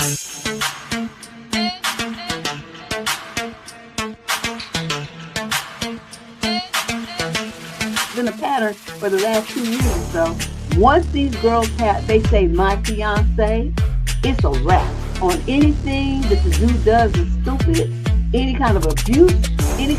Been a pattern for the last 2 years or so. Once these girls they say my fiance, it's a wrap on anything that the dude does is stupid, any kind of abuse, any.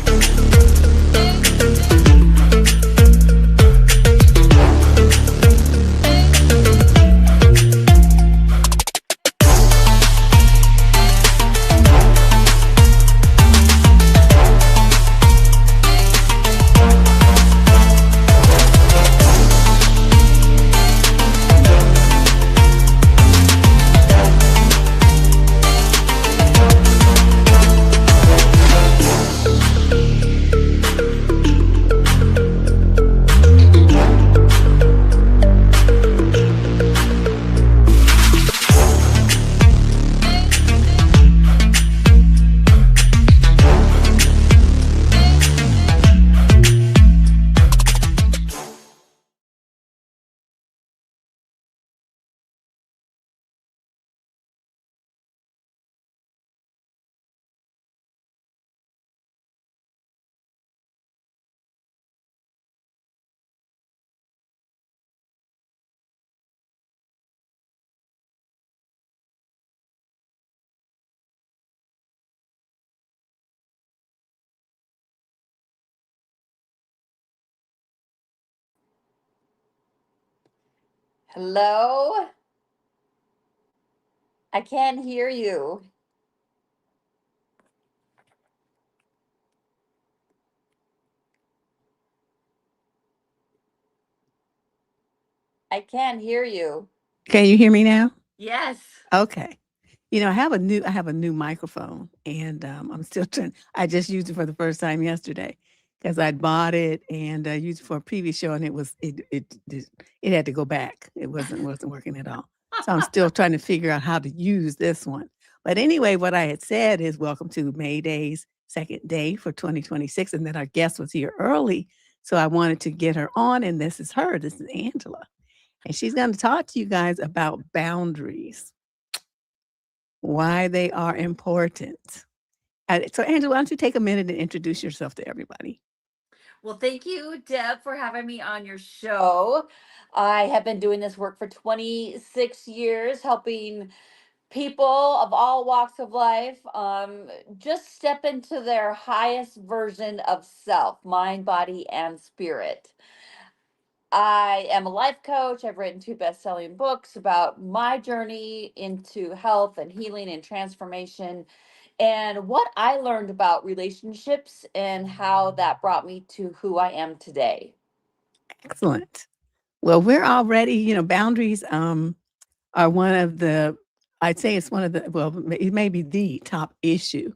Hello? I can't hear you. I can't hear you. Can you hear me now? Yes. Okay. I have a new microphone, and I'm still trying. I just used it for the first time yesterday because I bought it and used it for a previous show, and it had to go back. It wasn't working at all. So I'm still trying to figure out how to use this one. But anyway, what I had said is welcome to May Dayz second day for 2026, and then our guest was here early, so I wanted to get her on, and this is her. This is Angela, and she's going to talk to you guys about boundaries, why they are important. So, Angela, why don't you take a minute and introduce yourself to everybody? Well, thank you, Deb, for having me on your show. I have been doing this work for 26 years, helping people of all walks of life just step into their highest version of self, mind, body, and spirit. I am a life coach. I've written 2 best-selling books about my journey into health and healing and transformation, and what I learned about relationships and how that brought me to who I am today. Excellent. Well, we're already, boundaries are one of the, I'd say it's one of the, well, it may be the top issue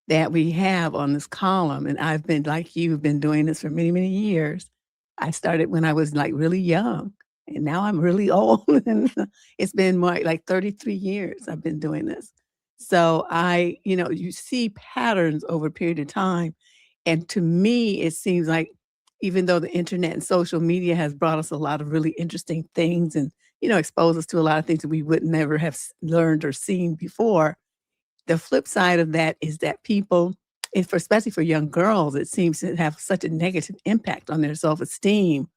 that we have on this column. And I've been, like you, been doing this for many, many years. I started when I was like really young, and now I'm really old. And it's been more like 33 years I've been doing this. So you see patterns over a period of time. And to me, it seems like even though the internet and social media has brought us a lot of really interesting things and expose us to a lot of things that we would never have learned or seen before. The flip side of that is that people, especially for young girls, it seems to have such a negative impact on their self-esteem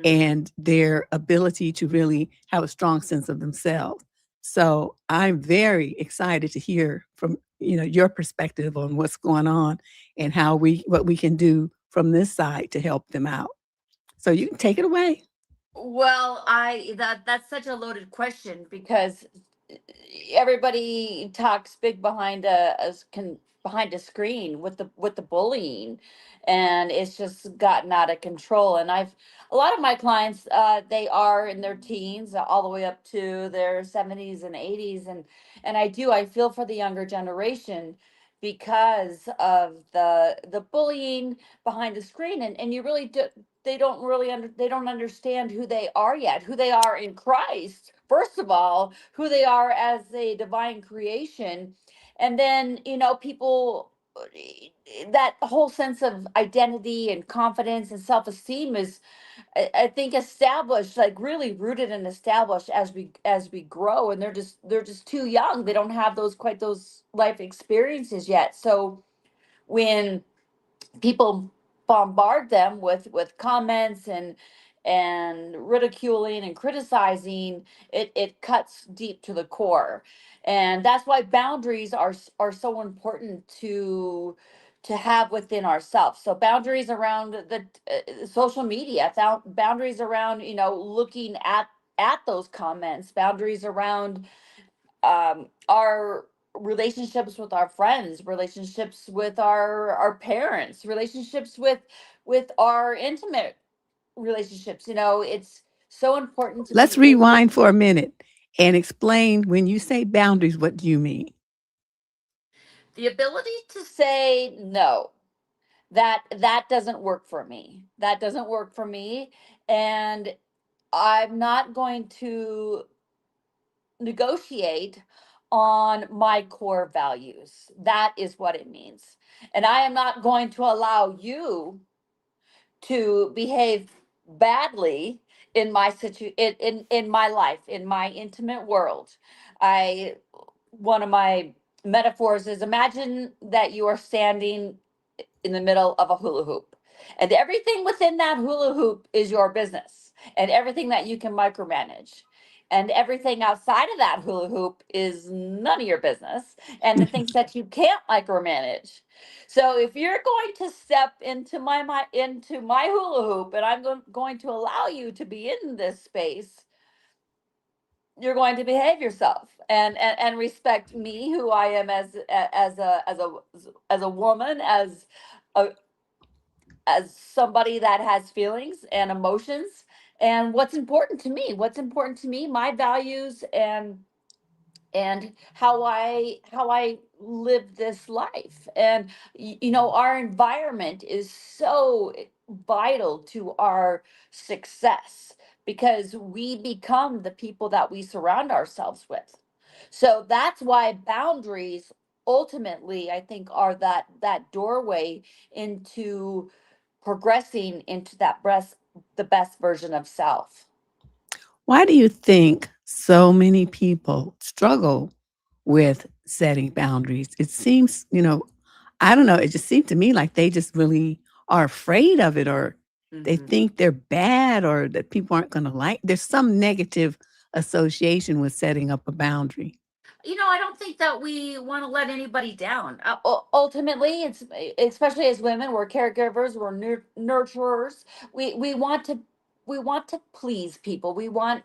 and their ability to really have a strong sense of themselves. So I'm very excited to hear from your perspective on what's going on and what we can do from this side to help them out. So you can take it away. Well, that's such a loaded question because everybody talks big behind behind a screen with the bullying, and it's just gotten out of control. And I've a lot of my clients, they are in their teens all the way up to their 70s and 80s, and I feel for the younger generation because of the bullying behind the screen, and you really do, they don't understand who they are yet, who they are in Christ, first of all, who they are as a divine creation. And then, people that whole sense of identity and confidence and self-esteem is, I think, established, like really rooted and established as we grow, and they're just too young. They don't have those quite those life experiences yet. So when people bombard them with comments and ridiculing and criticizing, it cuts deep to the core. And that's why boundaries are so important to have within ourselves. So boundaries around the social media, boundaries around, looking at those comments, boundaries around our relationships with our friends, relationships with our parents, relationships with our intimate relationships. It's so important to Let's be able, rewind for a minute and explain when you say boundaries, what do you mean? the ability to say no. That doesn't work for me. That doesn't work for me. And I'm not going to negotiate on my core values. That is what it means. And I am not going to allow you to behave badly in my in my life, in my intimate world. I One of my metaphors is, imagine that you are standing in the middle of a hula hoop. And everything within that hula hoop is your business, and everything that you can micromanage. And everything outside of that hula hoop is none of your business, and the things that you can't micromanage. So if you're going to step into my hula hoop, and I'm going to allow you to be in this space, you're going to behave yourself and respect me, who I am as a woman, a, as somebody that has feelings and emotions, and what's important to me, my values, and how I live this life. And our environment is so vital to our success, because we become the people that we surround ourselves with. So that's why boundaries ultimately, I think, are that doorway into progressing into the best version of self. Why do you think so many people struggle with setting boundaries? It seems, I don't know, it just seemed to me like they just really are afraid of it, or they Mhm. think they're bad, or that people aren't going to like. There's some negative association with setting up a boundary. I don't think that we want to let anybody down. Ultimately, it's, especially as women, we're caregivers, we're nurturers. We want to please people. We want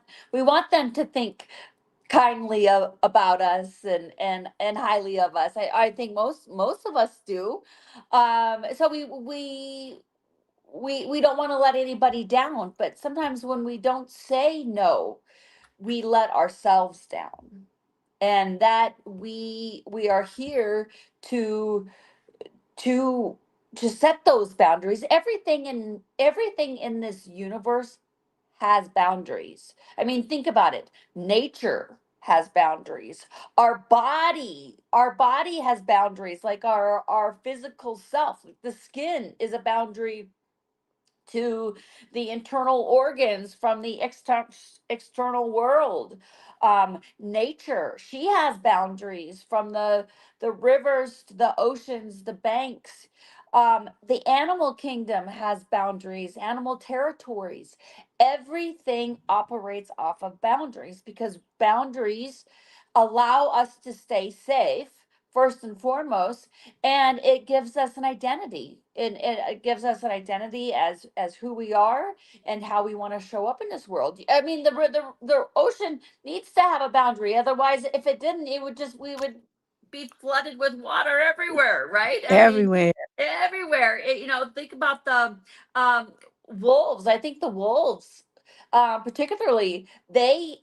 them to think kindly about us and highly of us. I think most of us do. So we don't want to let anybody down. But sometimes when we don't say no, we let ourselves down. And that we are here to to to set those boundaries. Everything in this universe has boundaries. I mean, think about it. Nature has boundaries. Our body has boundaries, like our physical self. The skin is a boundary to the internal organs from the external world. Nature, she has boundaries, from the rivers to the oceans, the banks. The animal kingdom has boundaries, animal territories. Everything operates off of boundaries, because boundaries allow us to stay safe, first and foremost, and it gives us an identity. It gives us an identity as who we are and how we want to show up in this world. I mean, the ocean needs to have a boundary. Otherwise, if it didn't, we would be flooded with water everywhere, right? I mean, Everywhere. everywhere. Think about the um wolves. I think the wolves, particularly, they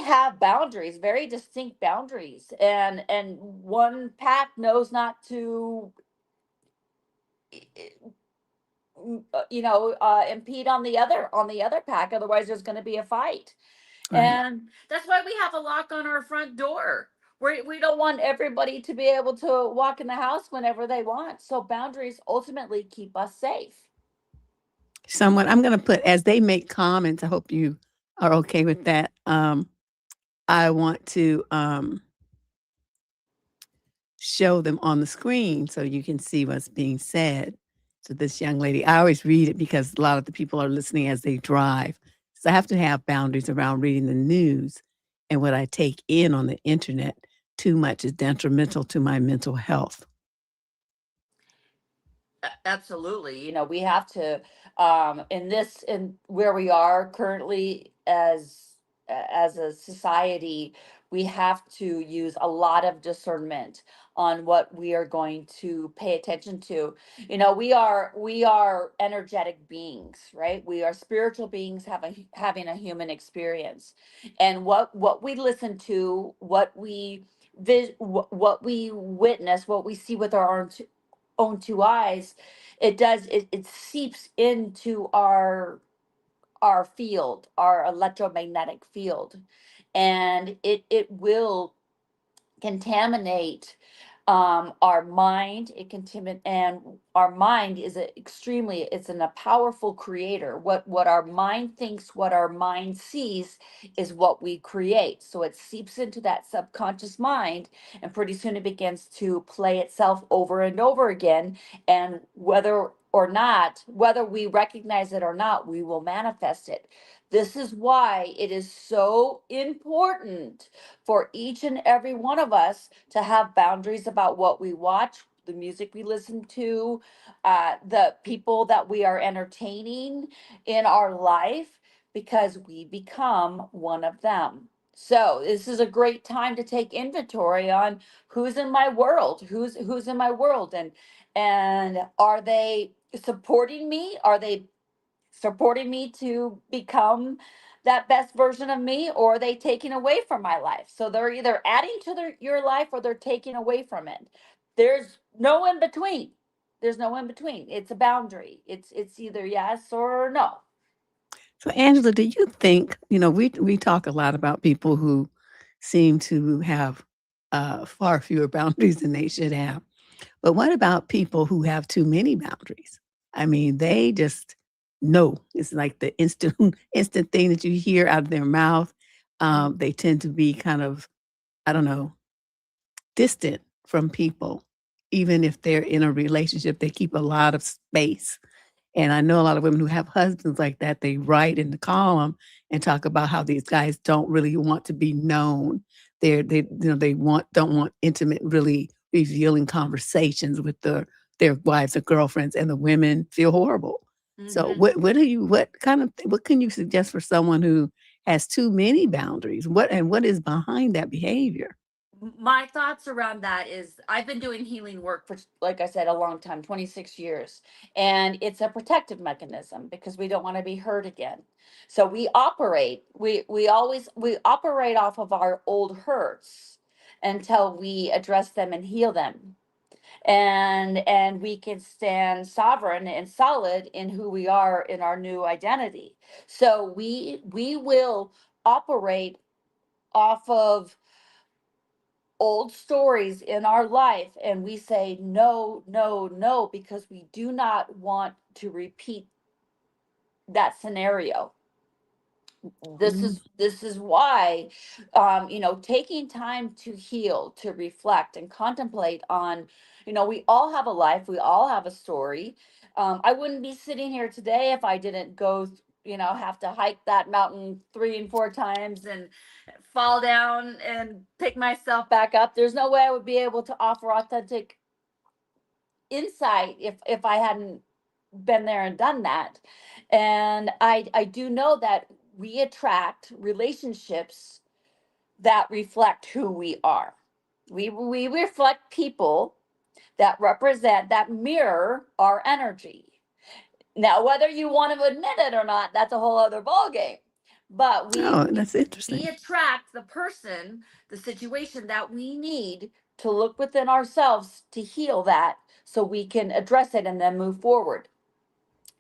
have boundaries, very distinct boundaries, and one pack knows not to impede on the other pack. Otherwise there's going to be a fight. Right. And that's why we have a lock on our front door. We don't want everybody to be able to walk in the house whenever they want. So boundaries ultimately keep us safe. Someone I'm going to put as they make comments. I hope you are okay with that. I want to show them on the screen so you can see what's being said to this young lady. I always read it because a lot of the people are listening as they drive. So I have to have boundaries around reading the news and what I take in on the internet. Too much is detrimental to my mental health. Absolutely. We have to, in where we are currently as a society, we have to use a lot of discernment on what we are going to pay attention to. We are energetic beings, right? We are spiritual beings having a human experience. And what we listen to, what we witness, what we see with our own two eyes, it seeps into our field, our electromagnetic field, and it will contaminate our mind. And our mind is a powerful creator. What our mind thinks, what our mind sees, is what we create. So it seeps into that subconscious mind, and pretty soon it begins to play itself over and over again. And whether we recognize it or not, we will manifest it. This is why it is so important for each and every one of us to have boundaries about what we watch, the music we listen to, the people that we are entertaining in our life, because we become one of them. So this is a great time to take inventory on who's in my world, who's in my world, and are they supporting me? Are they supporting me to become that best version of me, or are they taking away from my life? So they're either adding to your life, or they're taking away from it. There's no in between. It's a boundary. It's either yes or no. So, Angela, do you think, we talk a lot about people who seem to have far fewer boundaries than they should have. But what about people who have too many boundaries? I mean, they just know. It's like the instant instant thing that you hear out of their mouth. They tend to be kind of, I don't know, distant from people. Even if they're in a relationship, they keep a lot of space. And I know a lot of women who have husbands like that. They write in the column and talk about how these guys don't really want to be known. They don't want intimate, really revealing conversations with their wives or girlfriends, and the women feel horrible. So Mhm. what can you suggest for someone who has too many boundaries? What is behind that behavior? My thoughts around that is, I've been doing healing work for, like I said, a long time, 26 years. And it's a protective mechanism because we don't want to be hurt again. So we operate off of our old hurts until we address them and heal them. And we can stand sovereign and solid in who we are in our new identity. So we will operate off of old stories in our life, and we say no, no, no, because we do not want to repeat that scenario. This is why, taking time to heal, to reflect and contemplate on, we all have a life, we all have a story. I wouldn't be sitting here today if I didn't have to hike that mountain 3 and 4 times and fall down and pick myself back up. There's no way I would be able to offer authentic insight if I hadn't been there and done that. And I do know that we attract relationships that reflect who we are. We reflect people that mirror our energy. Now, whether you want to admit it or not, that's a whole other ballgame. But Oh, that's we interesting. attract the person, the situation that we need to look within ourselves to heal that, so we can address it and then move forward.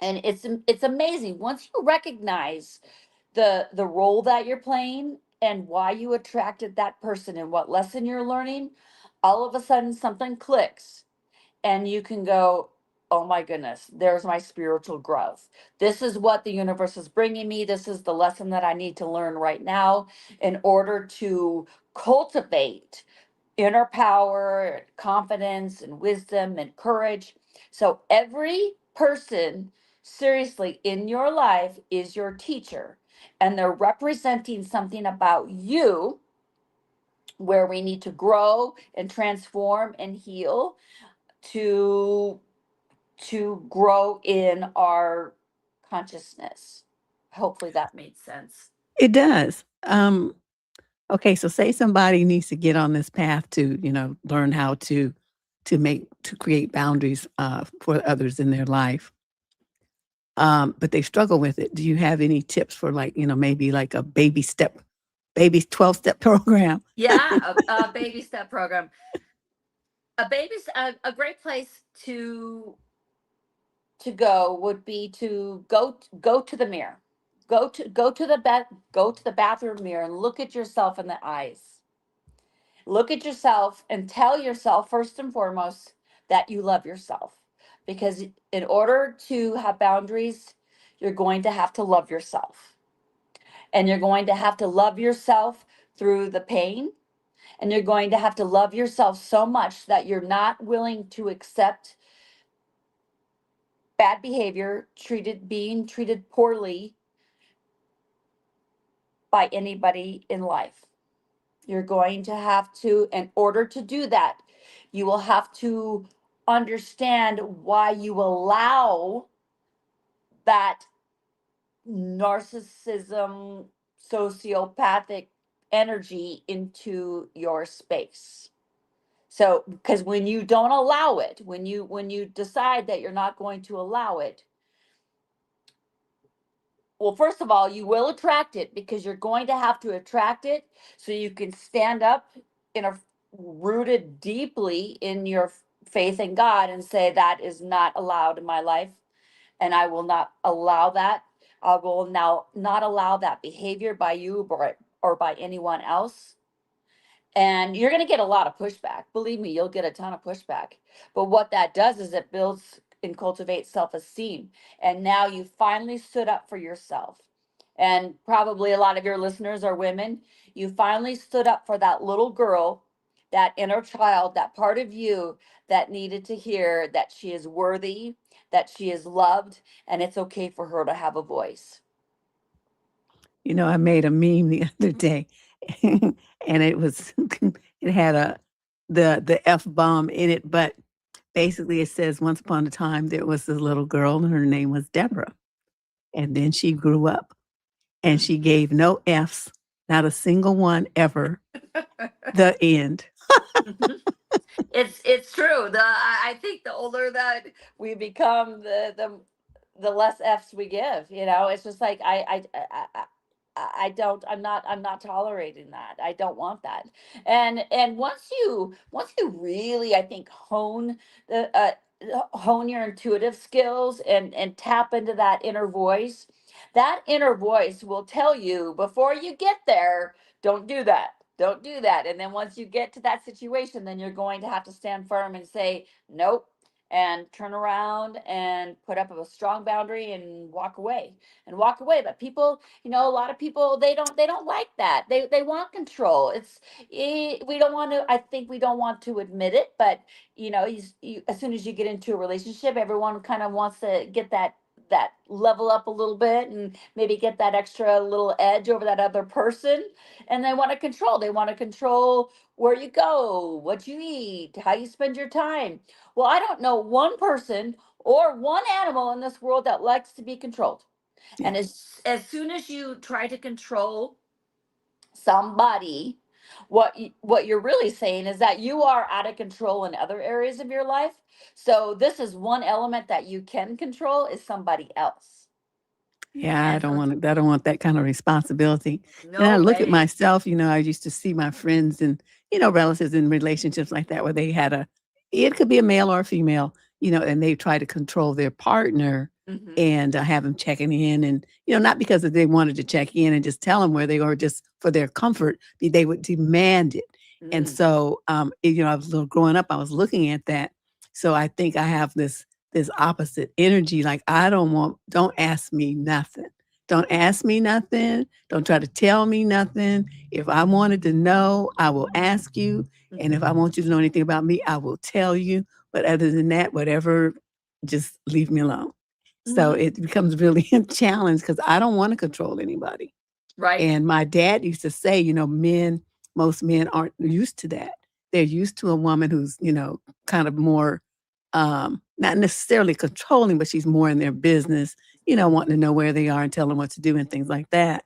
And it's amazing once you recognize the role that you're playing, and why you attracted that person and what lesson you're learning, all of a sudden something clicks and you can go, oh my goodness, there's my spiritual growth. This is what the universe is bringing me. This is the lesson that I need to learn right now in order to cultivate inner power, confidence, and wisdom and courage. So every person, seriously, in your life is your teacher, and they're representing something about you where we need to grow and transform and heal to grow in our consciousness. Hopefully that made sense. It does. Okay, so say somebody needs to get on this path to, learn how to create boundaries for others in their life. But they struggle with it. Do you have any tips for maybe like a baby 12-step program? Yeah, a baby step program. A great place to go would be to go to the mirror. Go to the bathroom mirror and look at yourself in the eyes. Look at yourself and tell yourself first and foremost that you love yourself. Because in order to have boundaries, you're going to have to love yourself. And you're going to have to love yourself through the pain. And you're going to have to love yourself so much that you're not willing to accept bad behavior, being treated poorly by anybody in life. You're going to have to, in order to do that, you will have to understand why you allow that narcissism, sociopathic energy into your space. So, because when you don't allow it, when you decide that you're not going to allow it, well, first of all, you will attract it because you're going to have to attract it so you can stand up in a rooted deeply in your faith in God and say that is not allowed in my life, and I will not allow that. I will now not allow that behavior by you or by anyone else. And you're going to get a lot of pushback. Believe me, you'll get a ton of pushback. But what that does is it builds and cultivates self esteem. And now you finally stood up for yourself. And probably a lot of your listeners are women. You finally stood up for that little girl, that inner child, that part of you that needed to hear that she is worthy, that she is loved, and it's okay for her to have a voice. I made a meme the other day, and it had the F-bomb in it, but basically it says, once upon a time, there was this little girl and her name was Deborah. And then she grew up and she gave no F's, not a single one ever, the end. It's true. I think the older that we become, the less F's we give. It's just like I don't. I'm not tolerating that. I don't want that. And once you really, I think, hone your intuitive skills and tap into that inner voice. That inner voice will tell you before you get there, don't do that. Don't do that. And then once you get to that situation, then you're going to have to stand firm and say, nope, and turn around and put up a strong boundary and walk away. But people, a lot of people, they don't like that. They want control. We don't want to, I think we don't want to admit it, but as soon as you get into a relationship, everyone kind of wants to get that level up a little bit and maybe get that extra little edge over that other person. And they want to control where you go, what you eat, how you spend your time. Well, I don't know one person or one animal in this world that likes to be controlled. And Yeah. as soon as you try to control somebody, what you're really saying is that you are out of control in other areas of your life. So this is one element that you can control is somebody else. Yeah, And so, I don't want that kind of responsibility. And I no look at way. myself, I used to see my friends and, relatives in relationships like that where they had it could be a male or a female, and they try to control their partner Mhm. and have them checking in, and not because they wanted to check in and just tell them where they are, just for their comfort. They would demand it. And Mm. so, I was growing up, I was looking at that. So I think I have this opposite energy. Like, don't ask me nothing. Don't ask me nothing. Don't try to tell me nothing. If I wanted to know, I will ask you. And if I want you to know anything about me, I will tell you. But other than that, whatever, just leave me alone. So Mhm. it becomes really a challenge because I don't want to control anybody. Right. And my dad used to say, most men aren't used to that. They're used to a woman who's, kind of more, not necessarily controlling, but she's more in their business, wanting to know where they are and tell them what to do and things like that.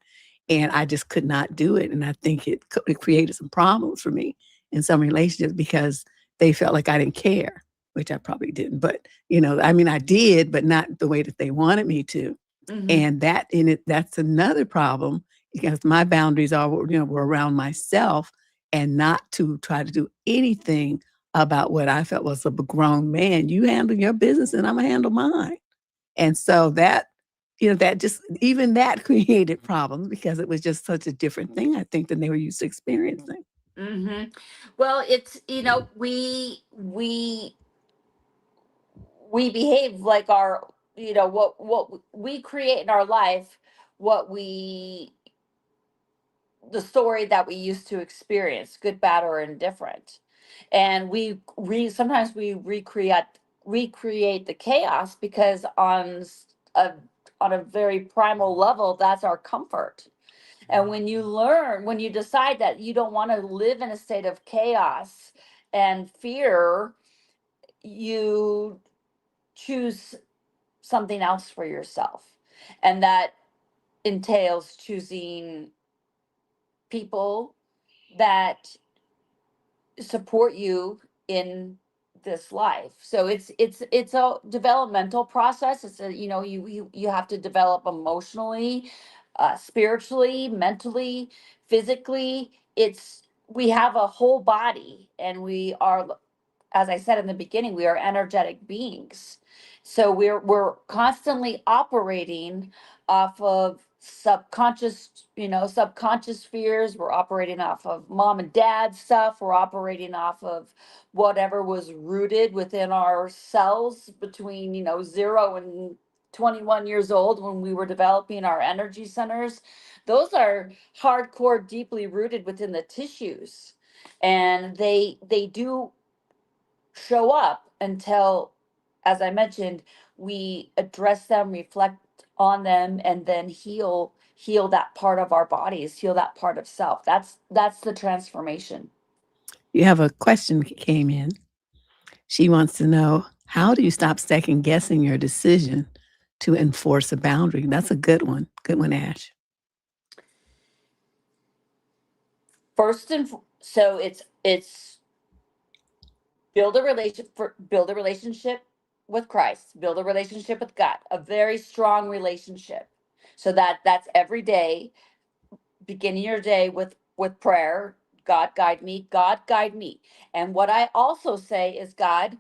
And I just could not do it. And I think it created some problems for me in some relationships because they felt like I didn't care, which I probably didn't. But, I did, but not the way that they wanted me to. Mhm. And that's another problem because my boundaries were around myself and not to try to do anything about what I felt was a grown man. You handle your business and I'm gonna handle mine. And so that just even that created problems because it was just such a different thing, I think, than they were used to experiencing. Mhm. Well, it's we behave like our what we create in our life, what we the story that we used to experience, good, bad, or indifferent. And sometimes we recreate the chaos because a very primal level, that's our comfort. And when you decide that you don't want to live in a state of chaos and fear, you choose something else for yourself. And that entails choosing people that support you in this life. So it's a developmental process. It's a you have to develop emotionally, spiritually, mentally, physically. It's We have a whole body, and we are, as I said in the beginning, we are energetic beings. So we're constantly operating off of subconscious fears. We're operating off of mom and dad stuff. We're operating off of whatever was rooted within our cells between 0 and 21 years old when we were developing our energy centers. Those are hardcore, deeply rooted within the tissues, and they do show up until, as I mentioned, we address them, reflect on them, and then heal that part of our bodies, heal that part of self. That's the transformation. You have a question came in. She wants to know, how do you stop second guessing your decision to enforce a boundary? That's a good one. Good one, Ash. So it's build a relationship with Christ, build a relationship with God, a very strong relationship. So that's every day, beginning your day with prayer. God guide me, God guide me. And what I also say is, God,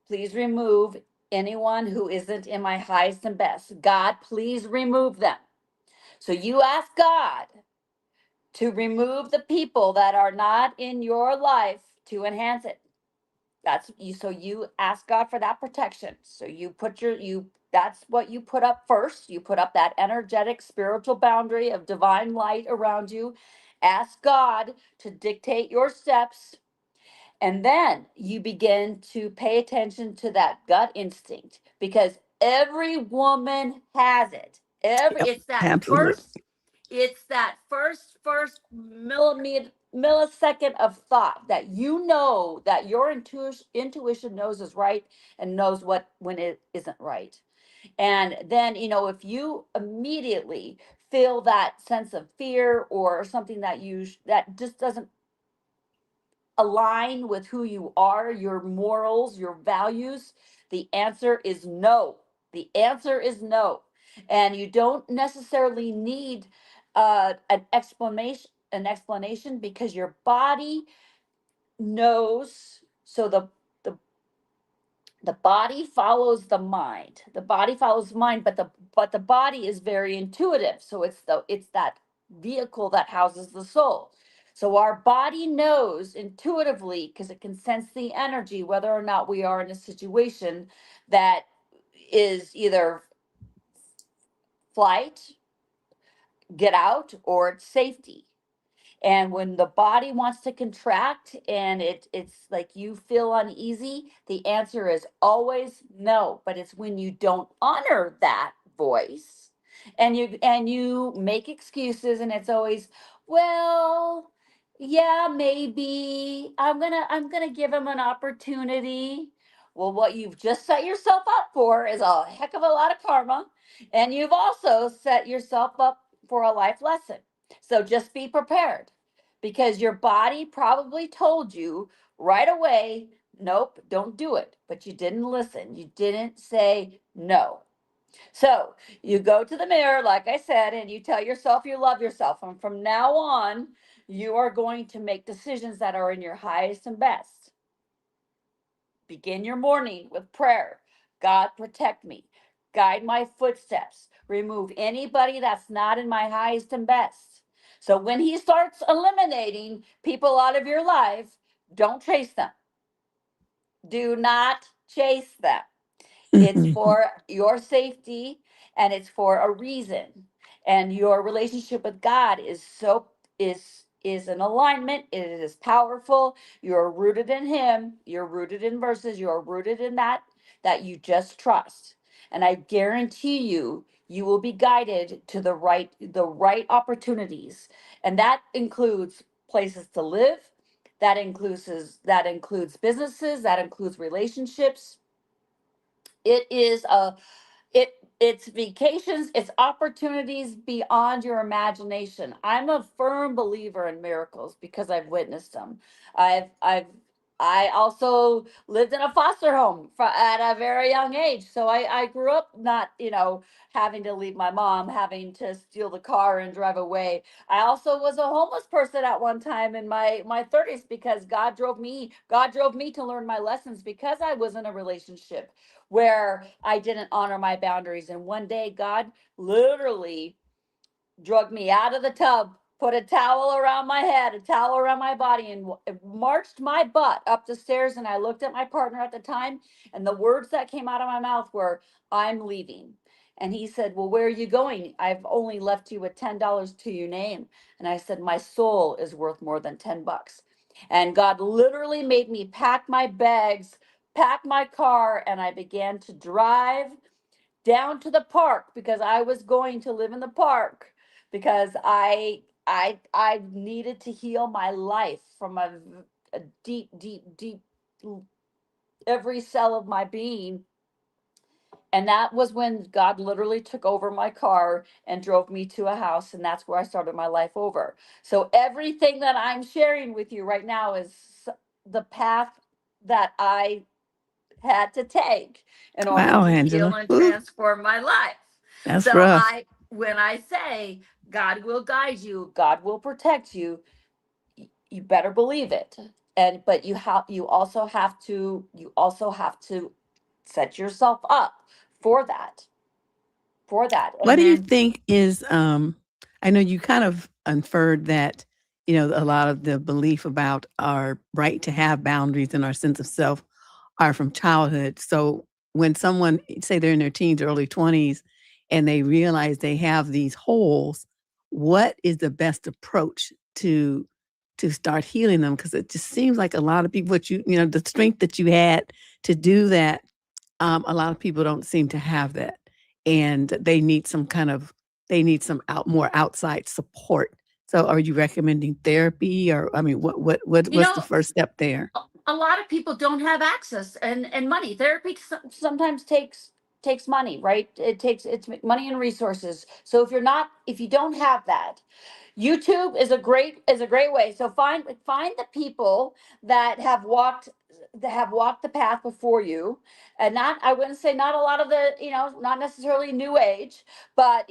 please remove anyone who isn't in my highest and best. God, please remove them. So you ask God to remove the people that are not in your life to enhance it. That's you. So you ask God for that protection. So that's what you put up first. You put up that energetic spiritual boundary of divine light around you. Ask God to dictate your steps. And then you begin to pay attention to that gut instinct, because every woman has it. Yep, It's that absolutely. first millisecond of thought that that your intuition knows is right and knows what when it isn't right. And then, if you immediately feel that sense of fear or something that just doesn't align with who you are, your morals, your values, the answer is no. The answer is no. And you don't necessarily need an explanation, because your body knows. So the The body follows the mind. The body follows the mind, but the body is very intuitive. So it's that vehicle that houses the soul. So our body knows intuitively, because it can sense the energy, whether or not we are in a situation that is either flight, get out, or it's safety. And when the body wants to contract and it's like you feel uneasy, the answer is always no. But it's when you don't honor that voice and you make excuses, and it's always, well, yeah, maybe I'm gonna give him an opportunity. Well, what you've just set yourself up for is a heck of a lot of karma, and you've also set yourself up for a life lesson. So just be prepared, because your body probably told you right away, nope, don't do it. But you didn't listen. You didn't say no. So you go to the mirror, like I said, and you tell yourself you love yourself. And from now on, you are going to make decisions that are in your highest and best. Begin your morning with prayer. God, protect me. Guide my footsteps. Remove anybody that's not in my highest and best. So when he starts eliminating people out of your life, don't chase them. Do not chase them. It's for your safety, and it's for a reason. And your relationship with God is in alignment. It is powerful. You're rooted in him. You're rooted in verses. You're rooted in that you just trust. And I guarantee you, you will be guided to the right opportunities. And that includes places to live. That includes businesses, that includes relationships. It is a it it's vacations, it's opportunities beyond your imagination. I'm a firm believer in miracles because I've witnessed them. I also lived in a foster home at a very young age. So I grew up not, having to leave my mom, having to steal the car and drive away. I also was a homeless person at one time in my 30s, because God drove me to learn my lessons, because I was in a relationship where I didn't honor my boundaries. And one day, God literally drug me out of the tub, put a towel around my head, a towel around my body, and marched my butt up the stairs. And I looked at my partner at the time, and the words that came out of my mouth were, "I'm leaving." And he said, "Well, where are you going? I've only left you with $10 to your name." And I said, "My soul is worth more than $10." And God literally made me pack my bags, pack my car, and I began to drive down to the park, because I was going to live in the park, because I needed to heal my life from a deep, deep, deep, every cell of my being. And that was when God literally took over my car and drove me to a house, and that's where I started my life over. So everything that I'm sharing with you right now is the path that I had to take in order Wow, to heal Angela. and Ooh, transform my life. that's So rough. when I say God will guide you, God will protect you, you better believe it. But you also have to set yourself up for that, What and do you then think is I know you kind of inferred that, a lot of the belief about our right to have boundaries and our sense of self are from childhood. So when someone say they're in their teens, early 20s, and they realize they have these holes, what is the best approach to start healing them? Because it just seems like a lot of people, the strength that you had to do that, a lot of people don't seem to have that, and they need some more outside support. So, are you recommending therapy, or I mean, you what's the know first step there? a lot of people don't have access and money. Therapy sometimes takes money, right? It's money and resources. So if you don't have that, YouTube is a great way. So find the people that have walked the path before you, and not I wouldn't say not a lot of the not necessarily new age, but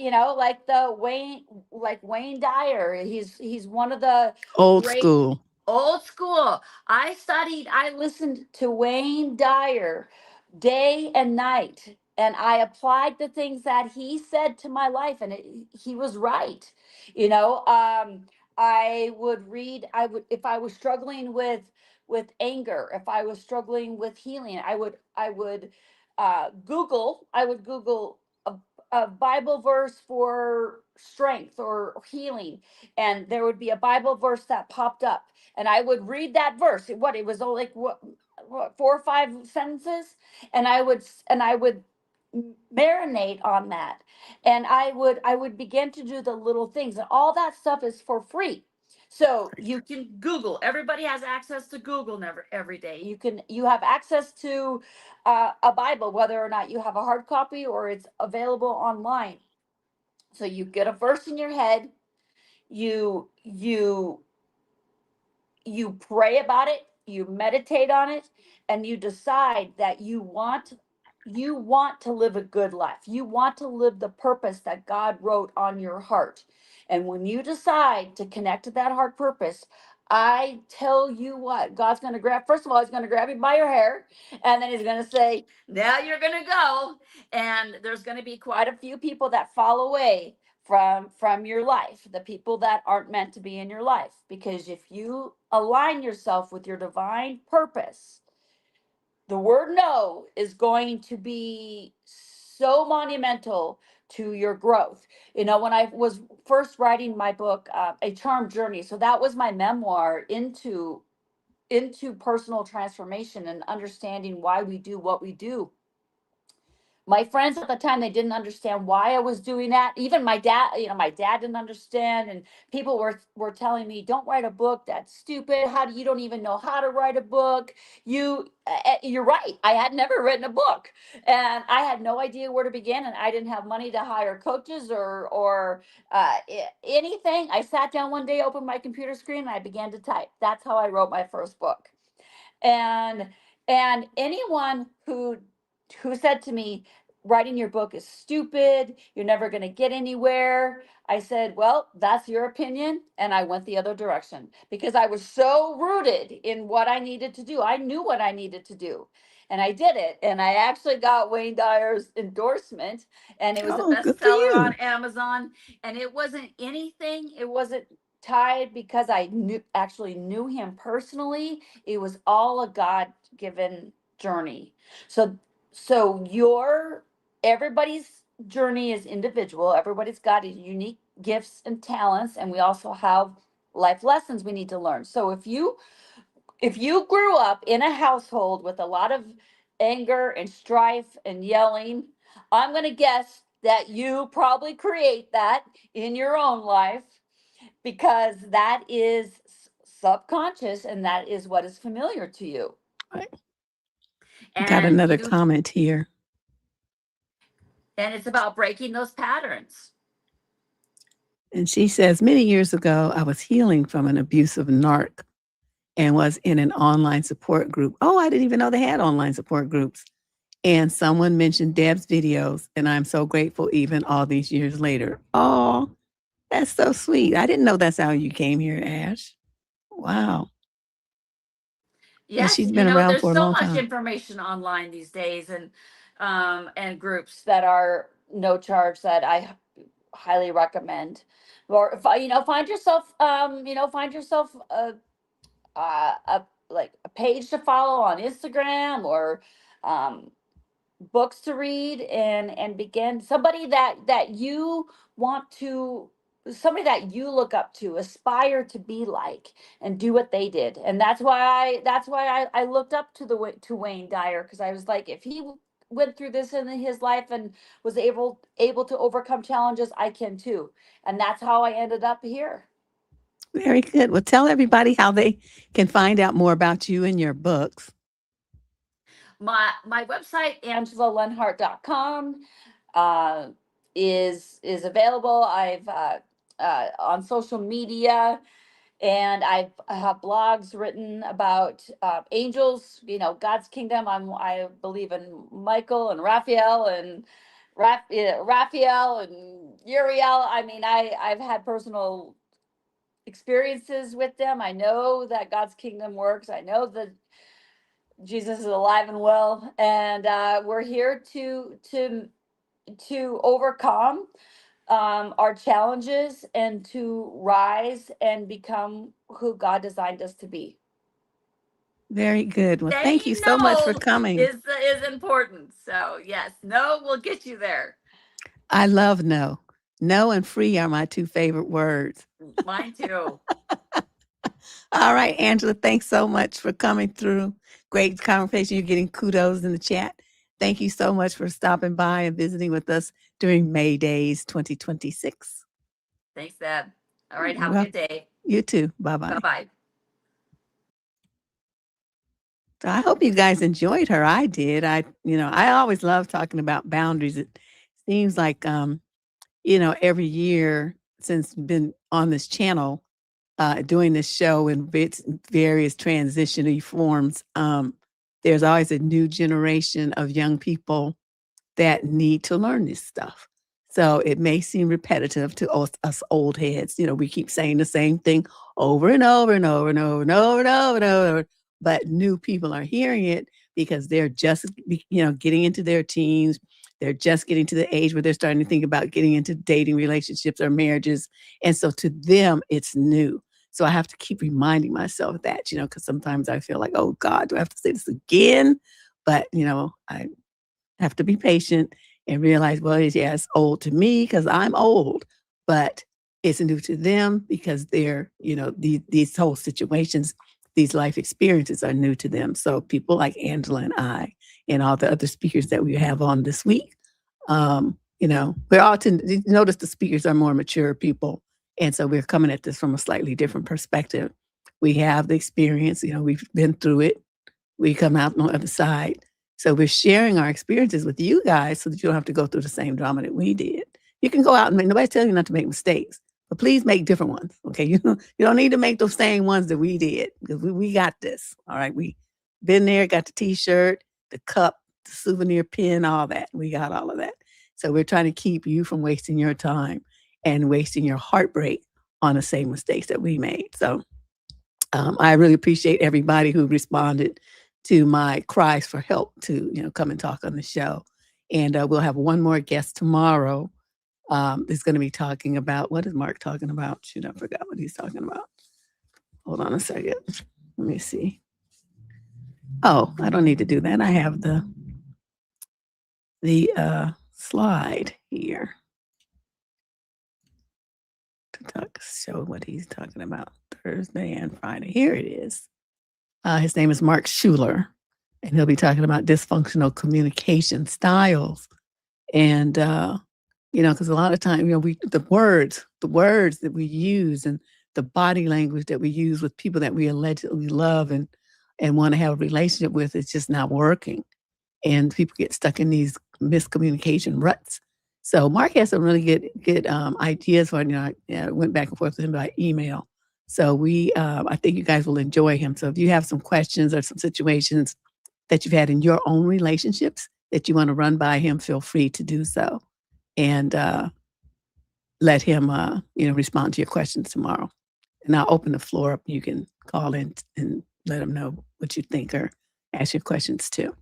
like Wayne Dyer. He's one of the Old great school. old school. I listened to Wayne Dyer day and night. And I applied the things that he said to my life, and he was right. You know, I would read. I would, if I was struggling with anger, if I was struggling with healing, I would Google a Bible verse for strength or healing, and there would be a Bible verse that popped up, and I would read that verse. What it was only like what 4 or 5 sentences, and I would marinate on that, and I would begin to do the little things, and all that stuff is for free. So you can Google. Everybody has access to Google never every day. You have access to a Bible, whether or not you have a hard copy or it's available online. So you get a verse in your head, you you you pray about it, you meditate on it, and you decide that you want to live a good life. You want to live the purpose that God wrote on your heart. And when you decide to connect to that heart purpose, I tell you what, God's going to grab, first of all, he's going to grab you by your hair, and then he's going to say, now you're going to go. And there's going to be quite a few people that fall away from your life, the people that aren't meant to be in your life, because if you align yourself with your divine purpose, the word no is going to be so monumental to your growth. You know, when I was first writing my book, A Charmed Journey, so that was my memoir into personal transformation and understanding why we do what we do. My friends at the time, they didn't understand why I was doing that. Even my dad, my dad didn't understand, and people were telling me, don't write a book, that's stupid. How do you don't even know how to write a book? You're right, I had never written a book, and I had no idea where to begin, and I didn't have money to hire coaches or anything. I sat down one day, opened my computer screen, and I began to type. That's how I wrote my first book. And and anyone who said to me, writing your book is stupid, you're never going to get anywhere, I said, well, that's your opinion, and I went the other direction because I was so rooted in what I needed to do. I knew what I needed to do, and I did it, and I actually got Wayne Dyer's endorsement, and it was a Oh, good for bestseller on you. Amazon. And it wasn't anything, it wasn't tied because I knew him personally. It was all a God given journey. So your everybody's journey is individual. Everybody's got unique gifts and talents, and we also have life lessons we need to learn. So if you grew up in a household with a lot of anger and strife and yelling, I'm going to guess that you probably create that in your own life, because that is subconscious, and that is what is familiar to you. Right. Got And another you comment here. and it's about breaking those patterns. And she says, many years ago, I was healing from an abusive narc and was in an online support group. Oh, I didn't even know they had online support groups. And someone mentioned Deb's videos, and I'm so grateful even all these years later. Oh, that's so sweet. I didn't know that's how you came here, Ash. Wow. Yeah, Yes, she's been around there's for a so long much time. information online these days, and groups that are no charge that I highly recommend. Or if find yourself a like a page to follow on Instagram, or um books to read, and begin somebody that you want to, somebody that you look up to, aspire to be like, and do what they did. And that's why I looked up to Wayne Dyer, because I was like, if he went through this in his life and was able to overcome challenges, I can too. And that's how I ended up here. Very good. Well, tell everybody how they can find out more about you and your books. My website, angelalenhardt.com, uh, is available. I've on social media, and I have blogs written about angels. God's kingdom. I believe in Michael and Raphael and Raphael and Uriel. I mean, I've had personal experiences with them. I know that God's kingdom works. I know that Jesus is alive and well, and we're here to overcome our challenges and to rise and become who God designed us to be. Very good. Well, thank you Saying so much for no coming. is important. So yes, no will get you there. I love no. No and free are my two favorite words. Mine too. All right, Angela, thanks so much for coming through. Great conversation. You're getting kudos in the chat. Thank you so much for stopping by and visiting with us during May Dayz 2026. Thanks, Deb. All right, have a Well, good day. you too. Bye-bye. Bye-bye. So I hope you guys enjoyed her. I did. I always love talking about boundaries. It seems like every year since been on this channel, doing this show in its various transitional forms, there's always a new generation of young people that need to learn this stuff. So it may seem repetitive to us old heads. We keep saying the same thing over and over and over and over and over and over and over. But new people are hearing it because they're just, getting into their teens. They're just getting to the age where they're starting to think about getting into dating relationships or marriages. And so to them, it's new. So I have to keep reminding myself that, because sometimes I feel like, oh God, do I have to say this again? But, I have to be patient and realize, well, it's old to me because I'm old, but it's new to them because they're, these whole situations, these life experiences are new to them. So people like Angela and I and all the other speakers that we have on this week, we're all to notice the speakers are more mature people. And so we're coming at this from a slightly different perspective. We have the experience, we've been through it. We come out on the other side. So we're sharing our experiences with you guys so that you don't have to go through the same drama that we did. You can go out and nobody's telling you not to make mistakes, but please make different ones. Okay. You don't need to make those same ones that we did because we got this. All right. We been there, got the t-shirt, the cup, the souvenir pin, all that. We got all of that. So we're trying to keep you from wasting your time and wasting your heartbreak on the same mistakes that we made. So I really appreciate everybody who responded to my cries for help to, come and talk on the show. And we'll have one more guest tomorrow. Is going to be talking about, what is Mark talking about? Shoot, I forgot what he's talking about. Hold on a second. Let me see. Oh, I don't need to do that. I have the slide here to show what he's talking about Thursday and Friday. Here it is. His name is Mark Schuler, and he'll be talking about dysfunctional communication styles. And, because a lot of times, the words that we use and the body language that we use with people that we allegedly love and want to have a relationship with, it's just not working. And people get stuck in these miscommunication ruts. So Mark has some really good ideas for it. I went back and forth with him by email. So I think you guys will enjoy him. So if you have some questions or some situations that you've had in your own relationships that you want to run by him, feel free to do so. And let him, respond to your questions tomorrow. And I'll open the floor up. You can call in and let him know what you think or ask your questions too.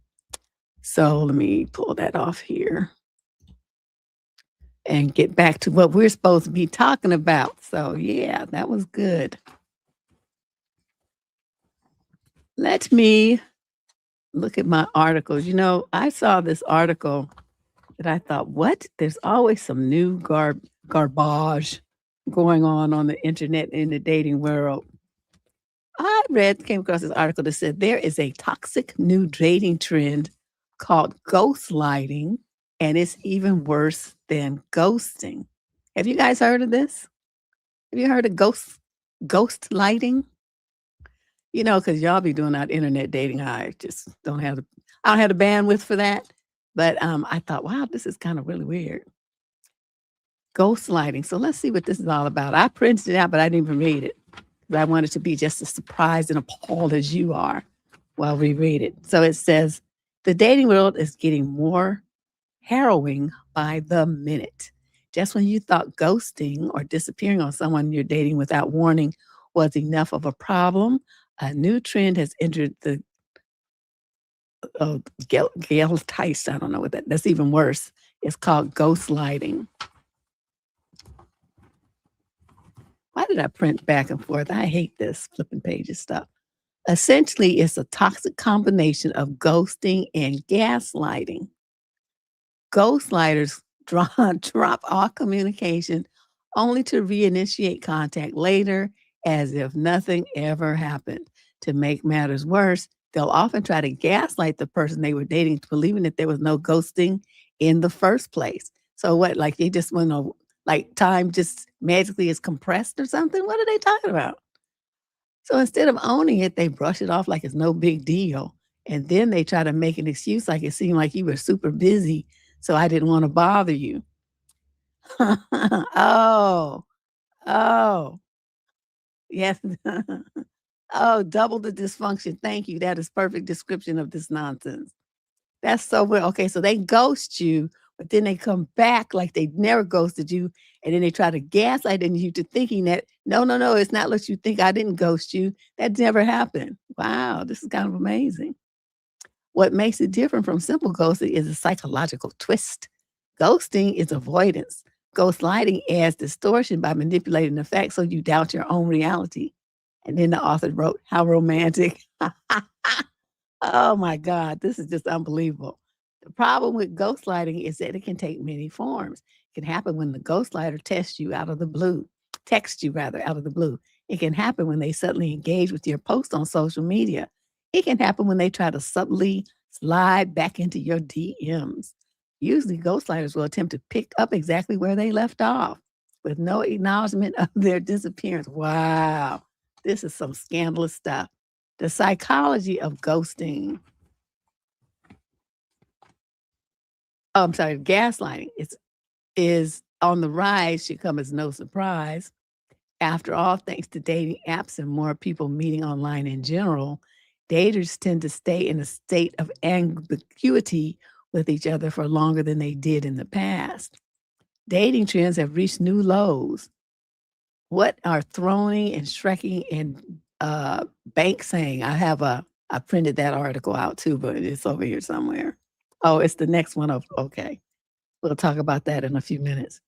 So let me pull that off here and get back to what we're supposed to be talking about. So yeah, that was good. Let me look at my articles. I saw this article that I thought, what? There's always some new garbage going on the internet in the dating world. Came across this article that said there is a toxic new dating trend called ghostlighting, and it's even worse than ghosting. Have you guys heard of this? Have you heard of ghost lighting? Because y'all be doing that internet dating. I just don't have the bandwidth for that. But I thought, wow, this is kind of really weird. Ghost lighting. So let's see what this is all about. I printed it out, but I didn't even read it. But I wanted to be just as surprised and appalled as you are while we read it. So it says, the dating world is getting more harrowing by the minute. Just when you thought ghosting or disappearing on someone you're dating without warning was enough of a problem, a new trend has entered the Gail Tice. I don't know what that's even worse. It's called ghostlighting. Why did I print back and forth? I hate this flipping pages stuff. Essentially, it's a toxic combination of ghosting and gaslighting. Ghostlighters drop all communication only to reinitiate contact later as if nothing ever happened. To make matters worse, they'll often try to gaslight the person they were dating, believing that there was no ghosting in the first place. So what, like they just want to, like time just magically is compressed or something? What are they talking about? So instead of owning it, they brush it off like it's no big deal. And then they try to make an excuse like it seemed like you were super busy, so I didn't want to bother you. Oh, yes. Oh, double the dysfunction. Thank you. That is perfect description of this nonsense. That's so weird. Okay, so they ghost you, but then they come back like they never ghosted you, and then they try to gaslight you to thinking that no, it's not what you think. I didn't ghost you. That never happened. Wow, this is kind of amazing. What makes it different from simple ghosting is a psychological twist. Ghosting is avoidance. Ghostlighting adds distortion by manipulating the facts so you doubt your own reality. And then the author wrote, how romantic. Oh my God, this is just unbelievable. The problem with ghostlighting is that it can take many forms. It can happen when the ghostlighter texts you out of the blue. It can happen when they suddenly engage with your post on social media. It can happen when they try to subtly slide back into your DMs. Usually ghostlighters will attempt to pick up exactly where they left off with no acknowledgement of their disappearance. Wow, this is some scandalous stuff. The psychology of ghosting. Oh, I'm sorry, gaslighting is on the rise, should come as no surprise. After all, thanks to dating apps and more people meeting online in general, daters tend to stay in a state of ambiguity with each other for longer than they did in the past. Dating trends have reached new lows. What are Throny and Shrekking and Bank saying? I printed that article out too, but it's over here somewhere. Oh, it's the next one. Okay. We'll talk about that in a few minutes.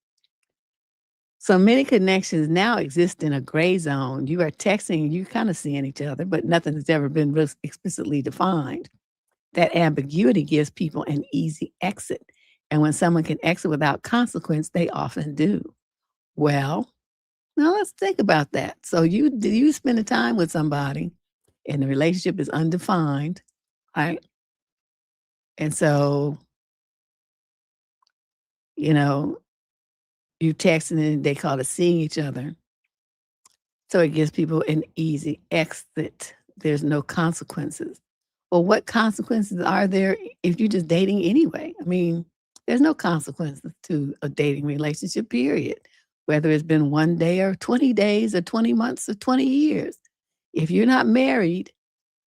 So many connections now exist in a gray zone. You are texting, you kind of seeing each other, but nothing has ever been explicitly defined. That ambiguity gives people an easy exit. And when someone can exit without consequence, they often do. Well, now let's think about that. So you spend a time with somebody and the relationship is undefined, right? And so, you texting and they call it seeing each other. So it gives people an easy exit. There's no consequences. Well, what consequences are there if you're just dating anyway? I mean, there's no consequences to a dating relationship, period. Whether it's been 1 day or 20 days or 20 months or 20 years. If you're not married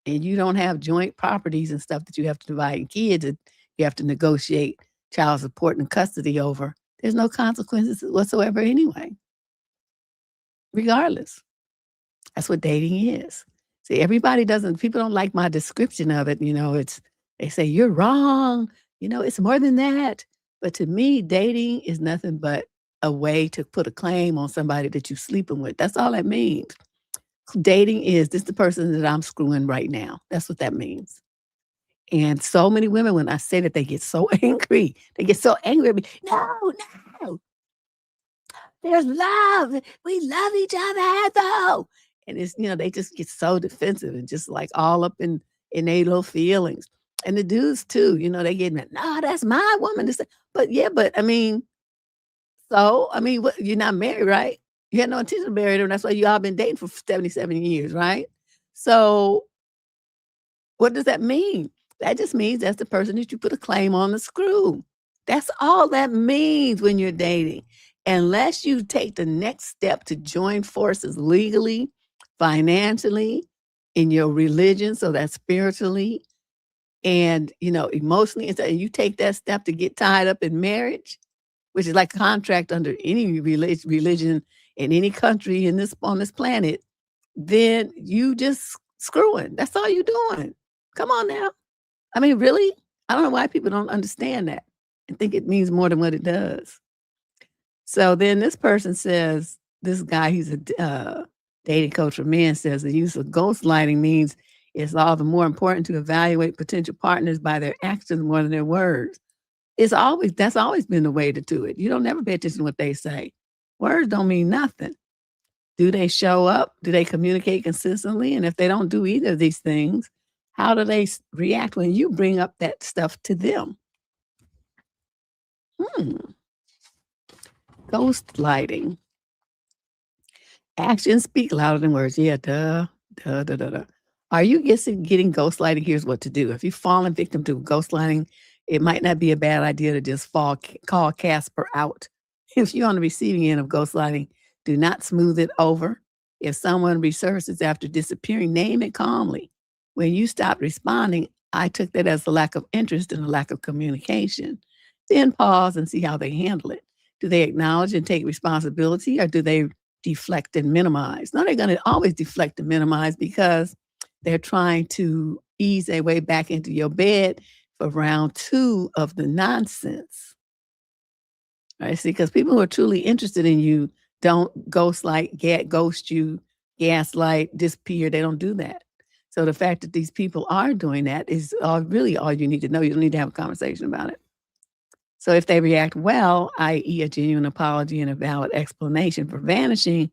and you don't have joint properties and stuff that you have to divide and kids and you have to negotiate child support and custody over, there's no consequences whatsoever anyway. Regardless. That's what dating is. See, people don't like my description of it. They say, you're wrong. It's more than that. But to me, dating is nothing but a way to put a claim on somebody that you're sleeping with. That's all that means. Dating is, this is the person that I'm screwing right now. That's what that means. And so many women, when I say that, they get so angry. They get so angry at me. No. There's love. We love each other, though. And it's, they just get so defensive and just like all up in their little feelings. And the dudes too, they get mad. No, that's my woman. But what, you're not married, right? You had no intention of marrying her. And that's why you all been dating for 77 years, right? So what does that mean? That just means that's the person that you put a claim on the screw. That's all that means when you're dating. Unless you take the next step to join forces legally, financially, in your religion, so that's spiritually, and, emotionally, and you take that step to get tied up in marriage, which is like a contract under any religion in any country on this planet, then you just screwing. That's all you're doing. Come on now. I mean, really? I don't know why people don't understand that and think it means more than what it does. So then this person says, this guy, he's a dating coach for men, says the use of ghostlighting means it's all the more important to evaluate potential partners by their actions more than their words. That's always been the way to do it. You don't never pay attention to what they say. Words don't mean nothing. Do they show up? Do they communicate consistently? And if they don't do either of these things, how do they react when you bring up that stuff to them? Ghostlighting. Actions speak louder than words. Yeah, duh. Are you getting ghostlighting? Here's what to do. If you've fallen victim to ghostlighting, it might not be a bad idea to just call Casper out. If you're on the receiving end of ghostlighting, do not smooth it over. If someone resurfaces after disappearing, name it calmly. When you stop responding, I took that as a lack of interest and a lack of communication. Then pause and see how they handle it. Do they acknowledge and take responsibility, or do they deflect and minimize? No, they're going to always deflect and minimize because they're trying to ease their way back into your bed for round 2 of the nonsense. Right? See, because people who are truly interested in you don't ghost you, gaslight, disappear. They don't do that. So the fact that these people are doing that is really all you need to know. You don't need to have a conversation about it. So if they react well, i.e. a genuine apology and a valid explanation for vanishing,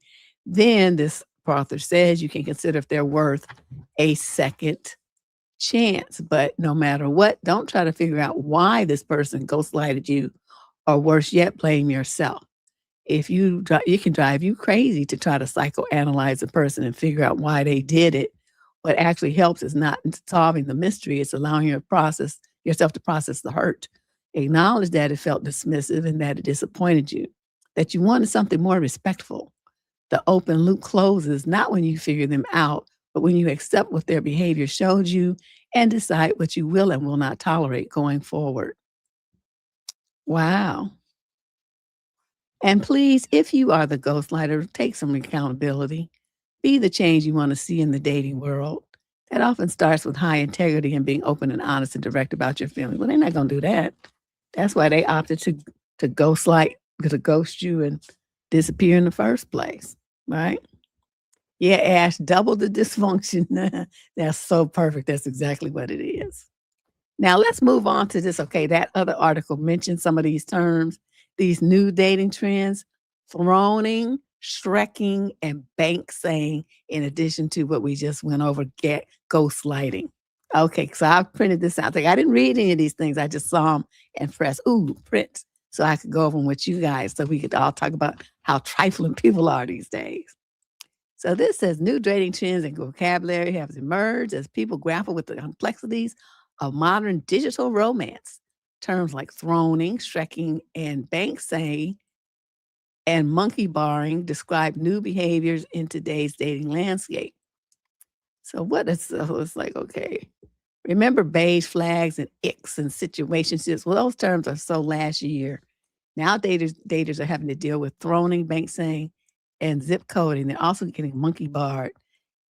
then this author says you can consider if they're worth a second chance. But no matter what, don't try to figure out why this person ghostlighted you, or worse yet, blame yourself. If it can drive you crazy to try to psychoanalyze a person and figure out why they did it. What actually helps is not solving the mystery. It's allowing yourself to process the hurt. Acknowledge that it felt dismissive and that it disappointed you, that you wanted something more respectful. The open loop closes not when you figure them out, but when you accept what their behavior showed you and decide what you will and will not tolerate going forward. Wow. And please, if you are the ghostlighter, take some accountability. Be the change you want to see in the dating world. That often starts with high integrity and being open and honest and direct about your feelings. Well, they're not going to do that. That's why they opted to ghost you and disappear in the first place, right? Yeah, Ash, double the dysfunction. That's so perfect. That's exactly what it is. Now let's move on to this. Okay, that other article mentioned some of these terms, these new dating trends: throning, shrekking, and bank saying, in addition to what we just went over, ghostlighting. Okay, so I printed this out. I didn't read any of these things. I just saw them and pressed, print, so I could go over them with you guys so we could all talk about how trifling people are these days. So this says new dating trends and vocabulary have emerged as people grapple with the complexities of modern digital romance. Terms like throning, shrekking, and bank saying and monkey barring describe new behaviors in today's dating landscape. So it's like, okay, remember beige flags and icks and situationships? Well, those terms are so last year. Now daters are having to deal with throning, bank saying, and zip coding. They're also getting monkey barred.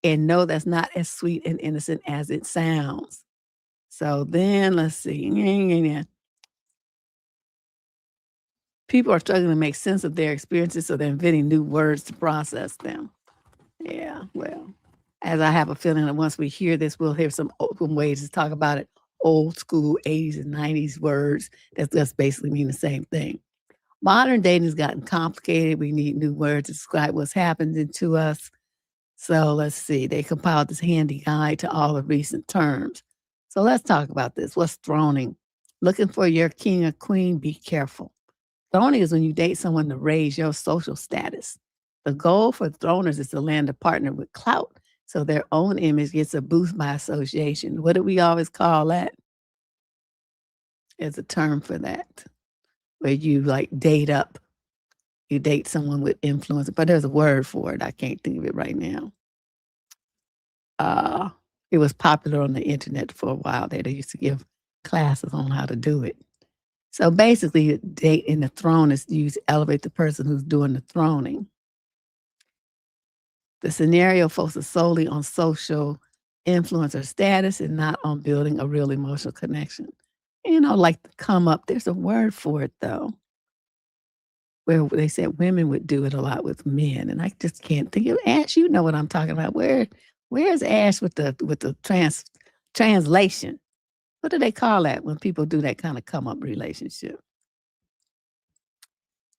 And no, that's not as sweet and innocent as it sounds. So then let's see. People are struggling to make sense of their experiences, so they're inventing new words to process them. Yeah, well, as I have a feeling that once we hear this, we'll hear some open ways to talk about it. Old school 80s and 90s words that just basically mean the same thing. Modern dating has gotten complicated. We need new words to describe what's happening to us. So let's see. They compiled this handy guide to all the recent terms. So let's talk about this. What's throning? Looking for your king or queen, be careful. Throning is when you date someone to raise your social status. The goal for throners is to land a partner with clout, so their own image gets a boost by association. What do we always call that? There's a term for that, where you like date up. You date someone with influence, but there's a word for it. I can't think of it right now. It was popular on the internet for a while. They used to give classes on how to do it. So basically, date in the throne is used to elevate the person who's doing the throning. The scenario focuses solely on social influencer status and not on building a real emotional connection. Like the come up, there's a word for it though, where they said women would do it a lot with men, and I just can't think of Ash. You know what I'm talking about? Where's Ash with the translation? What do they call that when people do that kind of come up relationship?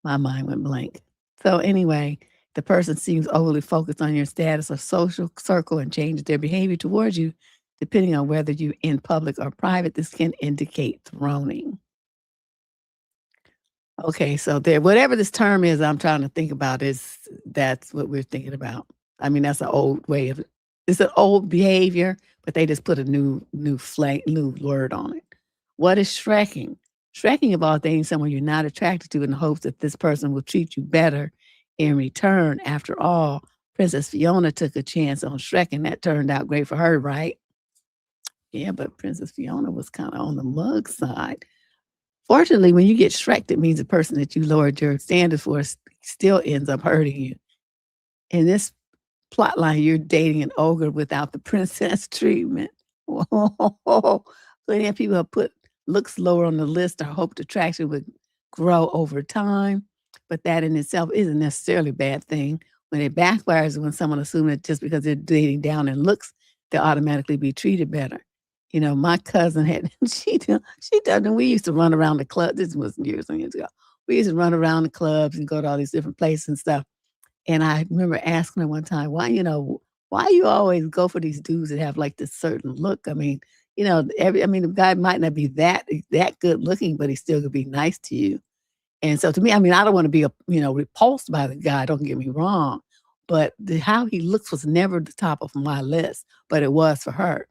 My mind went blank. So anyway, the person seems overly focused on your status or social circle and changes their behavior towards you, depending on whether you're in public or private. This can indicate throning. Okay, so there, whatever this term is, I'm trying to think about that's what we're thinking about. I mean, that's an old way of it's an old behavior, but they just put a new word on it. What is shrekking? Shrekking, of all things, someone you're not attracted to in the hopes that this person will treat you better in return. After all, Princess Fiona took a chance on Shrek, that turned out great for her, right? Yeah, but Princess Fiona was kind of on the mug side. Fortunately, when you get Shrek, it means the person that you lowered your standards for still ends up hurting you. In this plot line, you're dating an ogre without the princess treatment. Whoa. Plenty of people have put looks lower on the list or hoped attraction would grow over time, but that in itself isn't necessarily a bad thing. When it backfires, when someone assumes that just because they're dating down in looks, they'll automatically be treated better. My cousin had, she done, we used to run around the club. This was years and years ago. We used to run around the clubs and go to all these different places and stuff. And I remember asking her one time, why you always go for these dudes that have like this certain look? I mean, the guy might not be that good looking, but he still could be nice to you. And so to me, I mean, I don't want to be, repulsed by the guy, don't get me wrong, but how he looks was never the top of my list, but it was for her.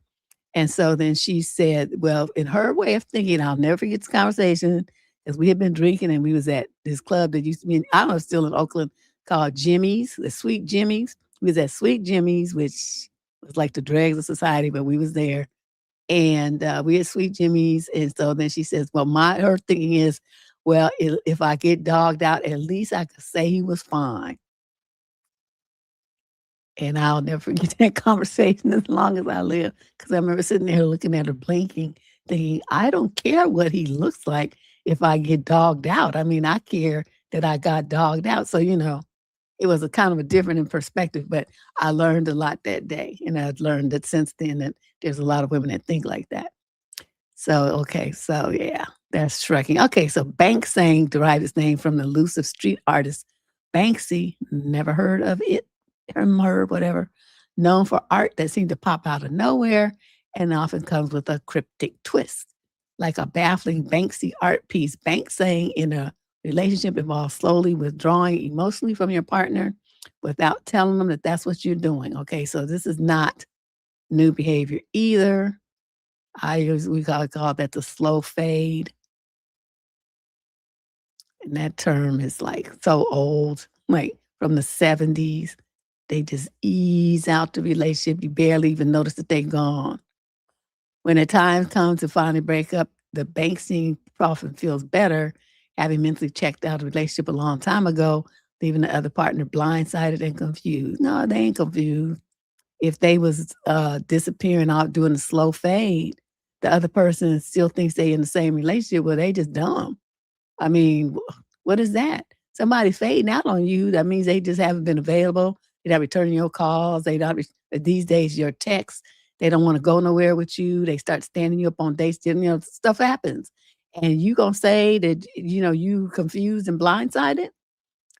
And so then she said, well, in her way of thinking, I'll never forget this conversation, as we had been drinking and we was at this club that used to be, I don't know, still in Oakland, called Jimmy's, the Sweet Jimmy's. We was at Sweet Jimmy's, which was like the dregs of society, but we was there. And we had Sweet Jimmy's. And so then she says, well, her thinking is, well, if I get dogged out, at least I could say he was fine. And I'll never forget that conversation as long as I live, because I remember sitting there looking at her blinking, thinking, I don't care what he looks like if I get dogged out. I mean, I care that I got dogged out. So, it was a kind of a different in perspective, but I learned a lot that day. And I've learned that since then that there's a lot of women that think like that. So, okay. So yeah, that's shrekking. Okay. So Banksang derived its name from the elusive street artist Banksy. Never heard of it. Her, whatever, known for art that seemed to pop out of nowhere and often comes with a cryptic twist. Like a baffling Banksy art piece, Banksang in a relationship involves slowly withdrawing emotionally from your partner without telling them that that's what you're doing. Okay, so this is not new behavior either. We call that the slow fade. And that term is like so old, like from the 70s. They just ease out the relationship. You barely even notice that they're gone. When the time comes to finally break up, the Banksy often feels better, having mentally checked out a relationship a long time ago, leaving the other partner blindsided and confused. No, they ain't confused. If they was disappearing out doing a slow fade, the other person still thinks they in the same relationship. Well, they just dumb. I mean, what is that? Somebody's fading out on you. That means they just haven't been available. They're not returning your calls. These days, your texts, they don't want to go nowhere with you. They start standing you up on dates. Stuff happens. And you going to say that, you confused and blindsided?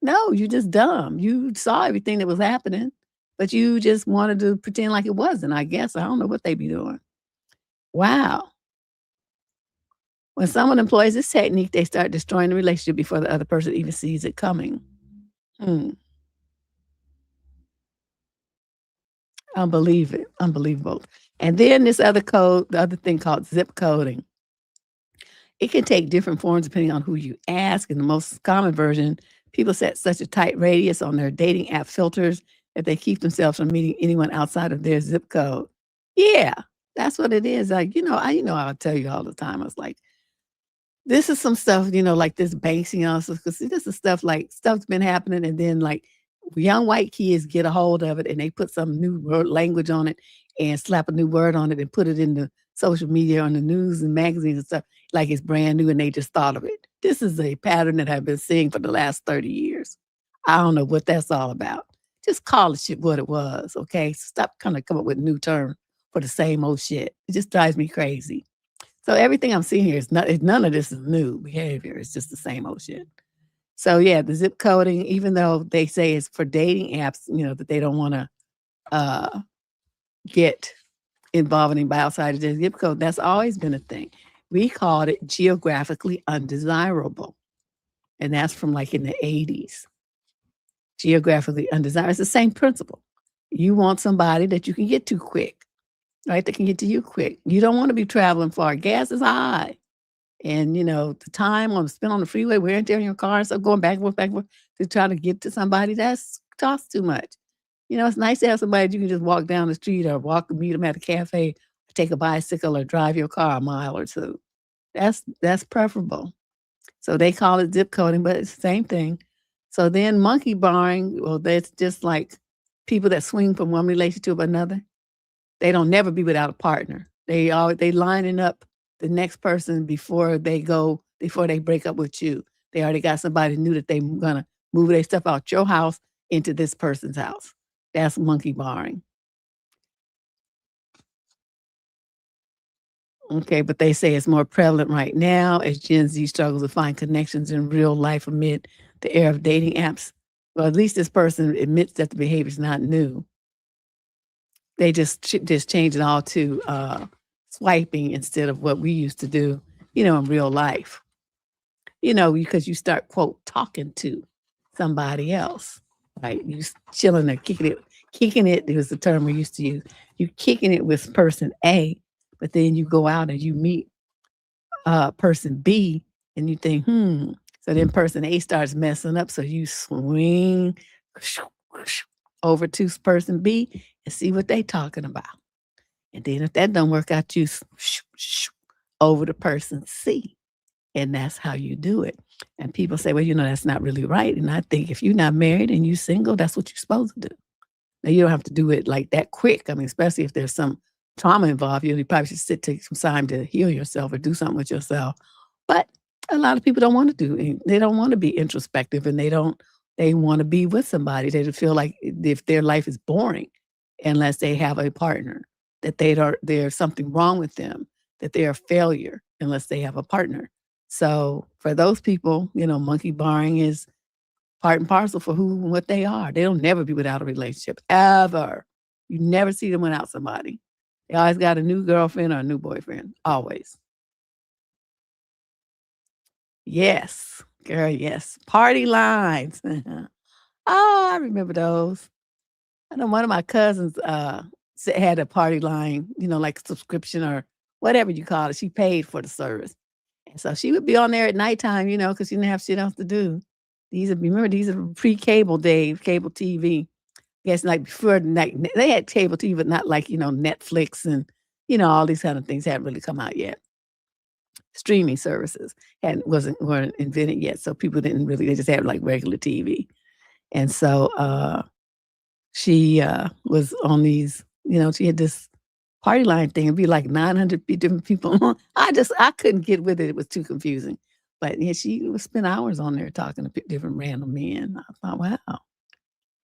No, you just dumb. You saw everything that was happening, but you just wanted to pretend like it wasn't, I guess. I don't know what they be doing. Wow. When someone employs this technique, they start destroying the relationship before the other person even sees it coming. Unbelievable. And then this other code, the other thing called zip coding. It can take different forms depending on who you ask. In the most common version, people set such a tight radius on their dating app filters that they keep themselves from meeting anyone outside of their zip code. Yeah, that's what it is. Like, I'll tell you all the time. I was like, this is some stuff, like this Banksy also, because this is stuff's been happening, and then like young white kids get a hold of it and they put some new language on it, and slap a new word on it and put it in the social media, on the news and magazines and stuff like it's brand new and they just thought of it. This is a pattern that I've been seeing for the last 30 years. I don't know what that's all about. Just call it shit what it was, okay? Stop trying to come up with new terms for the same old shit. It just drives me crazy. So everything I'm seeing here is none of this is new behavior. It's just the same old shit. So yeah, the zip coding, even though they say it's for dating apps, that they don't want to get involved in anybody outside of the zip code, that's always been a thing. We called it geographically undesirable. And that's from like in the 80s. Geographically undesirable. It's the same principle. You want somebody that you can get to quick, right? That can get to you quick. You don't want to be traveling far. Gas is high. And, the time spent on the freeway, wear and tear in your car, so going back and forth to try to get to somebody, that's costs too much. It's nice to have somebody you can just walk down the street or meet them at a cafe, take a bicycle or drive your car a mile or two. That's preferable. So they call it zip coding, but it's the same thing. So then monkey barring, well, that's just like people that swing from one relationship to another. They don't never be without a partner. They lining up the next person before they break up with you. They already got somebody new that they're gonna move their stuff out your house into this person's house. That's monkey barring. Okay, but they say it's more prevalent right now as Gen Z struggles to find connections in real life amid the era of dating apps. Well, at least this person admits that the behavior is not new. They just change it all to swiping instead of what we used to do, in real life. Because you start, quote, talking to somebody else, right? You chilling there, kicking it. It was the term we used to use. You kicking it with person A, but then you go out and you meet person B and you think, So then person A starts messing up. So you swing over to person B and see what they talking about. And then if that don't work out, you over to person C. And that's how you do it. And people say, well, that's not really right. And I think if you're not married and you're single, that's what you're supposed to do. Now, you don't have to do it like that quick. I mean, especially if there's some trauma involved, you probably should take some time to heal yourself or do something with yourself. But a lot of people don't want to do. They don't want to be introspective, and they want to be with somebody. They feel like if their life is boring unless they have a partner, that there's something wrong with them, that they're a failure unless they have a partner. So for those people, monkey barring is part and parcel for who and what they are. They don't never be without a relationship, ever. You never see them without somebody. They always got a new girlfriend or a new boyfriend, always. Yes, girl, yes. Party lines. Oh, I remember those. I know one of my cousins had a party line, like subscription or whatever you call it. She paid for the service. And so she would be on there at nighttime, because she didn't have shit else to do. These are pre-cable days, cable TV. Yes, like before they had cable TV, but not like, Netflix and, all these kind of things hadn't really come out yet. Streaming services weren't invented yet. So people they just had like regular TV. And so she was on these, she had this party line thing. It'd be like 900 different people. I couldn't get with it. It was too confusing. But yeah, she would spend hours on there talking to different random men. I thought, wow,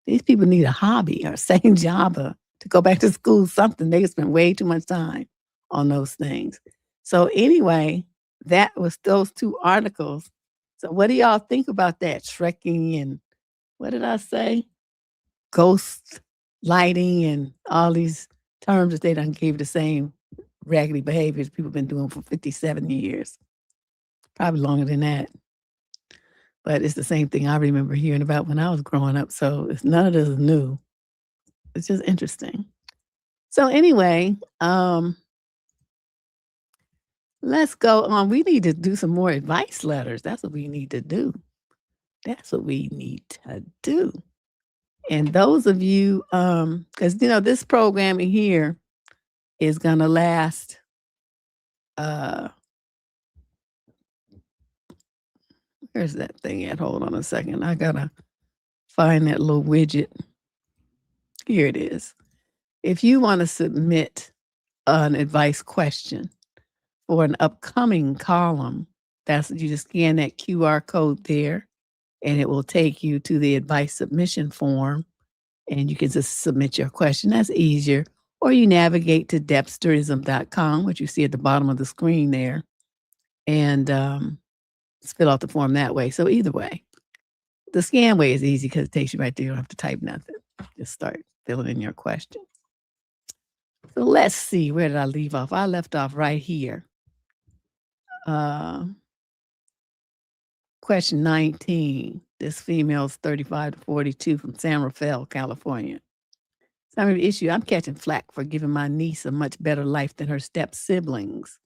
these people need a hobby or a second job or to go back to school, something. They spend way too much time on those things. So anyway, that was those two articles. So what do y'all think about that? Shrekking and what did I say? Ghost lighting and all these terms that they done gave the same raggedy behaviors people have been doing for 57 years. Probably longer than that. But it's the same thing I remember hearing about when I was growing up. So none of this is new. It's just interesting. So anyway, let's go on. We need to do some more advice letters. That's what we need to do. And those of you, because this programming here is gonna last. Where's that thing at? Hold on a second. I gotta find that little widget. Here it is. if you want to submit an advice question for an upcoming column, you just scan that QR code there, and it will take you to the advice submission form, and you can just submit your question. That's easier. Or you navigate to depthstourism.com, which you see at the bottom of the screen there, and fill out the form that way. So either way, the scan way is easy because it takes you right there. You don't have to type nothing. Just start filling in your question. So let's see, where did I leave off? I left off right here. Question 19. This female's 35 to 42 from San Rafael, California. Summary issue: I'm catching flack for giving my niece a much better life than her step siblings.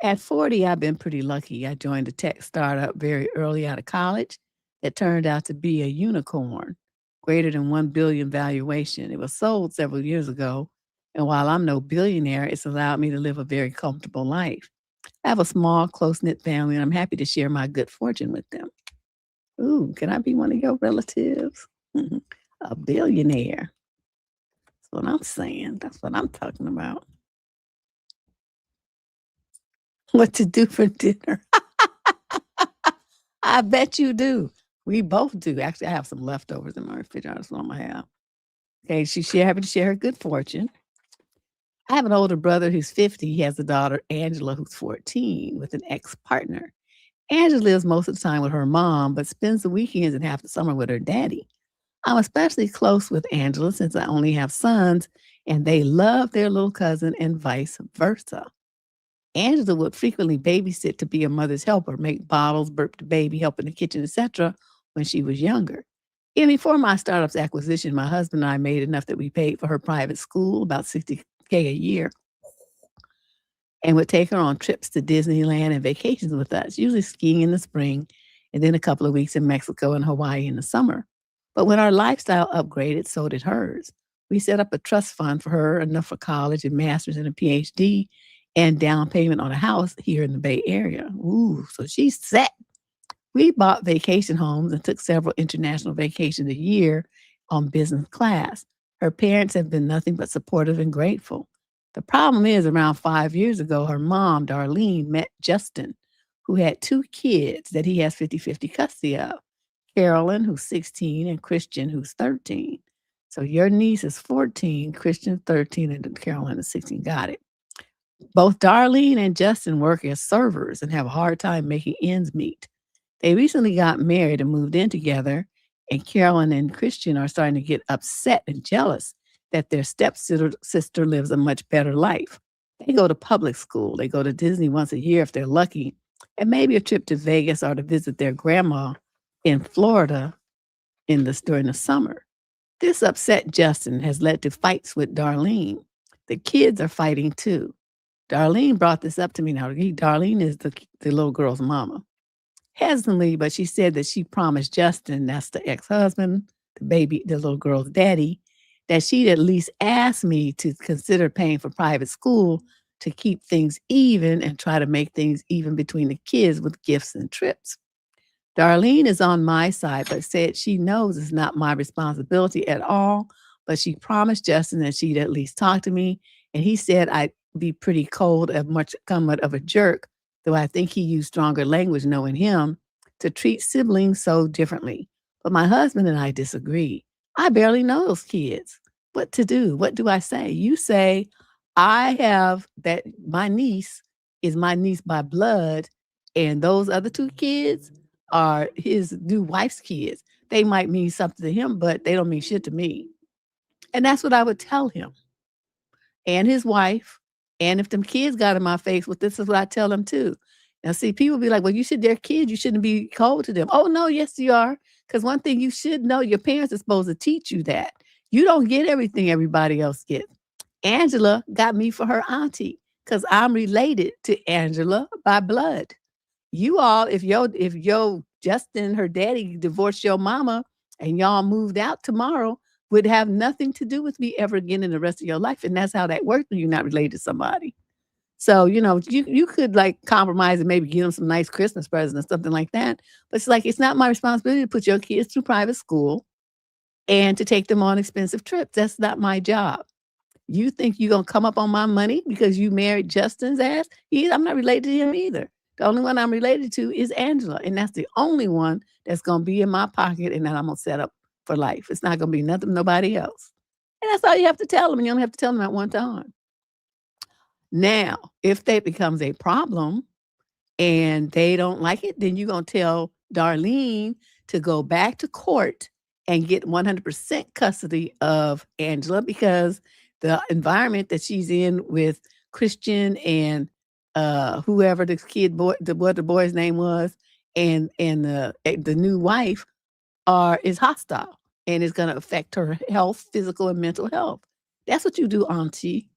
At 40, I've been pretty lucky. I joined a tech startup very early out of college that turned out to be a unicorn, greater than 1 billion valuation. It was sold several years ago, and while I'm no billionaire, it's allowed me to live a very comfortable life. I have a small, close-knit family, and I'm happy to share my good fortune with them. Ooh, can I be one of your relatives? A billionaire. That's what I'm saying. That's what I'm talking about. What to do for dinner? I bet you do. We both do. Actually, I have some leftovers in my refrigerator. That's what I'm gonna have. Okay, she's happy to share her good fortune. I have an older brother who's 50. He has a daughter, Angela, who's 14, with an ex-partner. Angela lives most of the time with her mom, but spends the weekends and half the summer with her daddy. I'm especially close with Angela since I only have sons, and they love their little cousin and vice versa. Angela would frequently babysit to be a mother's helper, make bottles, burp the baby, help in the kitchen, etc. when she was younger. And before my startup's acquisition, my husband and I made enough that we paid for her private school, about $60K a year, and would take her on trips to Disneyland and vacations with us, usually skiing in the spring, and then a couple of weeks in Mexico and Hawaii in the summer. But when our lifestyle upgraded, so did hers. We set up a trust fund for her, enough for college and master's and a PhD, and down payment on a house here in the Bay Area. Ooh, so she's set. We bought vacation homes and took several international vacations a year on business class. Her parents have been nothing but supportive and grateful. The problem is, around 5 years ago, her mom, Darlene, met Justin, who had 2 kids that he has 50-50 custody of. Carolyn, who's 16, and Christian, who's 13. So your niece is 14, Christian 13, and Carolyn is 16. Got it. Both Darlene and Justin work as servers and have a hard time making ends meet. They recently got married and moved in together, and Carolyn and Christian are starting to get upset and jealous that their stepsister lives a much better life. They go to public school. They go to Disney once a year if they're lucky, and maybe a trip to Vegas or to visit their grandma in Florida during the summer. This upset Justin has led to fights with Darlene. The kids are fighting too. Darlene brought this up to me now. Darlene is the little girl's mama. Hesitantly, but she said that she promised Justin, that's the ex-husband, the little girl's daddy, that she'd at least ask me to consider paying for private school to keep things even and try to make things even between the kids with gifts and trips. Darlene is on my side, but said she knows it's not my responsibility at all, but she promised Justin that she'd at least talk to me, and he said I'd be pretty cold and somewhat of a jerk, though I think he used stronger language knowing him, to treat siblings so differently. But my husband and I disagree. I barely know those kids. What to do? What do I say? You say, I have that my niece is my niece by blood, and those other 2 kids are his new wife's kids. They might mean something to him, but they don't mean shit to me. And that's what I would tell him and his wife. And if them kids got in my face, well, this is what I tell them too. Now, see, people be like, well, they're kids. You shouldn't be cold to them. Oh, no, yes, you are. Because one thing you should know, your parents are supposed to teach you that. You don't get everything everybody else gets. Angela got me for her auntie because I'm related to Angela by blood. You all, if yo Justin, her daddy, divorced your mama and y'all moved out tomorrow, would have nothing to do with me ever again in the rest of your life. And that's how that works when you're not related to somebody. So, you could like compromise and maybe give them some nice Christmas presents or something like that. But it's like, it's not my responsibility to put your kids through private school and to take them on expensive trips. That's not my job. You think you're going to come up on my money because you married Justin's ass? I'm not related to him either. The only one I'm related to is Angela. And that's the only one that's going to be in my pocket and that I'm going to set up for life. It's not going to be nothing, nobody else. And that's all you have to tell them. And you only have to tell them at one time. Now, if that becomes a problem and they don't like it, then you're going to tell Darlene to go back to court and get 100% custody of Angela, because the environment that she's in with Christian and whoever the kid boy, what the boy's name was, and the new wife is hostile, and it's going to affect her health, physical and mental health. That's what you do, Auntie.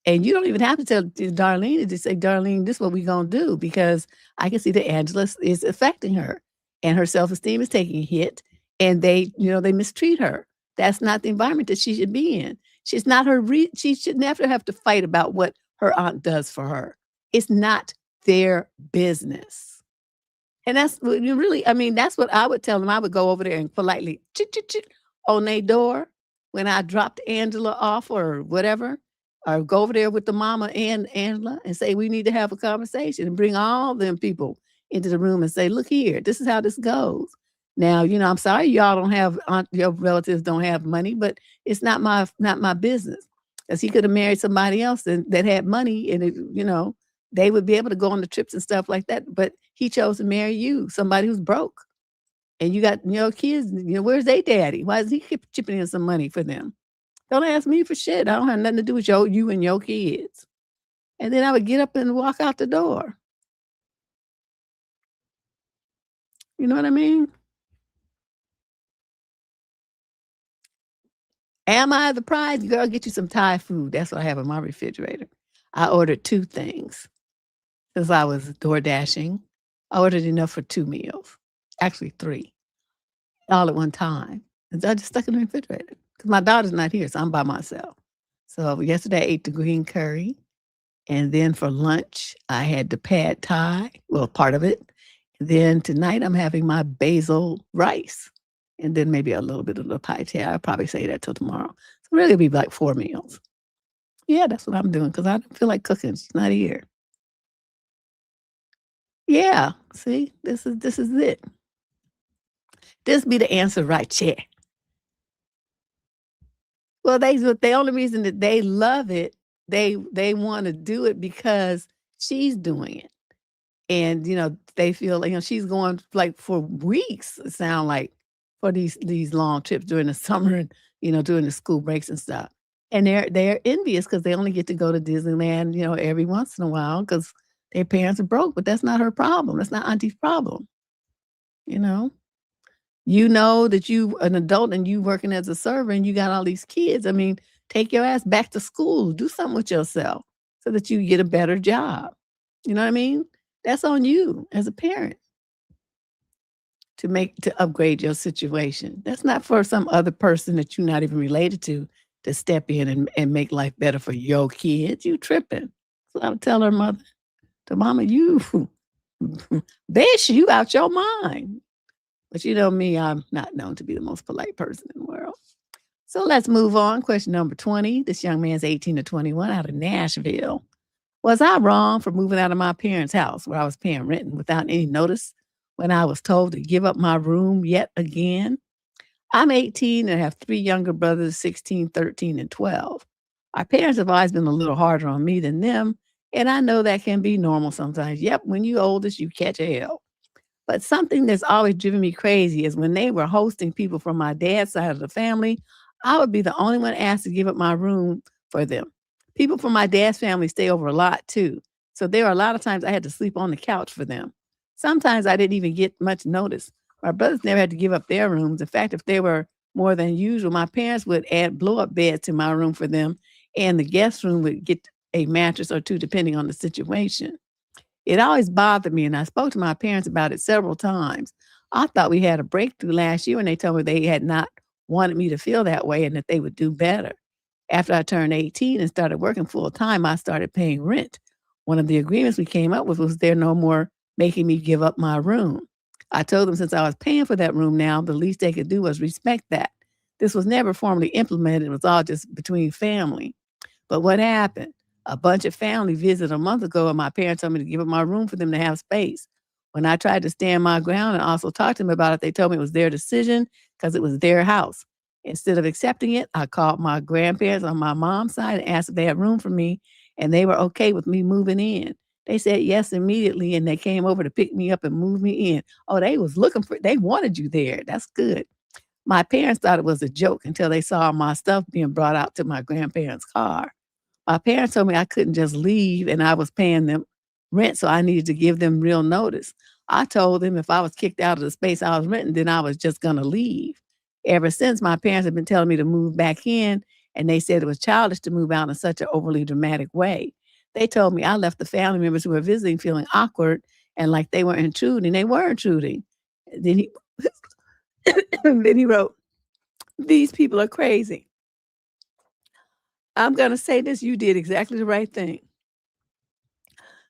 And you don't even have to tell Darlene to say, Darlene, this is what we're going to do, because I can see that Angela is affecting her and her self-esteem is taking a hit, and they mistreat her. That's not the environment that she should be in. She's not she should never have to fight about what her aunt does for her. It's not their business. And that's what that's what I would tell them. I would go over there and politely on their door when I dropped Angela off or whatever, or go over there with the mama and Angela and say, we need to have a conversation, and bring all them people into the room and say, look here, this is how this goes. Now, I'm sorry y'all don't have, your relatives don't have money, but it's not my business. Because he could have married somebody else that had money, and they would be able to go on the trips and stuff like that. But he chose to marry you, somebody who's broke. And you got kids, where's their daddy? Why is he chipping in some money for them? Don't ask me for shit. I don't have nothing to do with you and your kids. And then I would get up and walk out the door. You know what I mean? Am I the prize? Girl, get you some Thai food. That's what I have in my refrigerator. I ordered 2 things since I was door dashing. I ordered enough for 2 meals. Actually 3. All at one time. And I just stuck it in the refrigerator. Because my daughter's not here, so I'm by myself. So yesterday I ate the green curry. And then for lunch, I had the pad thai. Well, part of it. And then tonight I'm having my basil rice. And then maybe a little bit of the pie tea. I'll probably say that till tomorrow. So really it'll be like 4 meals. Yeah, that's what I'm doing because I don't feel like cooking. She's not here. Yeah, see, this is it. This be the answer right here. Well, the only reason that they love it, they want to do it because she's doing it. And, they feel she's going like for weeks, it sound like, for these long trips during the summer and, during the school breaks and stuff. And they're envious because they only get to go to Disneyland, every once in a while because their parents are broke, but that's not her problem. That's not Auntie's problem. That you an adult and you working as a server and you got all these kids. I mean, take your ass back to school, do something with yourself so that you get a better job. You know what I mean? That's on you as a parent to upgrade your situation. That's not for some other person that you're not even related to step in and make life better for your kids. You tripping. So I would tell her mother, to mama, bitch, you out your mind. But me, I'm not known to be the most polite person in the world. So let's move on. Question number 20. This young man's 18 to 21 out of Nashville. Was I wrong for moving out of my parents' house where I was paying rent without any notice when I was told to give up my room yet again? I'm 18 and have 3 younger brothers, 16, 13, and 12. Our parents have always been a little harder on me than them, and I know that can be normal sometimes. Yep, when you're oldest, you catch hell. But something that's always driven me crazy is when they were hosting people from my dad's side of the family, I would be the only one asked to give up my room for them. People from my dad's family stay over a lot too. So there are a lot of times I had to sleep on the couch for them. Sometimes I didn't even get much notice. My brothers never had to give up their rooms. In fact, if they were more than usual, my parents would add blow-up beds to my room for them, and the guest room would get a mattress or 2, depending on the situation. It always bothered me, and I spoke to my parents about it several times. I thought we had a breakthrough last year, and they told me they had not wanted me to feel that way and that they would do better. After I turned 18 and started working full time, I started paying rent. One of the agreements we came up with was they're no more making me give up my room. I told them since I was paying for that room now, the least they could do was respect that. This was never formally implemented. It was all just between family. But what happened? A bunch of family visited a month ago, and my parents told me to give up my room for them to have space. When I tried to stand my ground and also talk to them about it, they told me it was their decision because it was their house. Instead of accepting it, I called my grandparents on my mom's side and asked if they had room for me, and they were okay with me moving in. They said yes immediately, and they came over to pick me up and move me in. Oh, they wanted you there. That's good. My parents thought it was a joke until they saw my stuff being brought out to my grandparents' car. My parents told me I couldn't just leave and I was paying them rent, so I needed to give them real notice. I told them if I was kicked out of the space I was renting, then I was just going to leave. Ever since, my parents have been telling me to move back in, and they said it was childish to move out in such an overly dramatic way. They told me I left the family members who were visiting feeling awkward and like they were intruding. They were intruding. Then he, then he wrote, "These people are crazy. I'm going to say this, you did exactly the right thing.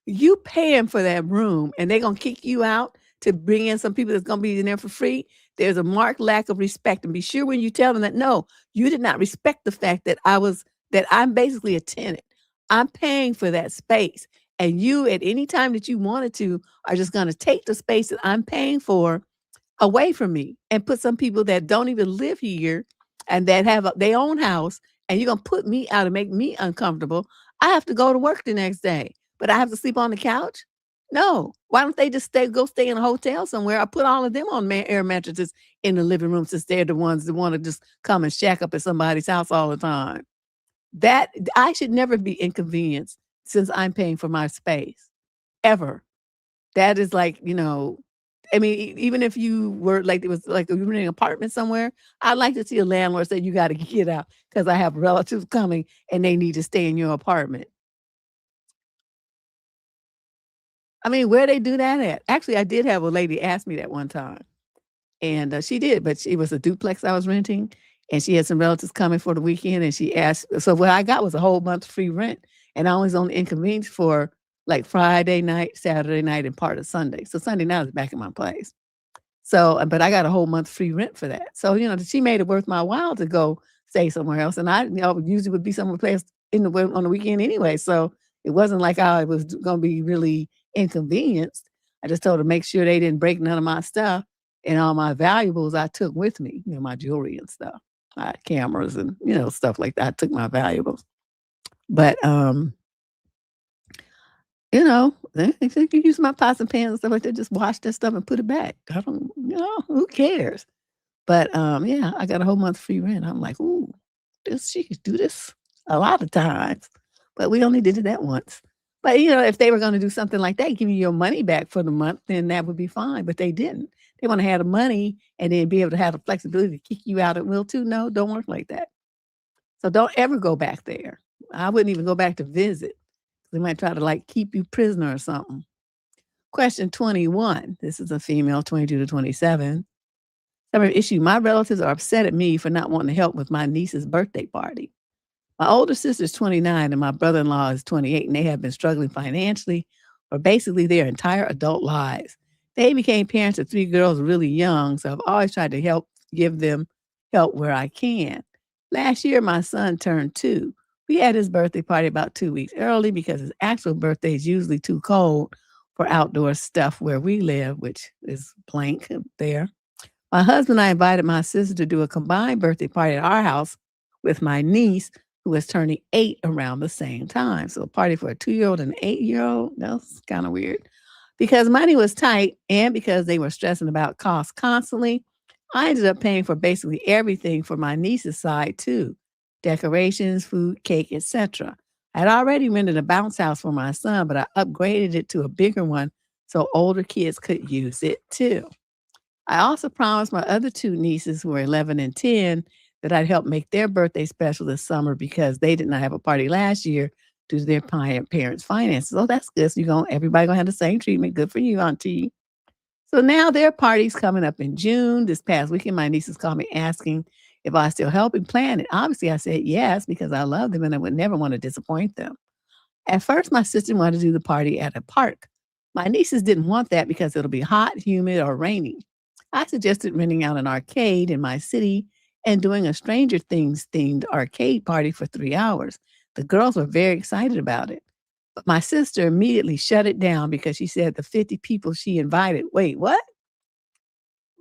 You paying for that room and they're going to kick you out to bring in some people that's going to be in there for free. There's a marked lack of respect. And be sure when you tell them that, no, you did not respect the fact that I'm basically a tenant. I'm paying for that space. And you, at any time that you wanted to, are just going to take the space that I'm paying for away from me and put some people that don't even live here and that have their own house, and you're going to put me out and make me uncomfortable. I have to go to work the next day, but I have to sleep on the couch? No. Why don't they just go stay in a hotel somewhere? I put all of them on air mattresses in the living room since they're the ones that want to just come and shack up at somebody's house all the time. That I should never be inconvenienced since I'm paying for my space, ever. That is like, I mean, even if you were like, it was like you were in an apartment somewhere, I'd like to see a landlord say, you got to get out because I have relatives coming and they need to stay in your apartment. I mean, where they do that at? Actually, I did have a lady ask me that one time. And she did, but it was a duplex I was renting. And she had some relatives coming for the weekend. And she asked, so what I got was a whole month free rent. And I was on the inconvenience for like Friday night, Saturday night, and part of Sunday. So Sunday night I was back in my place. So, but I got a whole month free rent for that. So, she made it worth my while to go stay somewhere else. And I, usually would be somewhere place on the weekend anyway. So it wasn't like I was going to be really inconvenienced. I just told her to make sure they didn't break none of my stuff, and all my valuables I took with me, my jewelry and stuff, my cameras and, stuff like that. I took my valuables. But, if they could use my pots and pans and stuff like that, just wash that stuff and put it back. I don't, who cares? But, yeah, I got a whole month free rent. I'm like, ooh, she could do this a lot of times. But we only did it that once. But, if they were going to do something like that, give you your money back for the month, then that would be fine. But they didn't. They want to have the money and then be able to have the flexibility to kick you out at will too. No, don't work like that. So don't ever go back there. I wouldn't even go back to visit. They might try to keep you prisoner or something. Question 21. This is a female, 22 to 27. Summary issue. My relatives are upset at me for not wanting to help with my niece's birthday party. My older sister is 29 and my brother-in-law is 28, and they have been struggling financially for basically their entire adult lives. They became parents of 3 girls really young, so I've always tried to give them help where I can. Last year, my son turned 2. We had his birthday party about 2 weeks early because his actual birthday is usually too cold for outdoor stuff where we live, which is blank there. My husband and I invited my sister to do a combined birthday party at our house with my niece, who was turning 8 around the same time. So a party for a 2-year-old and an 8-year-old, that's kind of weird. Because money was tight and because they were stressing about costs constantly, I ended up paying for basically everything for my niece's side too. Decorations, food, cake, etc. I had already rented a bounce house for my son, but I upgraded it to a bigger one so older kids could use it too. I also promised my other 2 nieces, who are 11 and 10, that I'd help make their birthday special this summer because they did not have a party last year due to their parents' finances. Oh, that's good. So everybody gonna have the same treatment. Good for you, Auntie. So now their party's coming up in June. This past weekend, my nieces called me asking if I still helping plan it. Obviously, I said yes because I love them and I would never want to disappoint them. At first, my sister wanted to do the party at a park. My nieces didn't want that because it'll be hot, humid, or rainy. I suggested renting out an arcade in my city and doing a Stranger Things themed arcade party for 3 hours. The girls were very excited about it. But my sister immediately shut it down because she said the 50 people she invited, wait, what?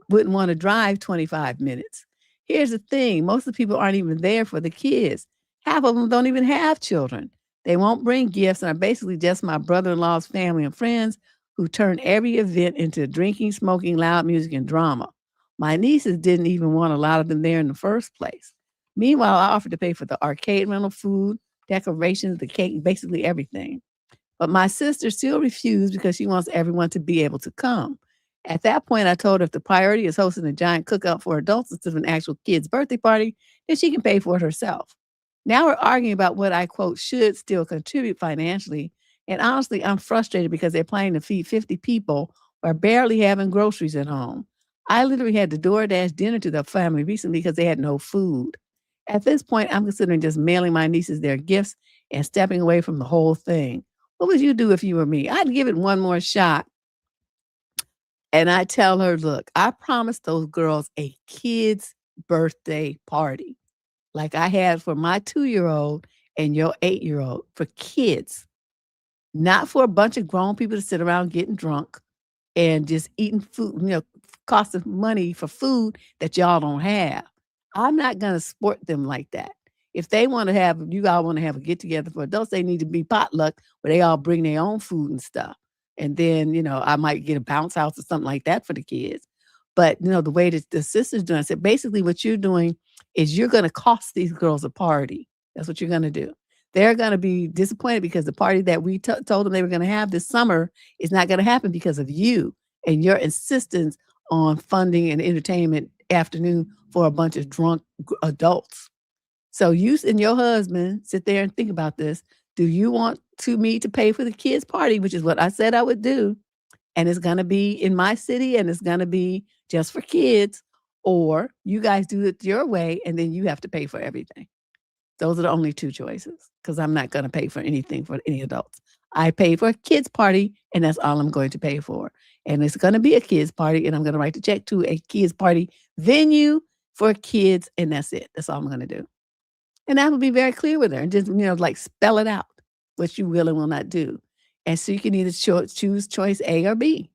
Wouldn't want to drive 25 minutes. Here's the thing, most of the people aren't even there for the kids. Half of them don't even have children. They won't bring gifts and are basically just my brother-in-law's family and friends who turn every event into drinking, smoking, loud music, and drama. My nieces didn't even want a lot of them there in the first place. Meanwhile, I offered to pay for the arcade rental, food, decorations, the cake, basically everything. But my sister still refused because she wants everyone to be able to come. At that point, I told her if the priority is hosting a giant cookout for adults instead of an actual kid's birthday party, then she can pay for it herself. Now we're arguing about what I, quote, should still contribute financially. And honestly, I'm frustrated because they're planning to feed 50 people while barely having groceries at home. I literally had to DoorDash dinner to the family recently because they had no food. At this point, I'm considering just mailing my nieces their gifts and stepping away from the whole thing. What would you do if you were me? I'd give it one more shot. And I tell her, look, I promised those girls a kid's birthday party like I had for my 2-year-old and your 8-year-old for kids, not for a bunch of grown people to sit around getting drunk and just eating food, cost of money for food that y'all don't have. I'm not going to support them like that. If they want to have, you all want to have a get together for adults, they need to be potluck where they all bring their own food and stuff. And then, I might get a bounce house or something like that for the kids. But, the way that the sister's doing, I said, basically what you're doing is you're going to cost these girls a party. That's what you're going to do. They're going to be disappointed because the party that we told them they were going to have this summer is not going to happen because of you and your insistence on funding an entertainment afternoon for a bunch of drunk adults. So you and your husband sit there and think about this. Do you want me to pay for the kids' party, which is what I said I would do, and it's going to be in my city and it's going to be just for kids, or you guys do it your way and then you have to pay for everything? Those are the only two choices because I'm not going to pay for anything for any adults. I pay for a kids' party and that's all I'm going to pay for. And it's going to be a kids' party and I'm going to write the check to a kids' party venue for kids and that's it. That's all I'm going to do. And I will be very clear with her and just, spell it out what you will and will not do. And so you can either choose choice A or B.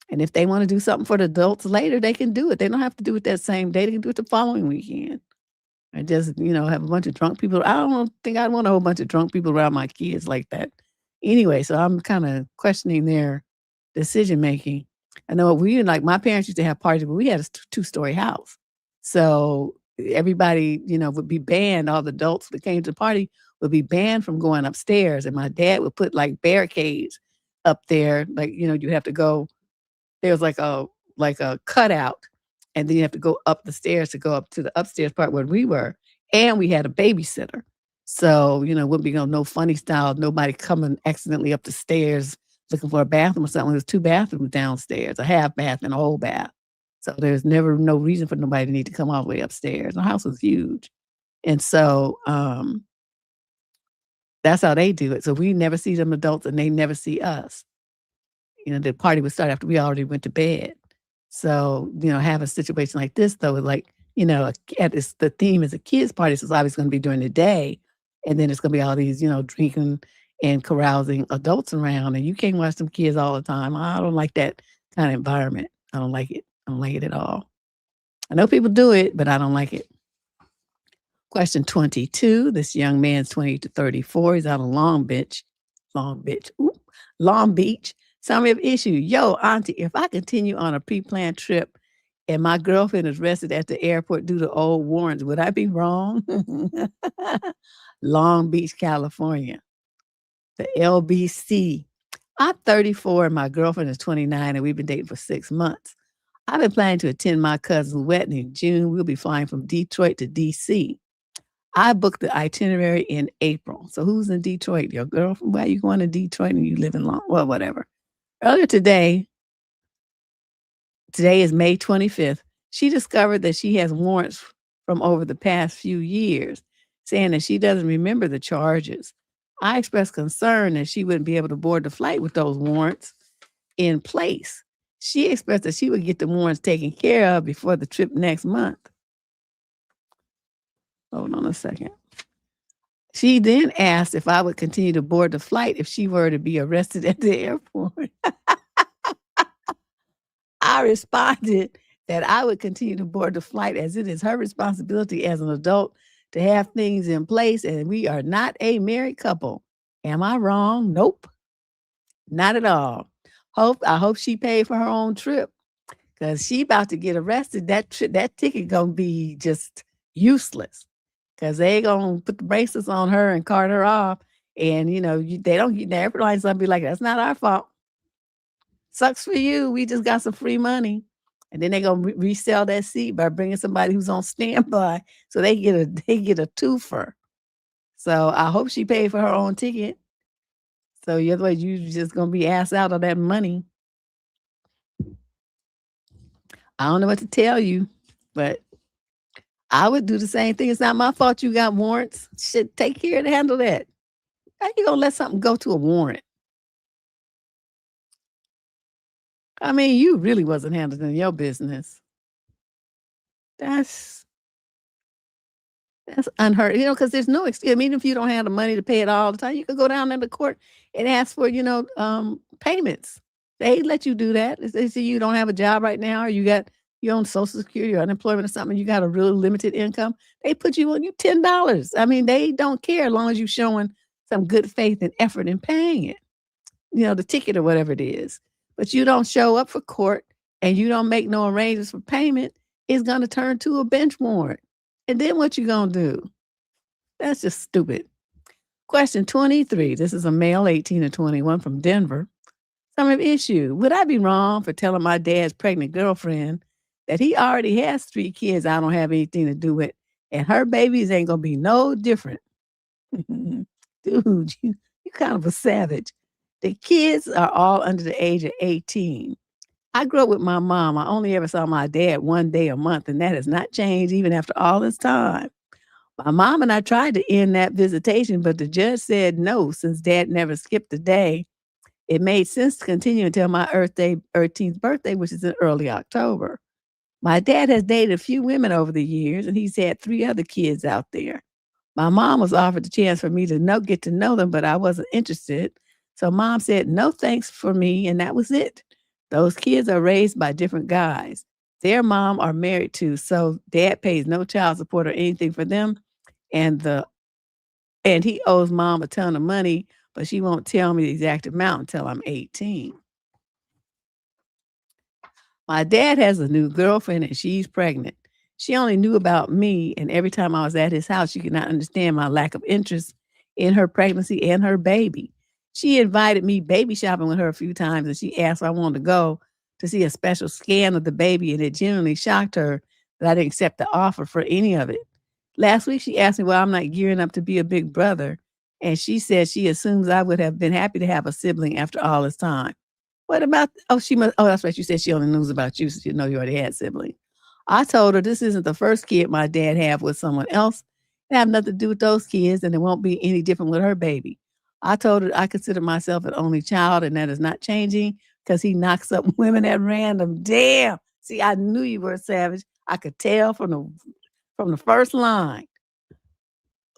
And if they want to do something for the adults later, they can do it. They don't have to do it that same day. They can do it the following weekend. And just, have a bunch of drunk people. I don't think I'd want a whole bunch of drunk people around my kids like that. Anyway, so I'm kind of questioning their decision making. I know my parents used to have parties, but we had a 2-story house. So everybody, would be banned. All the adults that came to the party would be banned from going upstairs. And my dad would put barricades up there. You have to go, there was like a cutout. And then you have to go up the stairs to go up to the upstairs part where we were. And we had a babysitter. So, wouldn't be no funny style, nobody coming accidentally up the stairs looking for a bathroom or something. There's 2 bathrooms downstairs, a half bath and a whole bath. So there's never no reason for nobody to need to come all the way upstairs. The house was huge. And so that's how they do it. So we never see them adults and they never see us. The party would start after we already went to bed. So, have a situation like this, though, the theme is a kids' party, so it's obviously going to be during the day. And then it's going to be all these, drinking and carousing adults around. And you can't watch them kids all the time. I don't like that kind of environment. I don't like it. I don't like it at all. I know people do it, but I don't like it. Question 22. This young man's 20 to 34. He's out of Long Beach. Summary of issue. Yo, auntie, if I continue on a pre-planned trip and my girlfriend is arrested at the airport due to old warrants, would I be wrong? Long Beach, California. The LBC. I'm 34 and my girlfriend is 29 and we've been dating for 6 months. I've been planning to attend my cousin's wedding in June. We'll be flying from Detroit to DC. I booked the itinerary in April. So who's in Detroit? Your girlfriend? Why are you going to Detroit and you live in Well, whatever. Earlier today is May 25th, she discovered that she has warrants from over the past few years, saying that she doesn't remember the charges. I expressed concern that she wouldn't be able to board the flight with those warrants in place. She expressed that she would get the warrants taken care of before the trip next month. Hold on a second. She then asked if I would continue to board the flight if she were to be arrested at the airport. I responded that I would continue to board the flight as it is her responsibility as an adult to have things in place, and we are not a married couple. Am I wrong? Nope, not at all. I hope she paid for her own trip because she about to get arrested. That ticket gonna be just useless because they gonna put the bracelets on her and cart her off, and they don't get the airline's gonna be like, that's not our fault. Sucks for you. We just got some free money. And then they're gonna resell that seat by bringing somebody who's on standby, so they get a twofer. So I hope she paid for her own ticket. So otherwise, you just gonna be asked out of that money. I don't know what to tell you, but I would do the same thing. It's not my fault you got warrants. Shit, take care to handle that. How you gonna let something go to a warrant? I mean, you really wasn't handling your business. That's unheard, because there's no excuse. I mean, if you don't have the money to pay it all the time, you could go down to the court and ask for, payments. They let you do that. If they say you don't have a job right now, or you're on Social Security or unemployment or something, you got a really limited income, they put you on $10. I mean, they don't care as long as you're showing some good faith and effort in paying it, the ticket or whatever it is. But you don't show up for court and you don't make no arrangements for payment, it's going to turn to a bench warrant. And then what you going to do? That's just stupid. Question 23. This is a male, 18 to 21 from Denver. Some issue. Would I be wrong for telling my dad's pregnant girlfriend that he already has 3 kids I don't have anything to do with, and her babies ain't going to be no different? Dude, you kind of a savage. The kids are all under the age of 18. I grew up with my mom. I only ever saw my dad one day a month, and that has not changed even after all this time. My mom and I tried to end that visitation, but the judge said no, since dad never skipped a day. It made sense to continue until my 13th birthday, which is in early October. My dad has dated a few women over the years, and he's had 3 other kids out there. My mom was offered the chance for me to get to know them, but I wasn't interested. So mom said, no thanks for me, and that was it. Those kids are raised by different guys. Their mom are married to, so dad pays no child support or anything for them. And he owes mom a ton of money, but she won't tell me the exact amount until I'm 18. My dad has a new girlfriend and she's pregnant. She only knew about me, and every time I was at his house, she could not understand my lack of interest in her pregnancy and her baby. She invited me baby shopping with her a few times, and she asked if I wanted to go to see a special scan of the baby, and it genuinely shocked her that I didn't accept the offer for any of it. Last week, she asked me why I'm not gearing up to be a big brother, and she said she assumes I would have been happy to have a sibling after all this time. What about, that's right, you said she only knows about you, so you know you already had siblings. I told her this isn't the first kid my dad had with someone else. It have nothing to do with those kids, and it won't be any different with her baby. I told her I consider myself an only child, and that is not changing because he knocks up women at random. Damn. See, I knew you were a savage. I could tell from the first line.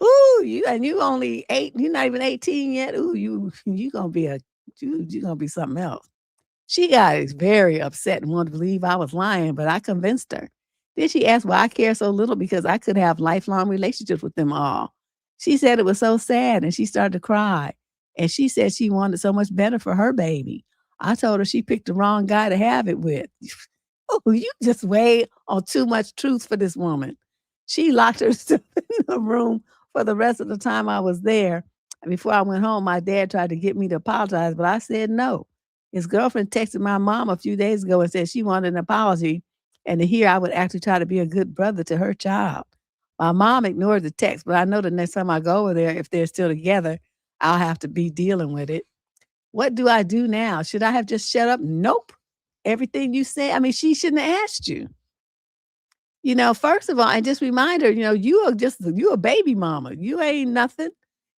Ooh, you only 8. You're not even 18 yet. Ooh, you gonna be something else. She got very upset and wanted to believe I was lying, but I convinced her. Then she asked why I care so little because I could have lifelong relationships with them all. She said it was so sad, and she started to cry. And she said she wanted so much better for her baby. I told her she picked the wrong guy to have it with. Oh, you just weigh on too much truth for this woman. She locked herself in the room for the rest of the time I was there. And before I went home, my dad tried to get me to apologize, but I said no. His girlfriend texted my mom a few days ago and said she wanted an apology and to hear I would actually try to be a good brother to her child. My mom ignored the text, but I know the next time I go over there, if they're still together, I'll have to be dealing with it. What do I do now? Should I have just shut up? Nope. Everything you say, I mean, she shouldn't have asked you. First of all, and just remind her, you a baby mama. You ain't nothing.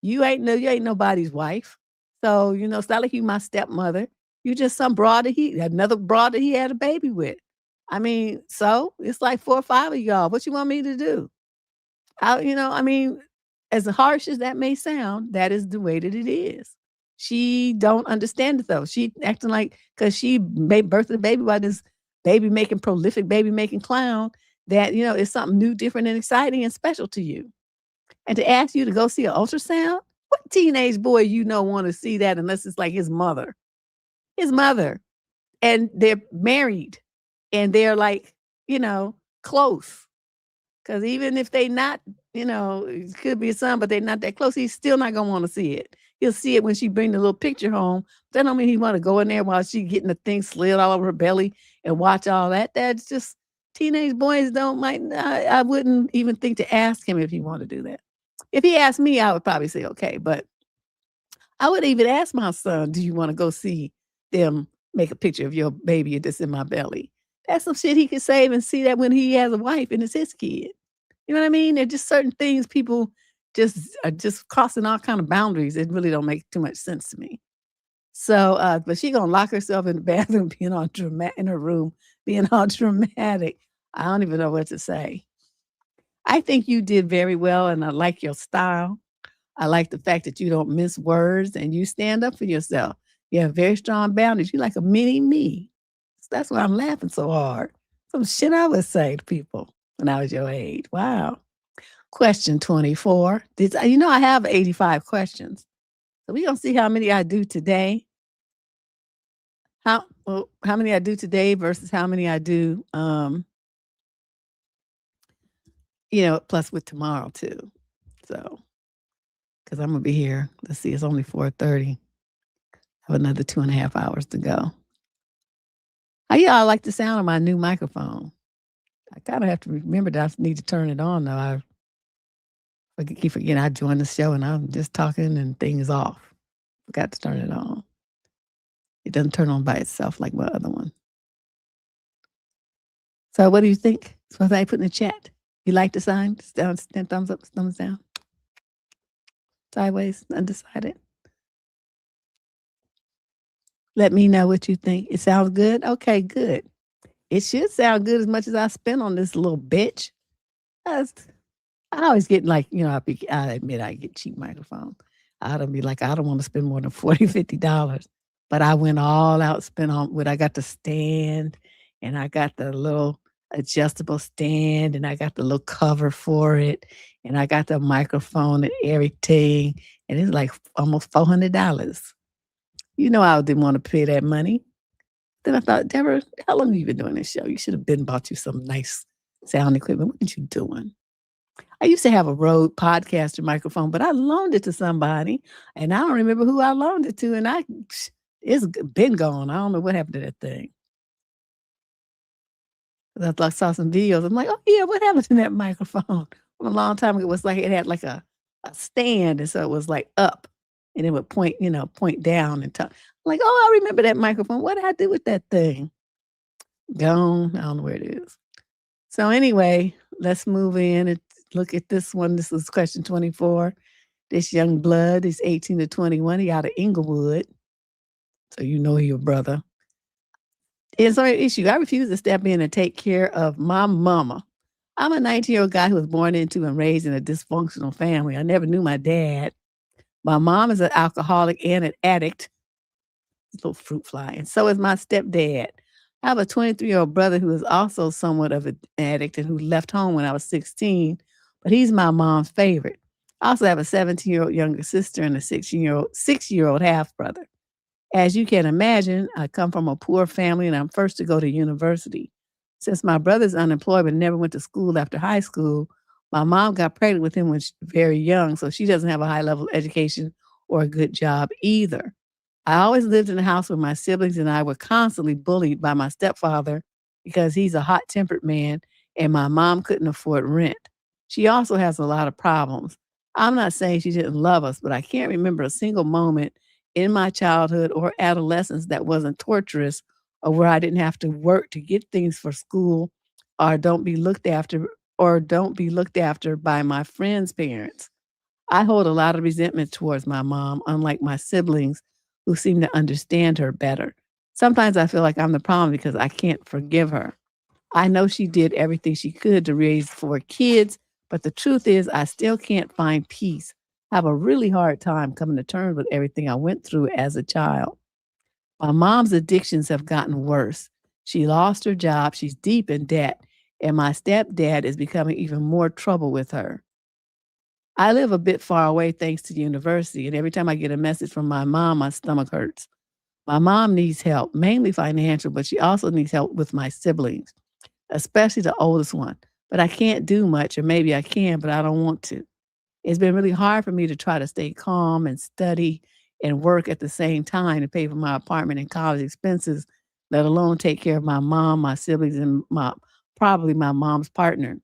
You ain't nobody's wife. So, it's not like you my stepmother. You just some broad another broad that he had a baby with. I mean, so it's like 4 or 5 of y'all. What you want me to do? I mean, as harsh as that may sound, that is the way that it is. She don't understand it though. She acting like because she made birth the baby by this baby making prolific baby making clown that is something new, different, and exciting and special to you. And to ask you to go see an ultrasound, what teenage boy want to see that unless it's like his mother? His mother. And they're married and they're like, close. Because even if they not, it could be a son, but they're not that close, he's still not going to want to see it. He'll see it when she bring the little picture home. That don't mean he want to go in there while she getting the thing slid all over her belly and watch all that. That's just teenage boys don't like. I wouldn't even think to ask him if he want to do that. If he asked me, I would probably say okay. But I would even ask my son, "Do you want to go see them make a picture of your baby that's in my belly?" That's some shit he could save and see that when he has a wife and it's his kid. You know what I mean? There's just certain things people just are just crossing all kind of boundaries. It really don't make too much sense to me. So, but she gonna lock herself in the bathroom, being all dramatic in her room, being all dramatic. I don't even know what to say. I think you did very well, and I like your style. I like the fact that you don't mince words and you stand up for yourself. You have very strong boundaries. You're like a mini me. So that's why I'm laughing so hard. Some shit I would say to people when I was your age. Wow. Question 24. I have 85 questions. So we're going to see how many I do today. How many I do today versus how many I do, plus with tomorrow too. So, because I'm going to be here. Let's see, it's only 4:30. I have another 2.5 hours to go. How y'all like the sound of my new microphone? I kind of have to remember that I need to turn it on though. I keep forgetting I joined the show and I'm just talking and things off. Forgot to turn it on. It doesn't turn on by itself like my other one. So what do you think? So I put in the chat. You like the sign? Thumbs up, thumbs down. Sideways, undecided. Let me know what you think. It sounds good? Okay, good. It should sound good as much as I spent on this little bitch. I always get like, I admit I get cheap microphones. I'd be like, I don't want to spend more than $40, $50. But I went all out, spent on what I got the stand and I got the little adjustable stand and I got the little cover for it and I got the microphone and everything. And it's like almost $400. I didn't want to pay that money. Then I thought, Deborah, how long have you been doing this show? You should have been bought you some nice sound equipment. What are you doing? I used to have a Rode podcaster microphone, but I loaned it to somebody, and I don't remember who I loaned it to, and it's been gone. I don't know what happened to that thing. I saw some videos. I'm like, oh yeah, what happened to that microphone? From a long time ago, it was like it had like a stand, and so it was like up, and it would point down and talk. I'm like, oh, I remember that microphone. What did I do with that thing? Gone. I don't know where it is. So anyway, let's move in and look at this one. This is question 24. This young blood is 18 to 21. He out of Inglewood. So he your brother. It's an issue. I refuse to step in and take care of my mama. I'm a 19-year-old guy who was born into and raised in a dysfunctional family. I never knew my dad. My mom is an alcoholic and an addict. Little fruit fly. And so is my stepdad. I have a 23-year-old brother who is also somewhat of an addict and who left home when I was 16, but he's my mom's favorite. I also have a 17-year-old younger sister and a 6-year-old half-brother. As you can imagine, I come from a poor family and I'm first to go to university. Since my brother's unemployed but never went to school after high school, my mom got pregnant with him when she was very young, so she doesn't have a high-level education or a good job either. I always lived in a house where my siblings and I were constantly bullied by my stepfather because he's a hot-tempered man and my mom couldn't afford rent. She also has a lot of problems. I'm not saying she didn't love us, but I can't remember a single moment in my childhood or adolescence that wasn't torturous or where I didn't have to work to get things for school or don't be looked after by my friends' parents. I hold a lot of resentment towards my mom, unlike my siblings who seem to understand her better. Sometimes I feel like I'm the problem because I can't forgive her. I know she did everything she could to raise 4 kids, But the truth is, I still can't find peace. I have a really hard time coming to terms with everything I went through as a child. My mom's addictions have gotten worse. She lost her job, she's deep in debt, and my stepdad is becoming even more trouble with her. I live a bit far away thanks to the university, and every time I get a message from my mom, my stomach hurts. My mom needs help, mainly financial, but she also needs help with my siblings, especially the oldest one. But I can't do much, or maybe I can, but I don't want to. It's been really hard for me to try to stay calm and study and work at the same time to pay for my apartment and college expenses, let alone take care of my mom, my siblings, and probably my mom's partner.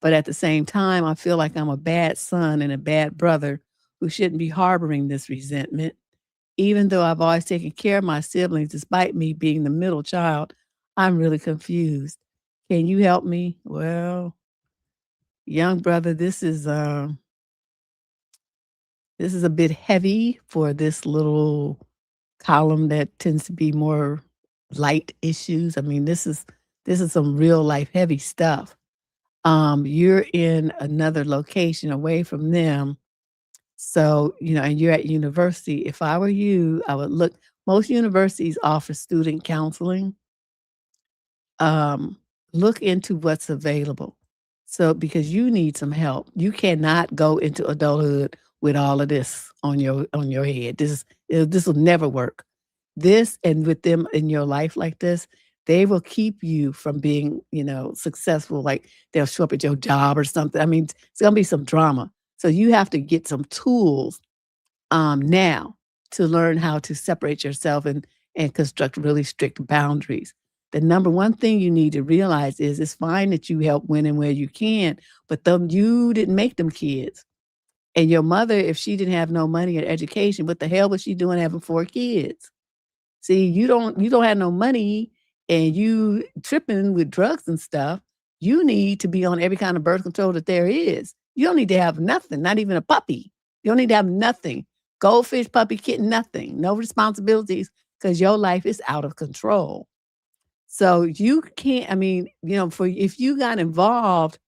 But at the same time, I feel like I'm a bad son and a bad brother who shouldn't be harboring this resentment. Even though I've always taken care of my siblings, despite me being the middle child, I'm really confused. Can you help me? Well, young brother, this is a bit heavy for this little column that tends to be more light issues. I mean, this is some real life heavy stuff. You're in another location away from them. So, and you're at university. If I were you, I would look. Most universities offer student counseling. Um, Look into what's available. So, because you need some help, you cannot go into adulthood with all of this on your head. This will never work. This, and with them in your life like this, they will keep you from being, successful. Like they'll show up at your job or something. I mean, it's gonna be some drama. So you have to get some tools now to learn how to separate yourself and construct really strict boundaries. The number one thing you need to realize is it's fine that you help when and where you can, but you didn't make them kids. And your mother, if she didn't have no money or education, what the hell was she doing having 4 kids? See, you don't have no money and you tripping with drugs and stuff. You need to be on every kind of birth control that there is. You don't need to have nothing, not even a puppy. You don't need to have nothing. Goldfish, puppy, kitten, nothing. No responsibilities because your life is out of control. So you can't, I mean, if you got involved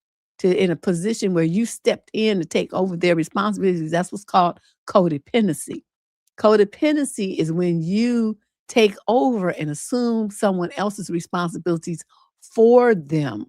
in a position where you stepped in to take over their responsibilities, that's what's called codependency. Codependency is when you take over and assume someone else's responsibilities for them.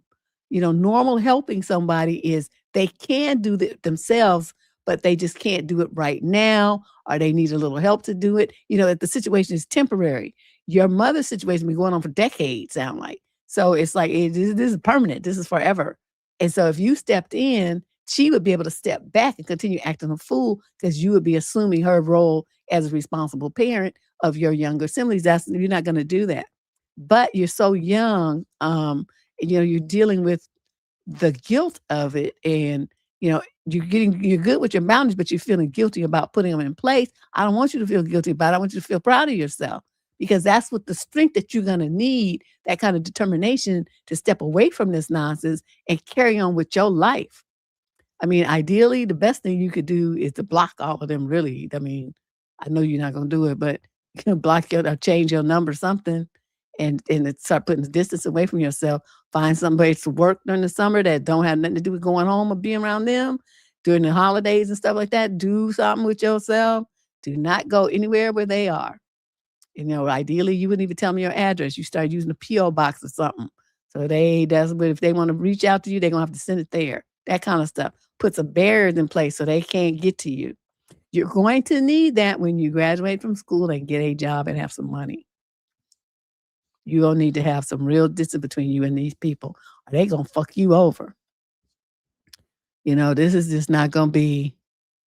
Normal helping somebody is they can do it themselves, but they just can't do it right now, or they need a little help to do it. If the situation is temporary. Your mother's situation been going on for decades, sound like. So it's like, this is permanent. This is forever. And so if you stepped in, she would be able to step back and continue acting a fool because you would be assuming her role as a responsible parent of your younger siblings. You're not going to do that. But you're so young, you're dealing with the guilt of it, and you're good with your boundaries, but you're feeling guilty about putting them in place. I don't want you to feel guilty about it. I want you to feel proud of yourself, because that's what the strength that you're going to need, that kind of determination to step away from this nonsense and carry on with your life. I mean, ideally, the best thing you could do is to block all of them, really. I mean, I know you're not going to do it, but you can block or change your number, something, and start putting the distance away from yourself. Find somebody to work during the summer that don't have nothing to do with going home or being around them during the holidays and stuff like that. Do something with yourself. Do not go anywhere where they are. Ideally, you wouldn't even tell them your address. You start using a P.O. box or something. So if they want to reach out to you, they're going to have to send it there. That kind of stuff. Put some barriers in place so they can't get to you. You're going to need that when you graduate from school and get a job and have some money. You're going to need to have some real distance between you and these people, or they're going to fuck you over. This is just not going to be,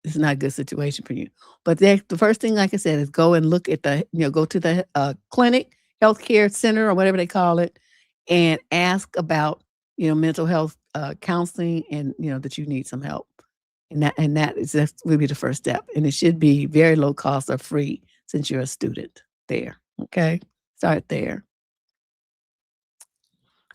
it's not a good situation for you. But the first thing, like I said, is go and look at go to the clinic, healthcare center, or whatever they call it, and ask about, mental health counseling, and, that you need some help. And that will be the first step. And it should be very low cost or free since you're a student there. Okay. Start there.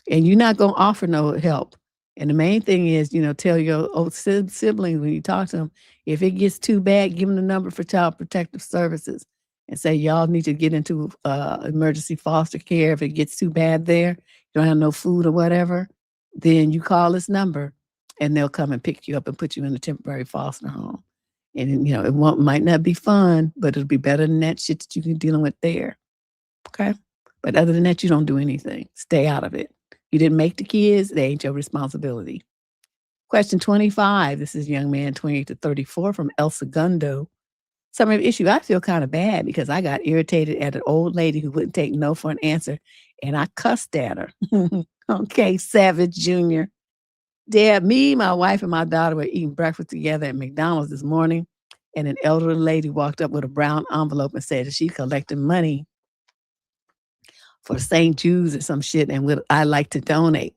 And you're not going to offer no help. And the main thing is, tell your old siblings when you talk to them, if it gets too bad, give them the number for Child Protective Services and say, y'all need to get into emergency foster care. If it gets too bad there, you don't have no food or whatever, then you call this number and they'll come and pick you up and put you in a temporary foster home. And it might not be fun, but it'll be better than that shit that you can dealing with there. Okay. But other than that, you don't do anything. Stay out of it. You didn't make the kids, they ain't your responsibility. Question 25. This is young man 28 to 34 from El Segundo. Summary of issue. I feel kind of bad because I got irritated at an old lady who wouldn't take no for an answer, and I cussed at her. Okay, Savage Jr. Dad, me, my wife, and my daughter were eating breakfast together at McDonald's this morning, and an elderly lady walked up with a brown envelope and said that she collected money for St. Jude's or some shit, and would I like to donate.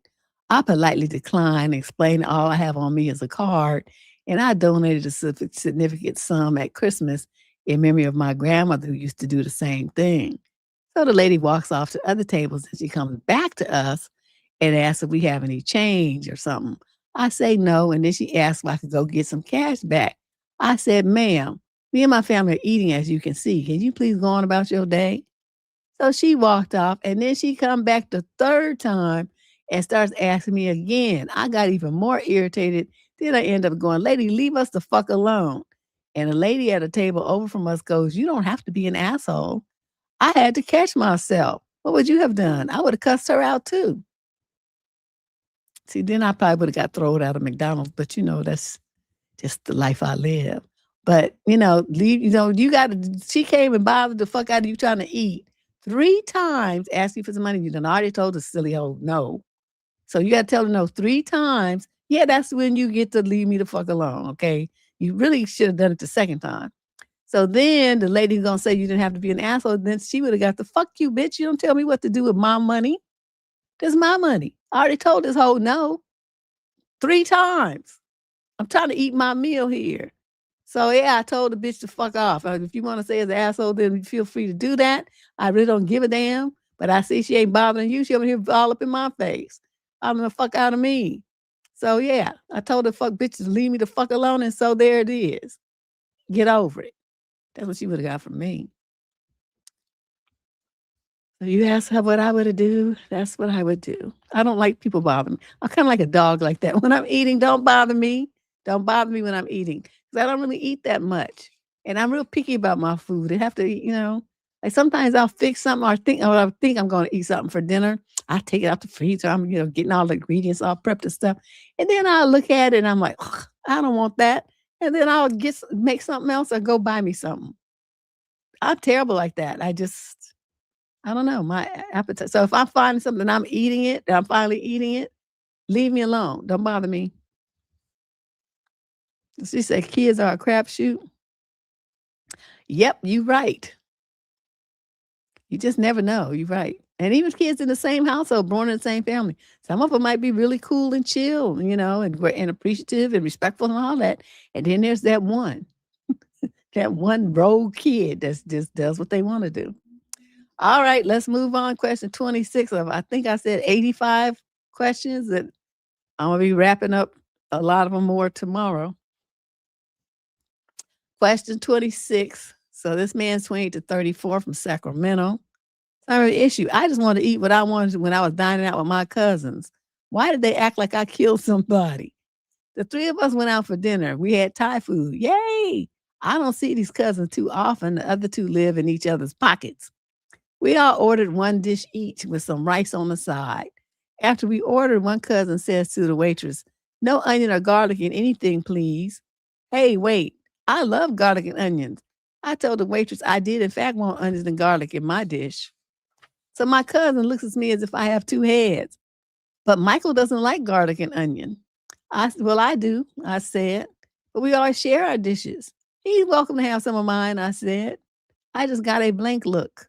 I politely declined and explained all I have on me is a card, and I donated a significant sum at Christmas in memory of my grandmother who used to do the same thing. So the lady walks off to other tables and she comes back to us and asks if we have any change or something. I say no, and then she asks if I could go get some cash back. I said, ma'am, me and my family are eating, as you can see. Can you please go on about your day? So she walked off, and then she come back the third time and starts asking me again. I got even more irritated. Then I end up going, lady, leave us the fuck alone. And a lady at a table over from us goes, you don't have to be an asshole. I had to catch myself. What would you have done? I would have cussed her out too. See, then I probably would have got thrown out of McDonald's, but that's just the life I live. But, she came and bothered the fuck out of you trying to eat 3 times, asking for some money. You done already told the silly hoe no. So you got to tell her no 3 times. Yeah, that's when you get to leave me the fuck alone, okay? You really should have done it the second time. So then the lady's going to say you didn't have to be an asshole. Then she would have got the fuck you, bitch. You don't tell me what to do with my money. That's my money. I already told this hoe no 3 times. I'm trying to eat my meal here. So, yeah, I told the bitch to fuck off. If you want to say as an asshole, then feel free to do that. I really don't give a damn. But I see she ain't bothering you. She over here all up in my face. I'm the fuck out of me. So, yeah, I told the fuck bitch to leave me the fuck alone. And so there it is. Get over it. That's what she would have got from me. So you ask her what I would do. That's what I would do. I don't like people bother me. I'm kind of like a dog like that. When I'm eating, don't bother me. Don't bother me when I'm eating. Because I don't really eat that much. And I'm real picky about my food. I have to eat, like sometimes I'll fix something or I think I'm going to eat something for dinner. I take it out the freezer. I'm, getting all the ingredients all prepped and stuff. And then I'll look at it and I'm like, I don't want that. And then I'll make something else or go buy me something. I'm terrible like that. I don't know, my appetite. So if I'm finding something, I'm eating it, and I'm finally eating it, leave me alone. Don't bother me. She said kids are a crapshoot. Yep, you're right. You just never know. You're right. And even kids in the same household, born in the same family. Some of them might be really cool and chill, and appreciative and respectful and all that. And then there's that one rogue kid that just does what they want to do. All right, let's move on. Question 26 of, I think I said 85 questions that I'm going to be wrapping up a lot of them more tomorrow. Question 26. So this man's 28 to 34 from Sacramento. Sorry, issue. I just wanted to eat what I wanted when I was dining out with my cousins. Why did they act like I killed somebody? The 3 of us went out for dinner. We had Thai food. Yay! I don't see these cousins too often. The other 2 live in each other's pockets. We all ordered 1 dish each with some rice on the side. After we ordered, one cousin says to the waitress, no onion or garlic in anything, please. Hey, wait, I love garlic and onions. I told the waitress I did, in fact, want onions and garlic in my dish. So my cousin looks at me as if I have 2 heads. But Michael doesn't like garlic and onion. Well, I do, I said. But we always share our dishes. He's welcome to have some of mine, I said. I just got a blank look.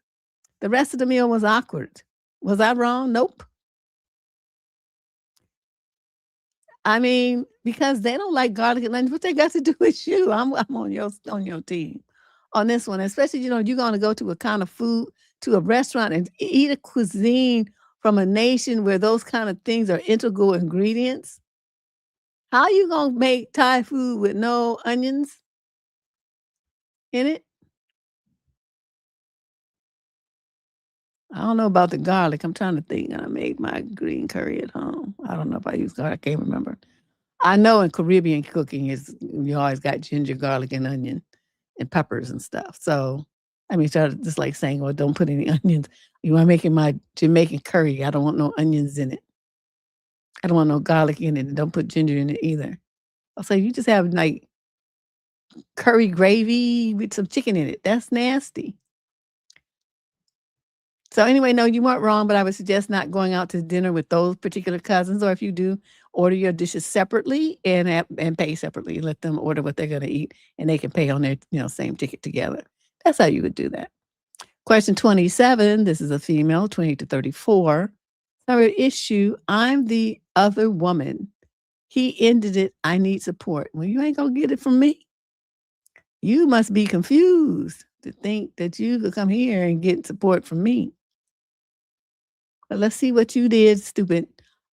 The rest of the meal was awkward. Was I wrong? Nope. I mean, because they don't like garlic and onions, what they got to do with you? I'm on your team on this one, especially, you're going to go to a kind of food, to a restaurant and eat a cuisine from a nation where those kind of things are integral ingredients. How are you going to make Thai food with no onions in it? I don't know about the garlic. I'm trying to think. I made my green curry at home. I don't know if I use garlic. I can't remember. I know in Caribbean cooking you always got ginger, garlic, and onion and peppers and stuff. So, I mean, just like saying, well, don't put any onions. You want making my Jamaican curry. I don't want no onions in it. I don't want no garlic in it. And don't put ginger in it either. I'll say you just have like curry gravy with some chicken in it. That's nasty. So anyway, no, you weren't wrong, but I would suggest not going out to dinner with those particular cousins, or if you do, order your dishes separately and pay separately. Let them order what they're going to eat, and they can pay on their same ticket together. That's how you would do that. Question 27. This is a female, 20 to 34. Her issue: I'm the other woman. He ended it. I need support. Well, you ain't gonna get it from me. You must be confused to think that you could come here and get support from me. But let's see what you did, stupid.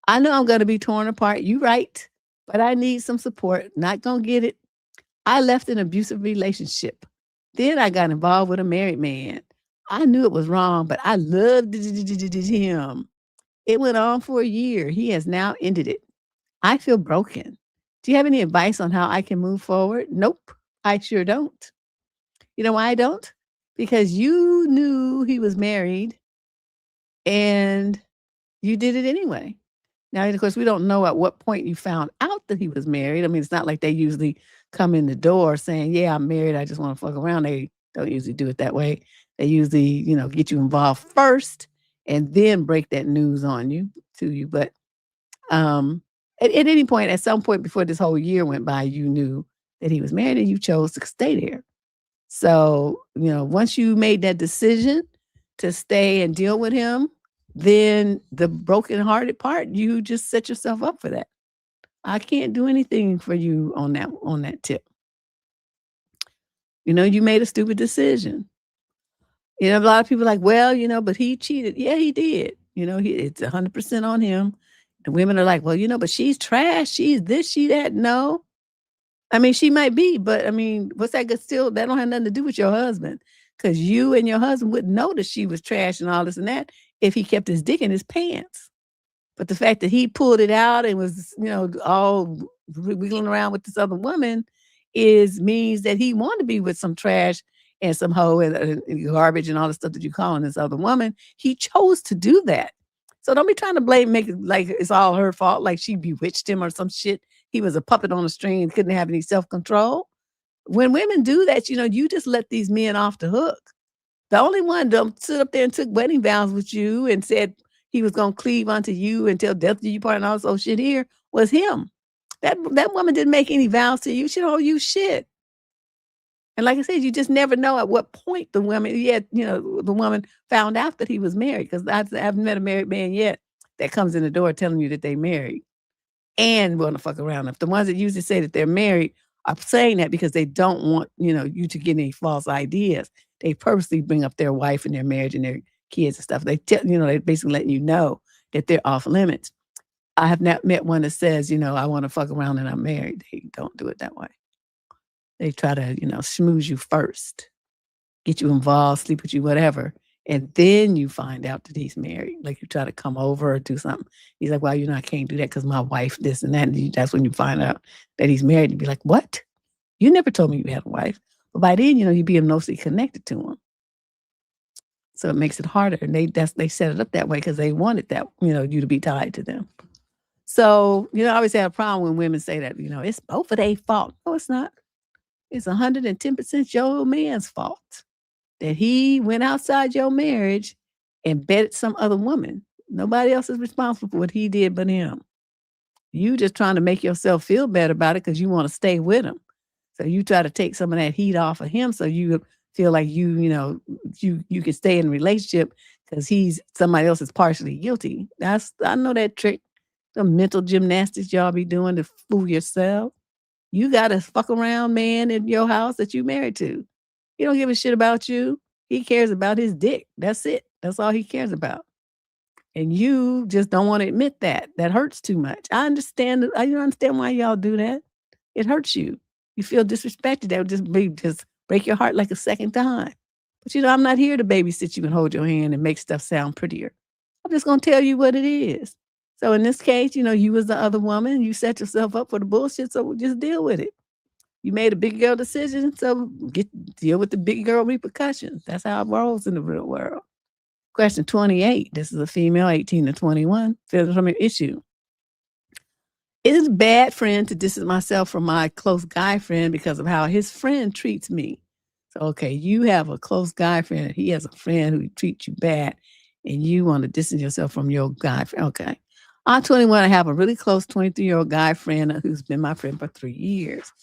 I know I'm going to be torn apart. You right. But I need some support. Not going to get it. I left an abusive relationship. Then I got involved with a married man. I knew it was wrong, but I loved him. It went on for a year. He has now ended it. I feel broken. Do you have any advice on how I can move forward? Nope, I sure don't. You know why I don't? Because you knew he was married and you did it anyway. Now, of course, we don't know at what point you found out that he was married. I mean, it's not like they usually come in the door saying, yeah, I'm married. I just want to fuck around. They don't usually do it that way. They usually, get you involved first and then break that news to you. But at any point, at some point before this whole year went by, you knew that he was married and you chose to stay there. So, once you made that decision to stay and deal with him, then the brokenhearted part, you just set yourself up for that. I can't do anything for you on that tip. You made a stupid decision. A lot of people are like, well, but he cheated. Yeah, he did. It's 100% on him. The women are like, well, but she's trash. She's this, she that. No. I mean, she might be, but I mean, what's that good still? That don't have nothing to do with your husband. Because you and your husband wouldn't know that she was trash and all this and that if he kept his dick in his pants. But the fact that he pulled it out and was, all wiggling around with this other woman means that he wanted to be with some trash and some hoe and garbage and all the stuff that you calling this other woman. He chose to do that. So don't be trying to make it like it's all her fault, like she bewitched him or some shit. He was a puppet on a string and couldn't have any self-control. When women do that, you just let these men off the hook. The only one that stood up there and took wedding vows with you and said he was going to cleave unto you until death do you part and all this shit here was him. That woman didn't make any vows to you. She don't owe you shit. And like I said, you just never know at what point the woman found out that he was married. Because I haven't met a married man yet that comes in the door telling you that they married and want to fuck around. If the ones that usually say that they're married are saying that because they don't want, you to get any false ideas. They purposely bring up their wife and their marriage and their kids and stuff. They tell, they're basically letting you know that they're off limits. I have not met one that says, I want to fuck around and I'm married. They don't do it that way. They try to, schmooze you first, get you involved, sleep with you, whatever. And then you find out that he's married. Like you try to come over or do something. He's like, well, I can't do that because my wife, this and that. And that's when you find out that he's married. You'd be like, what? You never told me you had a wife. But by then, you'd be emotionally connected to him. So it makes it harder. And they set it up that way because they wanted that, you to be tied to them. So, I always have a problem when women say that, it's both of their fault. No, it's not. It's 110% your man's fault that he went outside your marriage and bedded some other woman. Nobody else is responsible for what he did but him. You just trying to make yourself feel better about it because you want to stay with him. So you try to take some of that heat off of him so you feel like you can stay in a relationship because somebody else is partially guilty. I know that trick. The mental gymnastics y'all be doing to fool yourself. You got a fuck around man in your house that you married to. He don't give a shit about you. He cares about his dick. That's it. That's all he cares about. And you just don't want to admit that. That hurts too much. I understand. I don't understand why y'all do that. It hurts you. You feel disrespected. That would just break your heart like a second time. But I'm not here to babysit you and hold your hand and make stuff sound prettier. I'm just going to tell you what it is. So in this case, you was the other woman, you set yourself up for the bullshit, so just deal with it. You made a big girl decision, so deal with the big girl repercussions. That's how it rolls in the real world. Question 28. This is a female, 18 to 21. Feels from an issue. It is a bad friend to distance myself from my close guy friend because of how his friend treats me. So, okay, you have a close guy friend, and he has a friend who treats you bad, and you want to distance yourself from your guy friend. Okay. I'm 21. I have a really close 23-year-old guy friend who's been my friend for 3 years.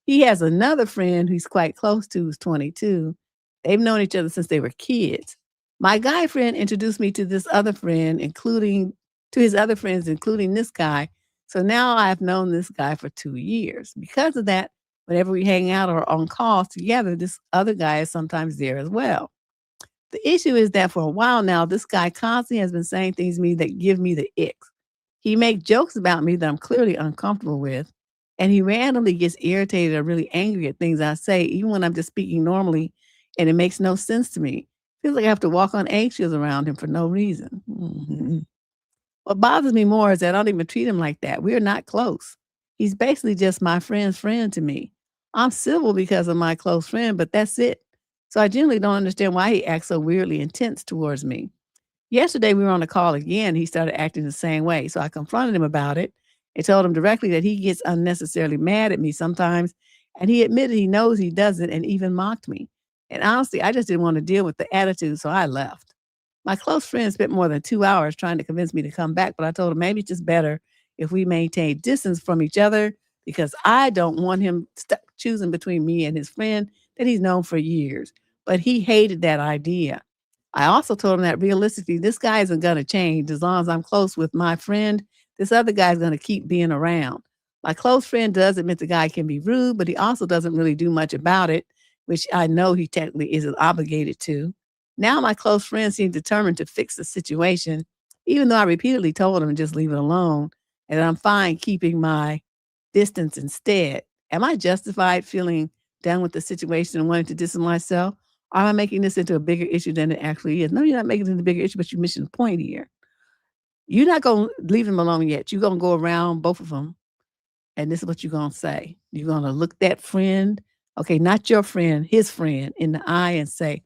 He has another friend who's quite close to, who's 22. They've known each other since they were kids. My guy friend introduced me to this other friend, to his other friends, including this guy. So now I've known this guy for 2 years. Because of that, whenever we hang out or on calls together, this other guy is sometimes there as well. The issue is that for a while now, this guy constantly has been saying things to me that give me the icks. He makes jokes about me that I'm clearly uncomfortable with, and he randomly gets irritated or really angry at things I say, even when I'm just speaking normally, and it makes no sense to me. Feels like I have to walk on eggshells around him for no reason. Mm-hmm. What bothers me more is that I don't even treat him like that. We're not close. He's basically just my friend's friend to me. I'm civil because of my close friend, but that's it. So I generally don't understand why he acts so weirdly intense towards me. Yesterday, we were on a call again. He started acting the same way. So I confronted him about it and told him directly that he gets unnecessarily mad at me sometimes. And he admitted he knows he doesn't and even mocked me. And honestly, I just didn't want to deal with the attitude, so I left. My close friend spent more than 2 hours trying to convince me to come back, but I told him maybe it's just better if we maintain distance from each other because I don't want him stuck choosing between me and his friend that he's known for years. But he hated that idea. I also told him that realistically, this guy isn't going to change. As long as I'm close with my friend, this other guy is going to keep being around. My close friend does admit the guy can be rude, but he also doesn't really do much about it, which I know he technically isn't obligated to. Now my close friend seems determined to fix the situation, even though I repeatedly told him to just leave it alone, and I'm fine keeping my distance instead. Am I justified feeling done with the situation and wanting to distance myself? Or am I making this into a bigger issue than it actually is? No, you're not making it into a bigger issue, but you're missing the point here. You're not going to leave them alone yet. You're going to go around both of them, and this is what you're going to say. You're going to look that friend, okay, not your friend, his friend, in the eye and say,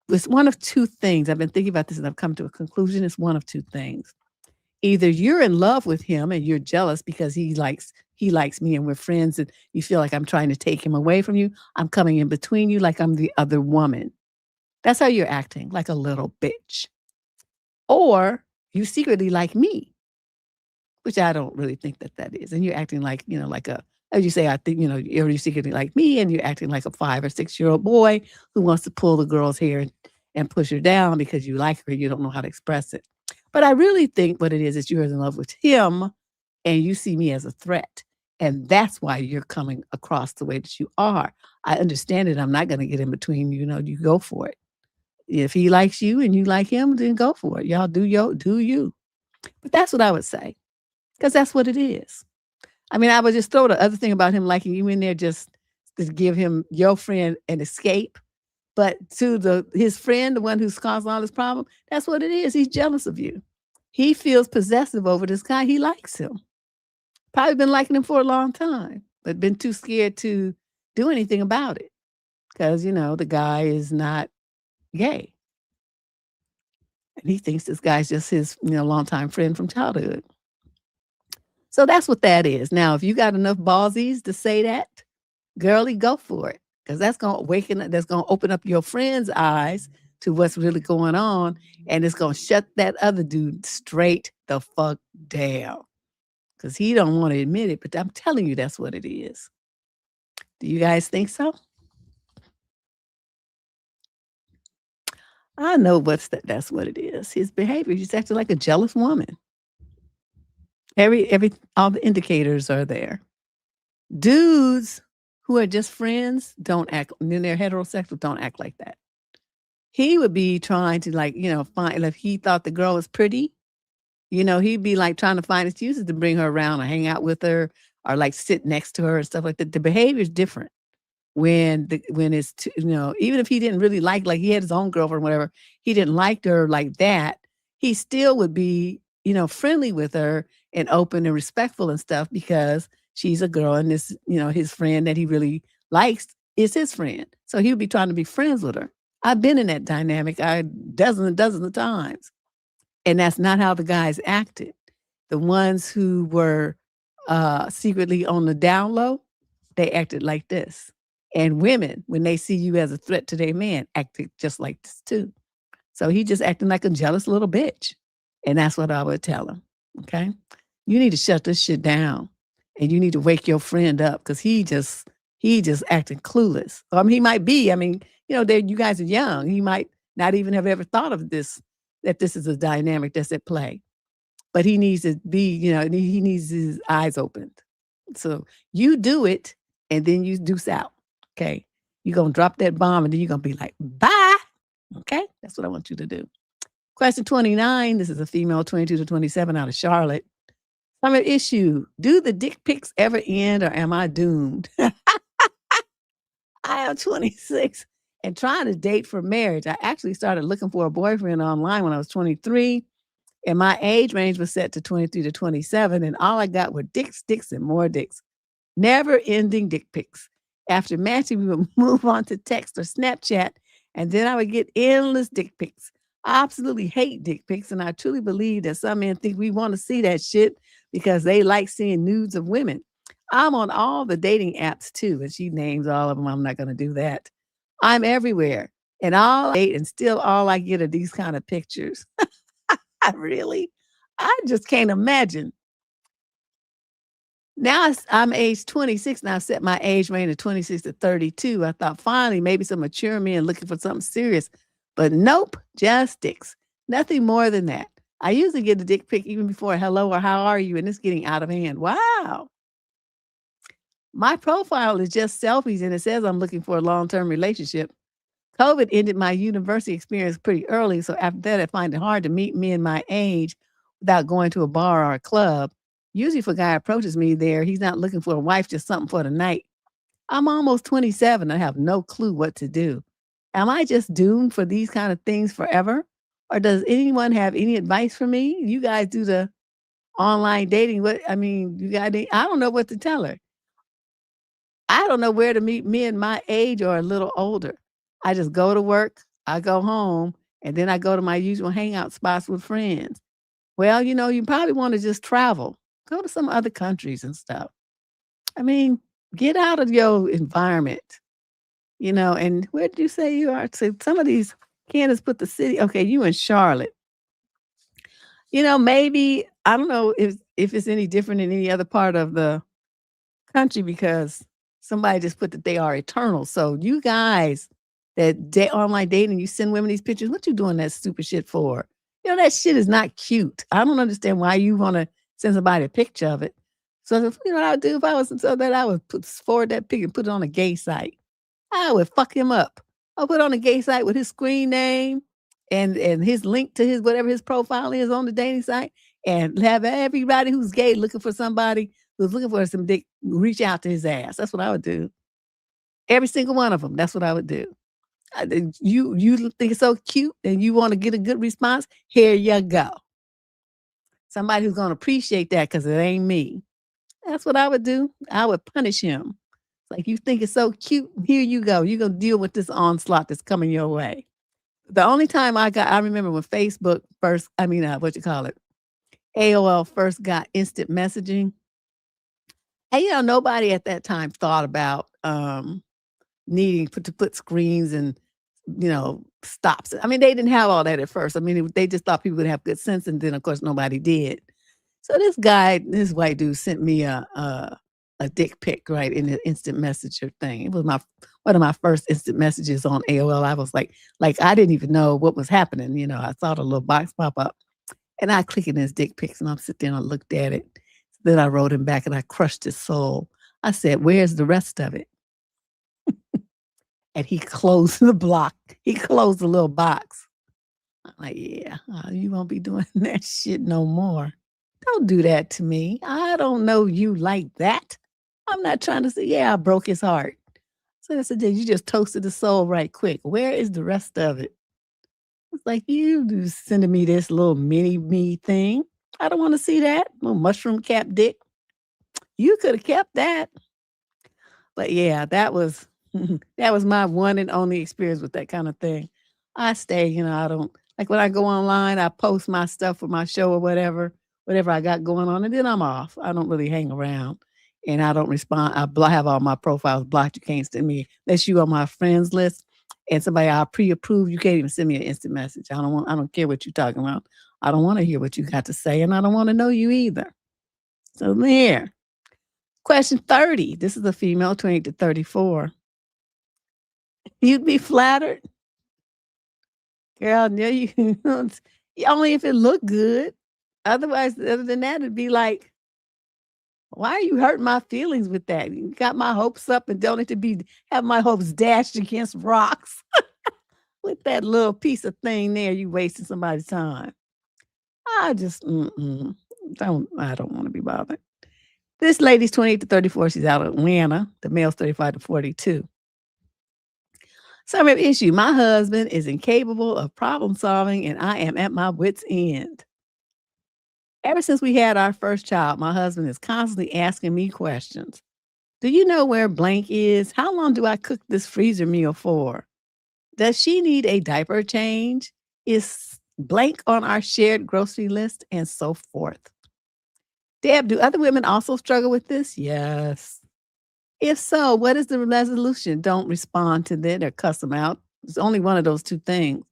it's one of two things. I've been thinking about this and I've come to a conclusion. It's one of two things. Either you're in love with him and you're jealous because he likes me and we're friends and you feel like I'm trying to take him away from you. I'm coming in between you like I'm the other woman. That's how you're acting, like a little bitch. Or you secretly like me, which I don't really think that is. And you're acting like, as you say, I think, you're secretly like me and you're acting like a 5 or 6-year-old boy who wants to pull the girl's hair and push her down because you like her. You don't know how to express it. But I really think what it is you're in love with him and you see me as a threat. And that's why you're coming across the way that you are. I understand it. I'm not going to get in between you. You go for it. If he likes you and you like him, then go for it. Y'all do you. But that's what I would say, because that's what it is. I mean, I would just throw the other thing about him liking you in there just to give him, your friend, an escape. But to his friend, the one who's causing all this problem, that's what it is. He's jealous of you. He feels possessive over this guy. He likes him. Probably been liking him for a long time, but been too scared to do anything about it because, the guy is not gay. And he thinks this guy's just his, longtime friend from childhood. So that's what that is. Now, if you got enough ballsies to say that, girlie, go for it. Because that's going to open up your friend's eyes to what's really going on. And it's going to shut that other dude straight the fuck down. Because he don't want to admit it, but I'm telling you that's what it is. Do you guys think so? I know that's what it is. His behavior, he's acting like a jealous woman. All the indicators are there. Dudes who are just friends don't act, when they're heterosexual, don't act like that. He would be trying to find, if he thought the girl was pretty, he'd be like trying to find excuses to bring her around or hang out with her or like sit next to her and stuff like that. The behavior is different when it's, even if he didn't really like he had his own girlfriend or whatever, he didn't like her like that. He still would be friendly with her and open and respectful and stuff because she's a girl and this, his friend that he really likes is his friend. So he would be trying to be friends with her. I've been in that dynamic dozens and dozens of times. And that's not how the guys acted. The ones who were secretly on the down low, they acted like this. And women, when they see you as a threat to their man, acted just like this too. So he just acting like a jealous little bitch. And that's what I would tell him. Okay. You need to shut this shit down. And you need to wake your friend up because he just acting clueless. He might be. You guys are young. He might not even have ever thought of this, that this is a dynamic that's at play. But he needs to be, he needs his eyes opened. So you do it and then you deuce out. Okay. You're going to drop that bomb and then you're going to be like, bye. Okay. That's what I want you to do. Question 29. This is a female 22 to 27 out of Charlotte. Summer issue. Do the dick pics ever end or am I doomed? I am 26 and trying to date for marriage. I actually started looking for a boyfriend online when I was 23. And my age range was set to 23 to 27. And all I got were dicks, and more dicks. Never ending dick pics. After matching, we would move on to text or Snapchat. And then I would get endless dick pics. I absolutely hate dick pics. And I truly believe that some men think we want to see that shit because they like seeing nudes of women. I'm on all the dating apps too. And she names all of them. I'm not going to do that. I'm everywhere. And all I date and still all I get are these kind of pictures. Really? I just can't imagine. Now I'm age 26 and I've set my age range to 26 to 32. I thought finally maybe some mature men looking for something serious. But nope, just dicks. Nothing more than that. I usually get a dick pic even before hello or how are you, and it's getting out of hand. Wow. My profile is just selfies and it says I'm looking for a long-term relationship. COVID ended my university experience pretty early, so after that, I find it hard to meet men my age without going to a bar or a club. Usually if a guy approaches me there, he's not looking for a wife, just something for the night. I'm almost 27. I have no clue what to do. Am I just doomed for these kind of things forever? Or does anyone have any advice for me? You guys do the online dating. I don't know what to tell her. I don't know where to meet men my age or a little older. I just go to work, I go home, and then I go to my usual hangout spots with friends. Well, you probably want to just travel. Go to some other countries and stuff. Get out of your environment, and where did you say you are? So some of these, Candace put the city. Okay, you in Charlotte. Maybe, I don't know if it's any different in any other part of the country because somebody just put that they are eternal. So you guys that online dating, you send women these pictures, what you doing that stupid shit for? That shit is not cute. I don't understand why you want to send somebody a picture of it. So, what I would do if I was so that I would forward that picture and put it on a gay site. I would fuck him up. I'll put it on a gay site with his screen name and his link to his whatever his profile is on the dating site and have everybody who's gay looking for somebody who's looking for some dick reach out to his ass. That's what I would do. Every single one of them. That's what I would do. You think it's so cute and you want to get a good response? Here you go. Somebody who's going to appreciate that because it ain't me. That's what I would do. I would punish him. Like, you think it's so cute? Here you go. You're going to deal with this onslaught that's coming your way. The only time I remember when Facebook first, AOL first got instant messaging. And, nobody at that time thought about needing to put screens and, stops. They didn't have all that at first. They just thought people would have good sense. And then, of course, nobody did. So this white dude sent me a dick pic, right, in the instant messenger thing. It was one of my first instant messages on AOL. I was like I didn't even know what was happening. I saw the little box pop up and I clicked in his dick pics and I'm sitting there and I looked at it. Then I wrote him back and I crushed his soul. I said, where's the rest of it? And he closed the block. He closed the little box. I'm like, yeah, you won't be doing that shit no more. Don't do that to me. I don't know you like that. I'm not trying to say, yeah, I broke his heart. So I said, you just toasted the soul right quick. Where is the rest of it? It's like, you sending me this little mini me thing. I don't want to see that. Little mushroom cap dick. You could have kept that. But yeah, that was that was my one and only experience with that kind of thing. I stay, I don't like when I go online, I post my stuff for my show or whatever I got going on, and then I'm off. I don't really hang around and I don't respond. Have all my profiles blocked. You can't send me unless you on my friends list and somebody I pre-approve. You can't even send me an instant message. I don't care what you're talking about. I don't want to hear what you got to say, and I don't want to know you either. So there. Question 30. This is a female, 28 to 34. You'd be flattered? Girl, no, you only if it looked good. Otherwise, other than that, it'd be like, why are you hurting my feelings with that? You got my hopes up and don't need to have my hopes dashed against rocks. With that little piece of thing there, you wasting somebody's time. I just don't want to be bothered. This lady's 28 to 34. She's out of Atlanta. The male's 35 to 42. Summary of issue. My husband is incapable of problem solving and I am at my wit's end. Ever since we had our first child, my husband is constantly asking me questions. Do you know where blank is? How long do I cook this freezer meal for? Does she need a diaper change? Is blank on our shared grocery list? And so forth. Deb, do other women also struggle with this? Yes. If so, what is the resolution? Don't respond to that or cuss them out. It's only one of those two things.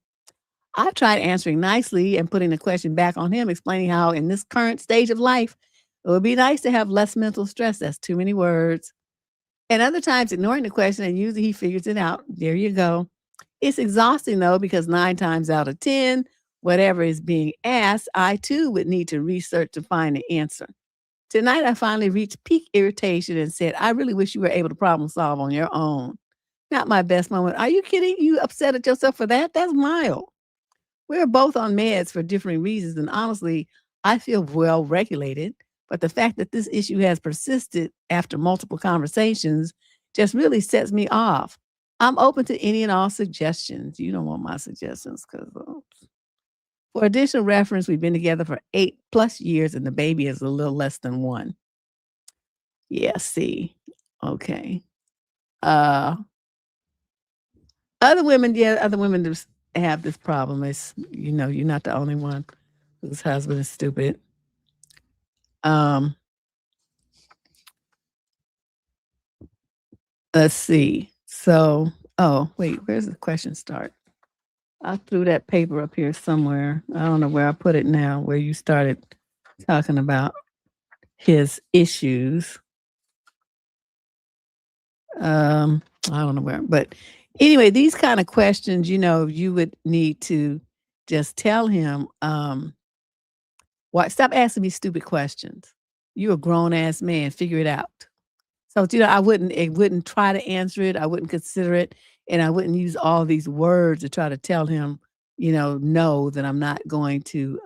I've tried answering nicely and putting the question back on him, explaining how in this current stage of life, it would be nice to have less mental stress. That's too many words. And other times ignoring the question and usually he figures it out. There you go. It's exhausting though, because 9 times out of 10, whatever is being asked, I too would need to research to find the answer. Tonight, I finally reached peak irritation and said, I really wish you were able to problem solve on your own. Not my best moment. Are you kidding? You upset at yourself for that? That's mild. We're both on meds for different reasons. And honestly, I feel well regulated. But the fact that this issue has persisted after multiple conversations just really sets me off. I'm open to any and all suggestions. You don't want my suggestions because for additional reference, we've been together for 8+ years and the baby is a little less than 1. Yeah, see. Okay. Other women just have this problem. It's, you're not the only one whose husband is stupid. Let's see. So, wait, where's the question start? I threw that paper up here somewhere. I don't know where I put it now, where you started talking about his issues. I don't know where, but anyway, these kind of questions, you would need to just tell him, stop asking me stupid questions. You're a grown ass man, figure it out. So, I wouldn't try to answer it. I wouldn't consider it. And I wouldn't use all these words to try to tell him, no, that I'm not going to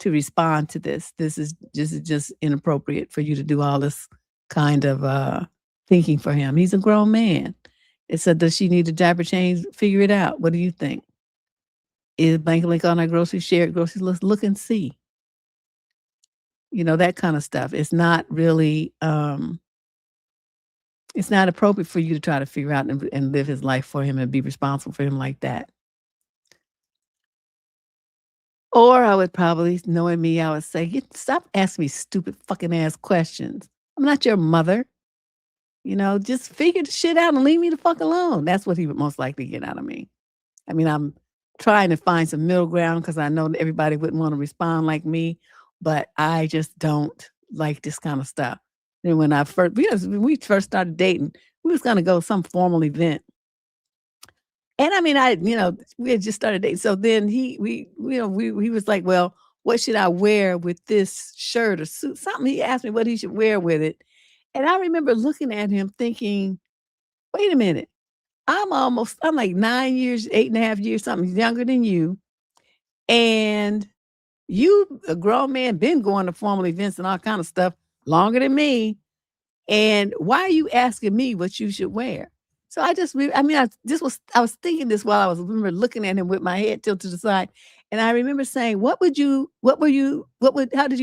respond to this. This is just inappropriate for you to do all this kind of thinking for him. He's a grown man. It said, does she need a diaper change? Figure it out. What do you think? Is blank on our shared grocery list? Look and see. That kind of stuff. It's not really it's not appropriate for you to try to figure out and live his life for him and be responsible for him like that. Or I would probably, knowing me, I would say, stop asking me stupid fucking ass questions. I'm not your mother. Just figure the shit out and leave me the fuck alone. That's what he would most likely get out of me. I mean, I'm trying to find some middle ground because I know that everybody wouldn't want to respond like me, but I just don't like this kind of stuff. And when we first started dating, we was gonna go to some formal event. And I mean, we had just started dating. So then he was like, well, what should I wear with this shirt or suit? Something. He asked me what he should wear with it. And I remember looking at him thinking, wait a minute, I'm like 9 years, 8.5 years, something younger than you. And you, a grown man, been going to formal events and all kind of stuff longer than me. And why are you asking me what you should wear? So I just, I was thinking this while I was remember looking at him with my head tilted to the side. And I remember saying, how did you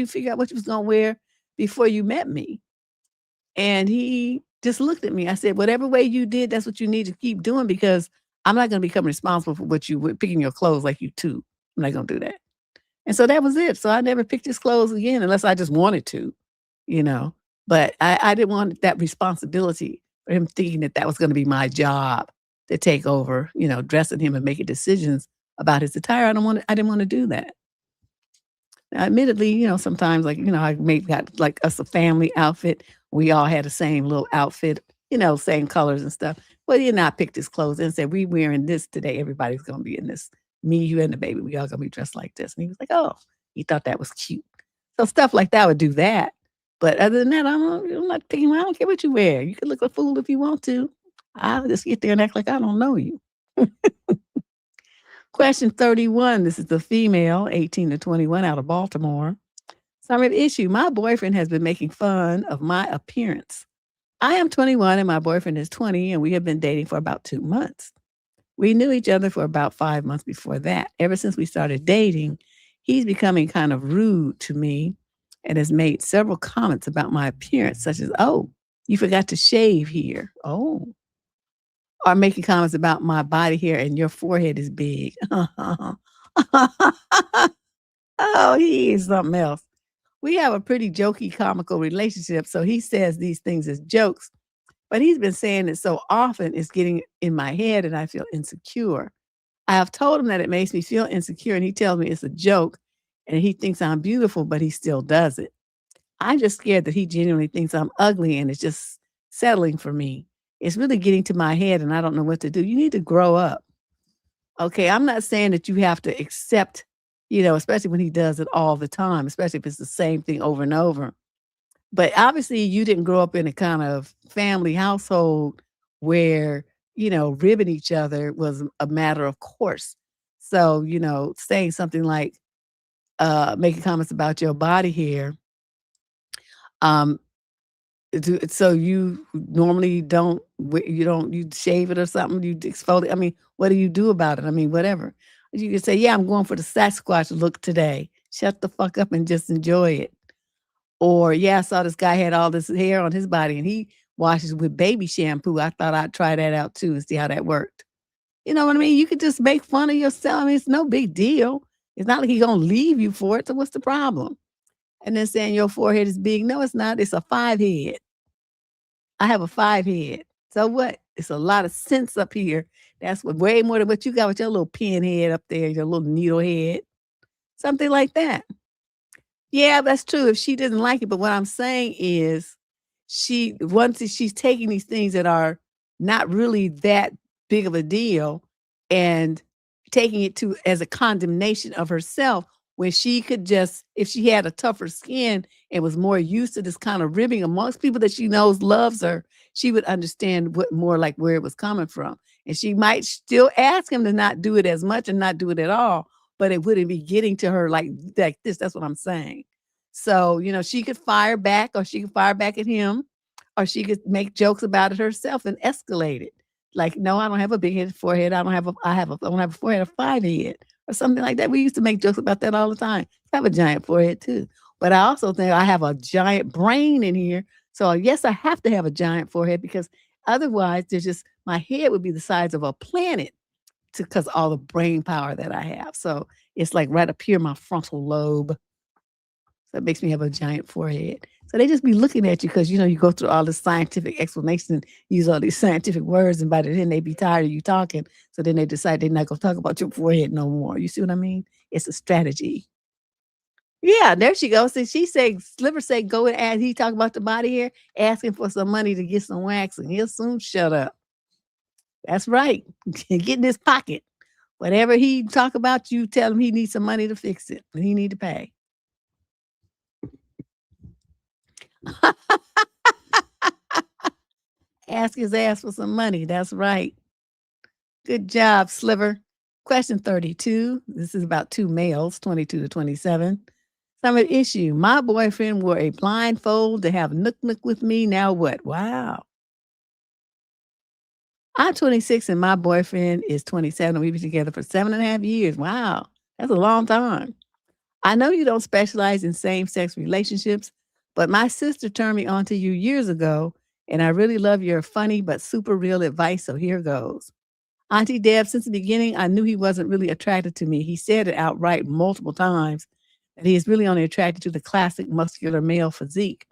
figure out what you was going to wear before you met me? And he just looked at me. I said, whatever way you did, that's what you need to keep doing because I'm not going to become responsible for what you were picking your clothes like you too. I'm not going to do that. And so that was it. So I never picked his clothes again unless I just wanted to, you know. But I didn't want that responsibility for him thinking that that was going to be my job to take over, you know, dressing him and making decisions about his attire. I didn't want to do that. Now, admittedly, you know, sometimes like, you know, I maybe got like us a family outfit. We all had the same little outfit, you know, same colors and stuff. Well, he and I picked his clothes and said, we wearing this today. Everybody's going to be in this. Me, you, and the baby. We all going to be dressed like this. And he was like, oh, he thought that was cute. So stuff like that would do that. But other than that, I'm not picking. I don't care what you wear. You can look a fool if you want to. I'll just get there and act like I don't know you. Question 31. This is the female, 18 to 21, out of Baltimore. Summary of issue. My boyfriend has been making fun of my appearance. I am 21 and my boyfriend is 20, and we have been dating for about 2 months. We knew each other for about 5 months before that. Ever since we started dating, he's becoming kind of rude to me and has made several comments about my appearance, such as, oh, you forgot to shave here. Oh. Or making comments about my body hair and your forehead is big. Oh, he is something else. We have a pretty jokey, comical relationship, so he says these things as jokes, but he's been saying it so often it's getting in my head and I feel insecure. I have told him that it makes me feel insecure, and he tells me it's a joke and he thinks I'm beautiful, but he still does it. I'm just scared that he genuinely thinks I'm ugly and it's just settling for me. It's really getting to my head and I don't know what to do. You need to grow up. Okay, I'm not saying that you have to accept, you know, especially when he does it all the time, especially if it's the same thing over and over. But obviously you didn't grow up in a kind of family household where, you know, ribbing each other was a matter of course. So, you know, saying something like making comments about your body hair, um, so you normally you shave it or something, you exfoliate. I mean, what do you do about it? I mean, whatever. You can say, yeah, I'm going for the Sasquatch look today. Shut the fuck up and just enjoy it. Or, yeah, I saw this guy had all this hair on his body and he washes with baby shampoo. I thought I'd try that out too and see how that worked. You know what I mean? You could just make fun of yourself. I mean, it's no big deal. It's not like he's going to leave you for it. So what's the problem? And then saying your forehead is big. No, it's not. It's a 5 head. I have a 5 head. So what? It's a lot of sense up here. That's what way more than what you got with your little pin head up there, your little needle head. Something like that. Yeah, that's true if she doesn't like it. But what I'm saying is once she's taking these things that are not really that big of a deal and taking it to as a condemnation of herself when she could just, if she had a tougher skin and was more used to this kind of ribbing amongst people that she knows loves her, she would understand what more like where it was coming from. And she might still ask him to not do it as much and not do it at all, but it wouldn't be getting to her like this. That's what I'm saying. So, you know, she could fire back or she could fire back at him or she could make jokes about it herself and escalate it. Like, no, I don't have a big head forehead. I don't have a forehead, a 5 head or something like that. We used to make jokes about that all the time. I have a giant forehead too. But I also think I have a giant brain in here. So yes, I have to have a giant forehead because otherwise there's just, my head would be the size of a planet because all the brain power that I have. So it's like right up here, my frontal lobe. So it makes me have a giant forehead. So they just be looking at you because, you know, you go through all this scientific explanation and use all these scientific words. And by the end, they be tired of you talking. So then they decide they're not going to talk about your forehead no more. You see what I mean? It's a strategy. Yeah, there she goes. So she said, Sliver said, go and ask. He talk about the body hair, asking for some money to get some waxing. He'll soon shut up. That's right. Get in his pocket. Whatever he talk about, you tell him he needs some money to fix it. And he need to pay. Ask his ass for some money. That's right. Good job, Sliver. Question 32. This is about 2 males, 22 to 27. Summit issue. My boyfriend wore a blindfold to have nook with me. Now what? Wow. I'm 26 and my boyfriend is 27. We've been together for 7.5 years. Wow, that's a long time. I know you don't specialize in same-sex relationships, but my sister turned me on to you years ago, and I really love your funny but super real advice, so here goes. Auntie Deb, since the beginning, I knew he wasn't really attracted to me. He said it outright multiple times that he is really only attracted to the classic muscular male physique.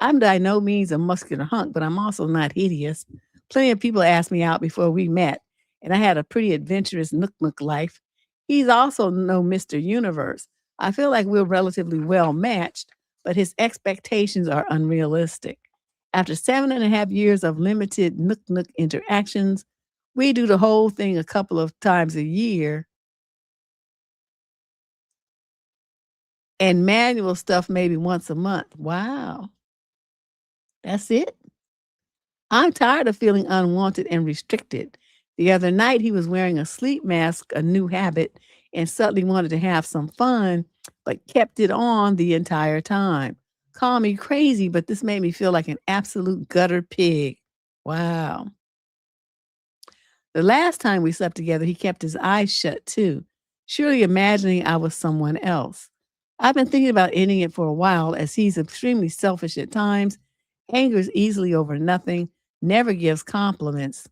I'm by no means a muscular hunk, but I'm also not hideous. Plenty of people asked me out before we met, and I had a pretty adventurous nook life. He's also no Mr. Universe. I feel like we're relatively well matched, but his expectations are unrealistic. After 7.5 years of limited nook interactions, we do the whole thing a couple of times a year, and manual stuff maybe once a month. Wow. That's it? I'm tired of feeling unwanted and restricted. The other night, he was wearing a sleep mask, a new habit, and suddenly wanted to have some fun, but kept it on the entire time. Call me crazy, but this made me feel like an absolute gutter pig. Wow. The last time we slept together, he kept his eyes shut too, surely imagining I was someone else. I've been thinking about ending it for a while as he's extremely selfish at times, angers easily over nothing, never gives compliments,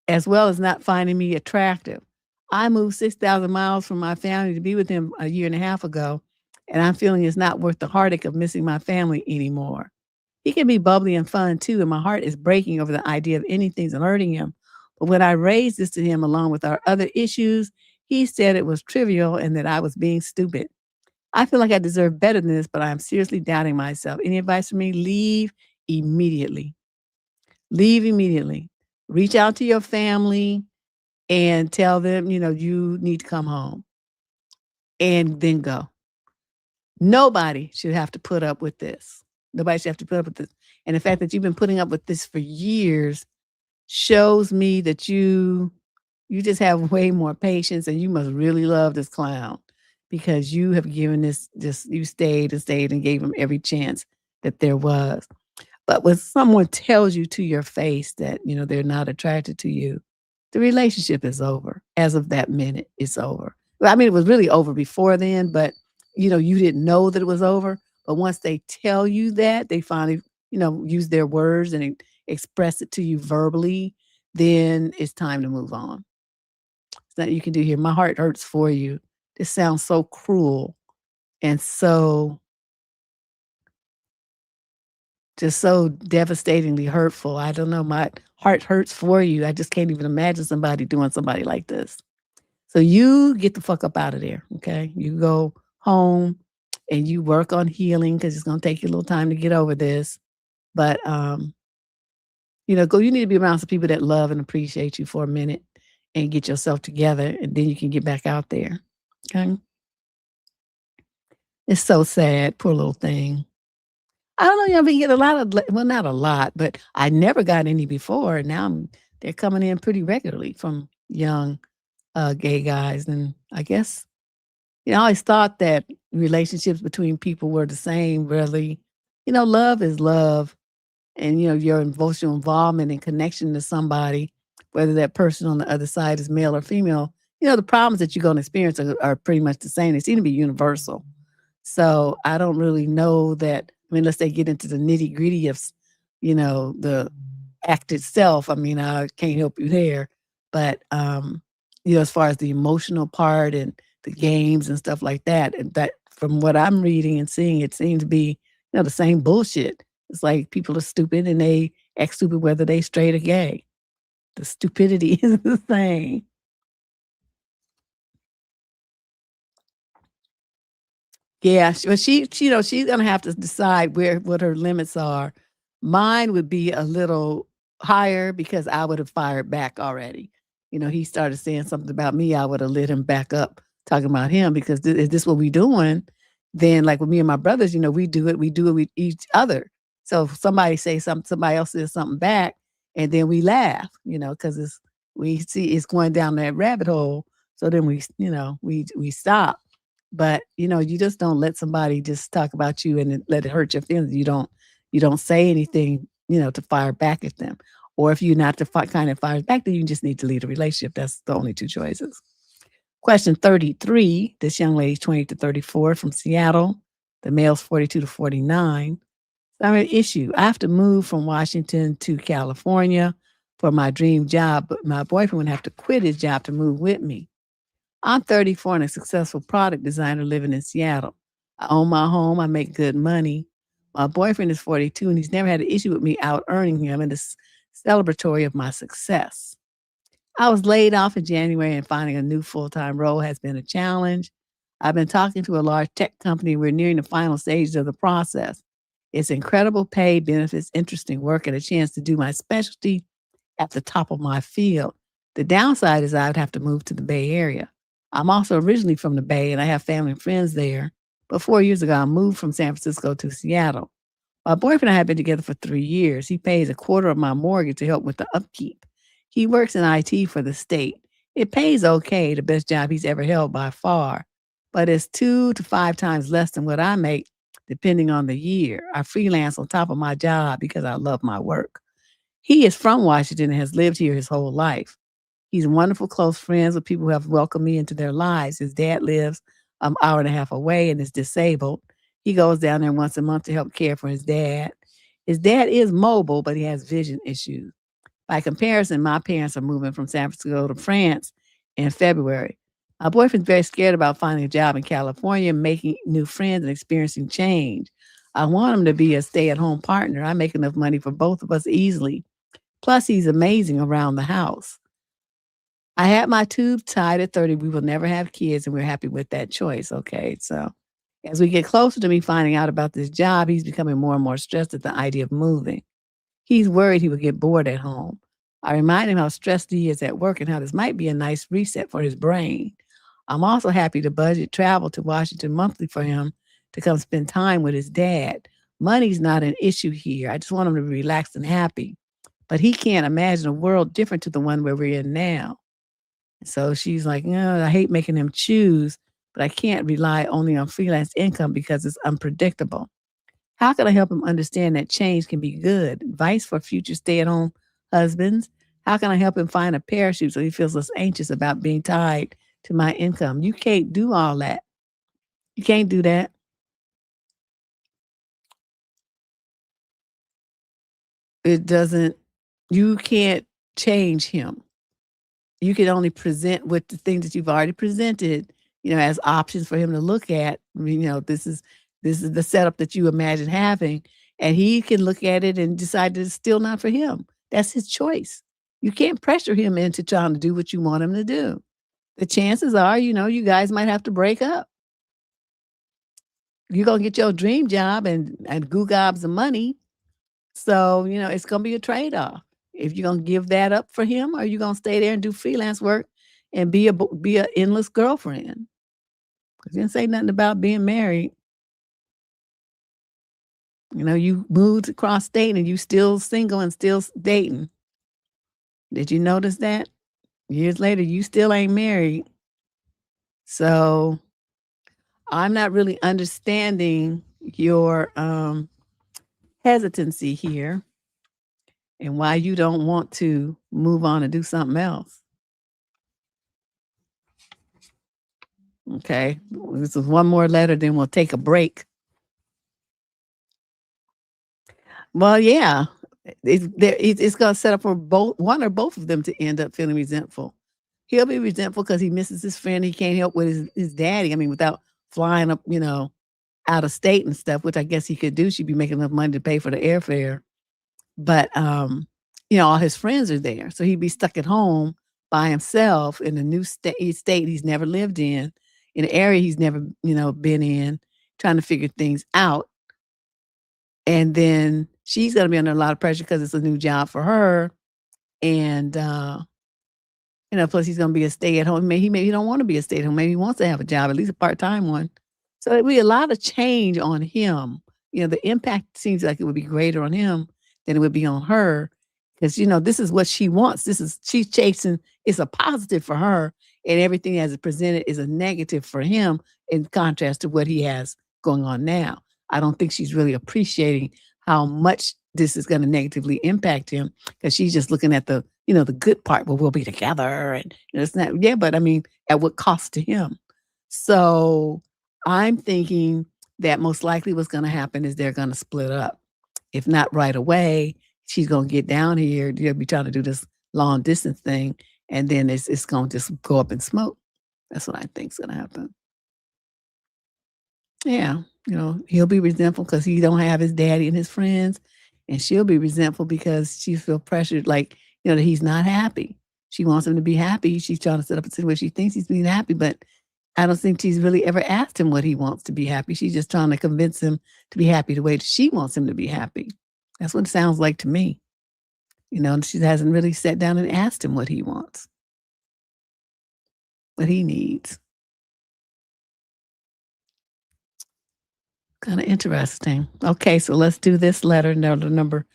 as well as not finding me attractive. I moved 6,000 miles from my family to be with him a year and a half ago, and I'm feeling it's not worth the heartache of missing my family anymore. He can be bubbly and fun too, and my heart is breaking over the idea of anything's alerting him. But when I raised this to him along with our other issues, he said it was trivial and that I was being stupid. I feel like I deserve better than this, but I'm seriously doubting myself. Any advice for me? Leave immediately. Leave immediately. Reach out to your family and tell them, you need to come home and then go. Nobody should have to put up with this. Nobody should have to put up with this. And the fact that you've been putting up with this for years shows me that you just have way more patience and you must really love this clown because you have given this you stayed and gave him every chance that there was. But when someone tells you to your face that, they're not attracted to you, the relationship is over. As of that minute, it's over. Well, I mean, it was really over before then, but, you didn't know that it was over. But once they tell you that, they finally, use their words and express it to you verbally, then it's time to move on. It's nothing you can do here. My heart hurts for you. This sounds so cruel and just so devastatingly hurtful. I don't know. My heart hurts for you. I just can't even imagine somebody doing somebody like this. So you get the fuck up out of there. Okay. You go home and you work on healing because it's going to take you a little time to get over this. But, you need to be around some people that love and appreciate you for a minute and get yourself together. And then you can get back out there. Okay. It's so sad. Poor little thing. I don't know, we get a lot of, well, not a lot, but I never got any before. Now they're coming in pretty regularly from young gay guys. And I guess, I always thought that relationships between people were the same, really. Love is love. And, your emotional involvement and connection to somebody, whether that person on the other side is male or female, the problems that you're going to experience are pretty much the same. They seem to be universal. So I don't really know that. Unless they get into the nitty gritty of, the act itself. I mean, I can't help you there. But, as far as the emotional part and the games and stuff like that, and that from what I'm reading and seeing, it seems to be, the same bullshit. It's like people are stupid and they act stupid whether they straight or gay. The stupidity is the same. Yeah, she's gonna have to decide what her limits are. Mine would be a little higher because I would have fired back already. He started saying something about me, I would have lit him back up talking about him because is this what we doing? Then like with me and my brothers, we do it with each other. So if somebody say something, somebody else says something back, and then we laugh, because we see it's going down that rabbit hole. So then we stop. But, you just don't let somebody just talk about you and let it hurt your feelings. You don't say anything, to fire back at them. Or if you're not the kind that fires back, then you just need to leave the relationship. That's the only two choices. Question 33. This young lady's 20 to 34 from Seattle. The male's 42 to 49. So I'm an issue. I have to move from Washington to California for my dream job, but my boyfriend would have to quit his job to move with me. I'm 34 and a successful product designer living in Seattle. I own my home. I make good money. My boyfriend is 42 and he's never had an issue with me out earning him, and it's celebratory of my success. I was laid off in January and finding a new full-time role has been a challenge. I've been talking to a large tech company. We're nearing the final stages of the process. It's incredible pay, benefits, interesting work, and a chance to do my specialty at the top of my field. The downside is I would have to move to the Bay Area. I'm also originally from the Bay and I have family and friends there. But 4 years ago, I moved from San Francisco to Seattle. My boyfriend and I have been together for 3 years. He pays a quarter of my mortgage to help with the upkeep. He works in IT for the state. It pays okay, the best job he's ever held by far, but it's 2 to 5 times less than what I make, depending on the year. I freelance on top of my job because I love my work. He is from Washington and has lived here his whole life. He's wonderful, close friends with people who have welcomed me into their lives. His dad lives an hour and a half away and is disabled. He goes down there once a month to help care for his dad. His dad is mobile, but he has vision issues. By comparison, my parents are moving from San Francisco to France in February. My boyfriend's very scared about finding a job in California, making new friends, and experiencing change. I want him to be a stay-at-home partner. I make enough money for both of us easily. Plus, he's amazing around the house. I had my tubes tied at 30. We will never have kids, and we're happy with that choice. Okay, so as we get closer to me finding out about this job, he's becoming more and more stressed at the idea of moving. He's worried he will get bored at home. I remind him how stressed he is at work and how this might be a nice reset for his brain. I'm also happy to budget travel to Washington monthly for him to come spend time with his dad. Money's not an issue here. I just want him to be relaxed and happy. But he can't imagine a world different to the one where we're in now. So she's like, no, I hate making him choose, but I can't rely only on freelance income because it's unpredictable. How can I help him understand that change can be good? Advice for future stay-at-home husbands. How can I help him find a parachute so he feels less anxious about being tied to my income? You can't do all that. You can't do that. It doesn't, you can't change him. You can only present with the things that you've already presented, as options for him to look at. This is the setup that you imagine having, and he can look at it and decide that it's still not for him. That's his choice. You can't pressure him into trying to do what you want him to do. The chances are, you guys might have to break up. You're going to get your dream job and goo gobs of money. So, it's going to be a trade-off. If you're going to give that up for him, or you're going to stay there and do freelance work and be a endless girlfriend. Because you didn't say nothing about being married. You moved across state and you still single and still dating. Did you notice that? Years later, you still ain't married. So I'm not really understanding your hesitancy here and why you don't want to move on and do something else. Okay, this is one more letter, then we'll take a break. Well, yeah, it's going to set up for one or both of them to end up feeling resentful. He'll be resentful because he misses his friend. He can't help with his daddy. I mean, without flying up, out of state and stuff, which I guess he could do. She'd be making enough money to pay for the airfare. But, all his friends are there. So he'd be stuck at home by himself in a new state he's never lived in an area he's never, been in, trying to figure things out. And then she's going to be under a lot of pressure because it's a new job for her. And, plus he's going to be a stay-at-home. Maybe he don't want to be a stay-at-home. Maybe he wants to have a job, at least a part-time one. So it'll be a lot of change on him. The impact seems like it would be greater on him than it would be on her. Because, this is what she wants. She's chasing, it's a positive for her. And everything as it presented is a negative for him in contrast to what he has going on now. I don't think she's really appreciating how much this is going to negatively impact him because she's just looking at the, the good part. Well, we'll be together, and it's not. Yeah, but I mean, at what cost to him? So I'm thinking that most likely what's going to happen is they're going to split up. If not right away, she's going to get down here. They'll be trying to do this long distance thing, and then it's going to just go up in smoke. That's what I think is going to happen. Yeah, he'll be resentful because he don't have his daddy and his friends, and she'll be resentful because she feel pressured, like, that he's not happy. She wants him to be happy. She's trying to set up a situation where she thinks he's being happy, but I don't think she's really ever asked him what he wants to be happy. She's just trying to convince him to be happy the way she wants him to be happy. That's what it sounds like to me. She hasn't really sat down and asked him what he wants, what he needs. Kind of interesting. Okay, so let's do this letter, number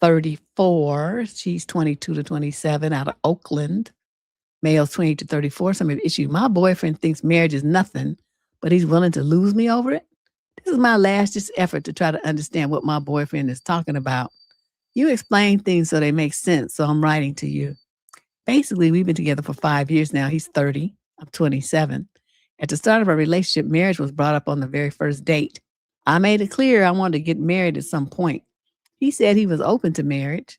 34. She's 22 to 27 out of Oakland. Male's 20 to 34. Some of the issue. My boyfriend thinks marriage is nothing, but he's willing to lose me over it. This is my last effort to try to understand what my boyfriend is talking about. You explain things so they make sense, so I'm writing to you. Basically, we've been together for 5 years now. He's 30. I'm 27. At the start of our relationship, marriage was brought up on the very first date. I made it clear I wanted to get married at some point. He said he was open to marriage.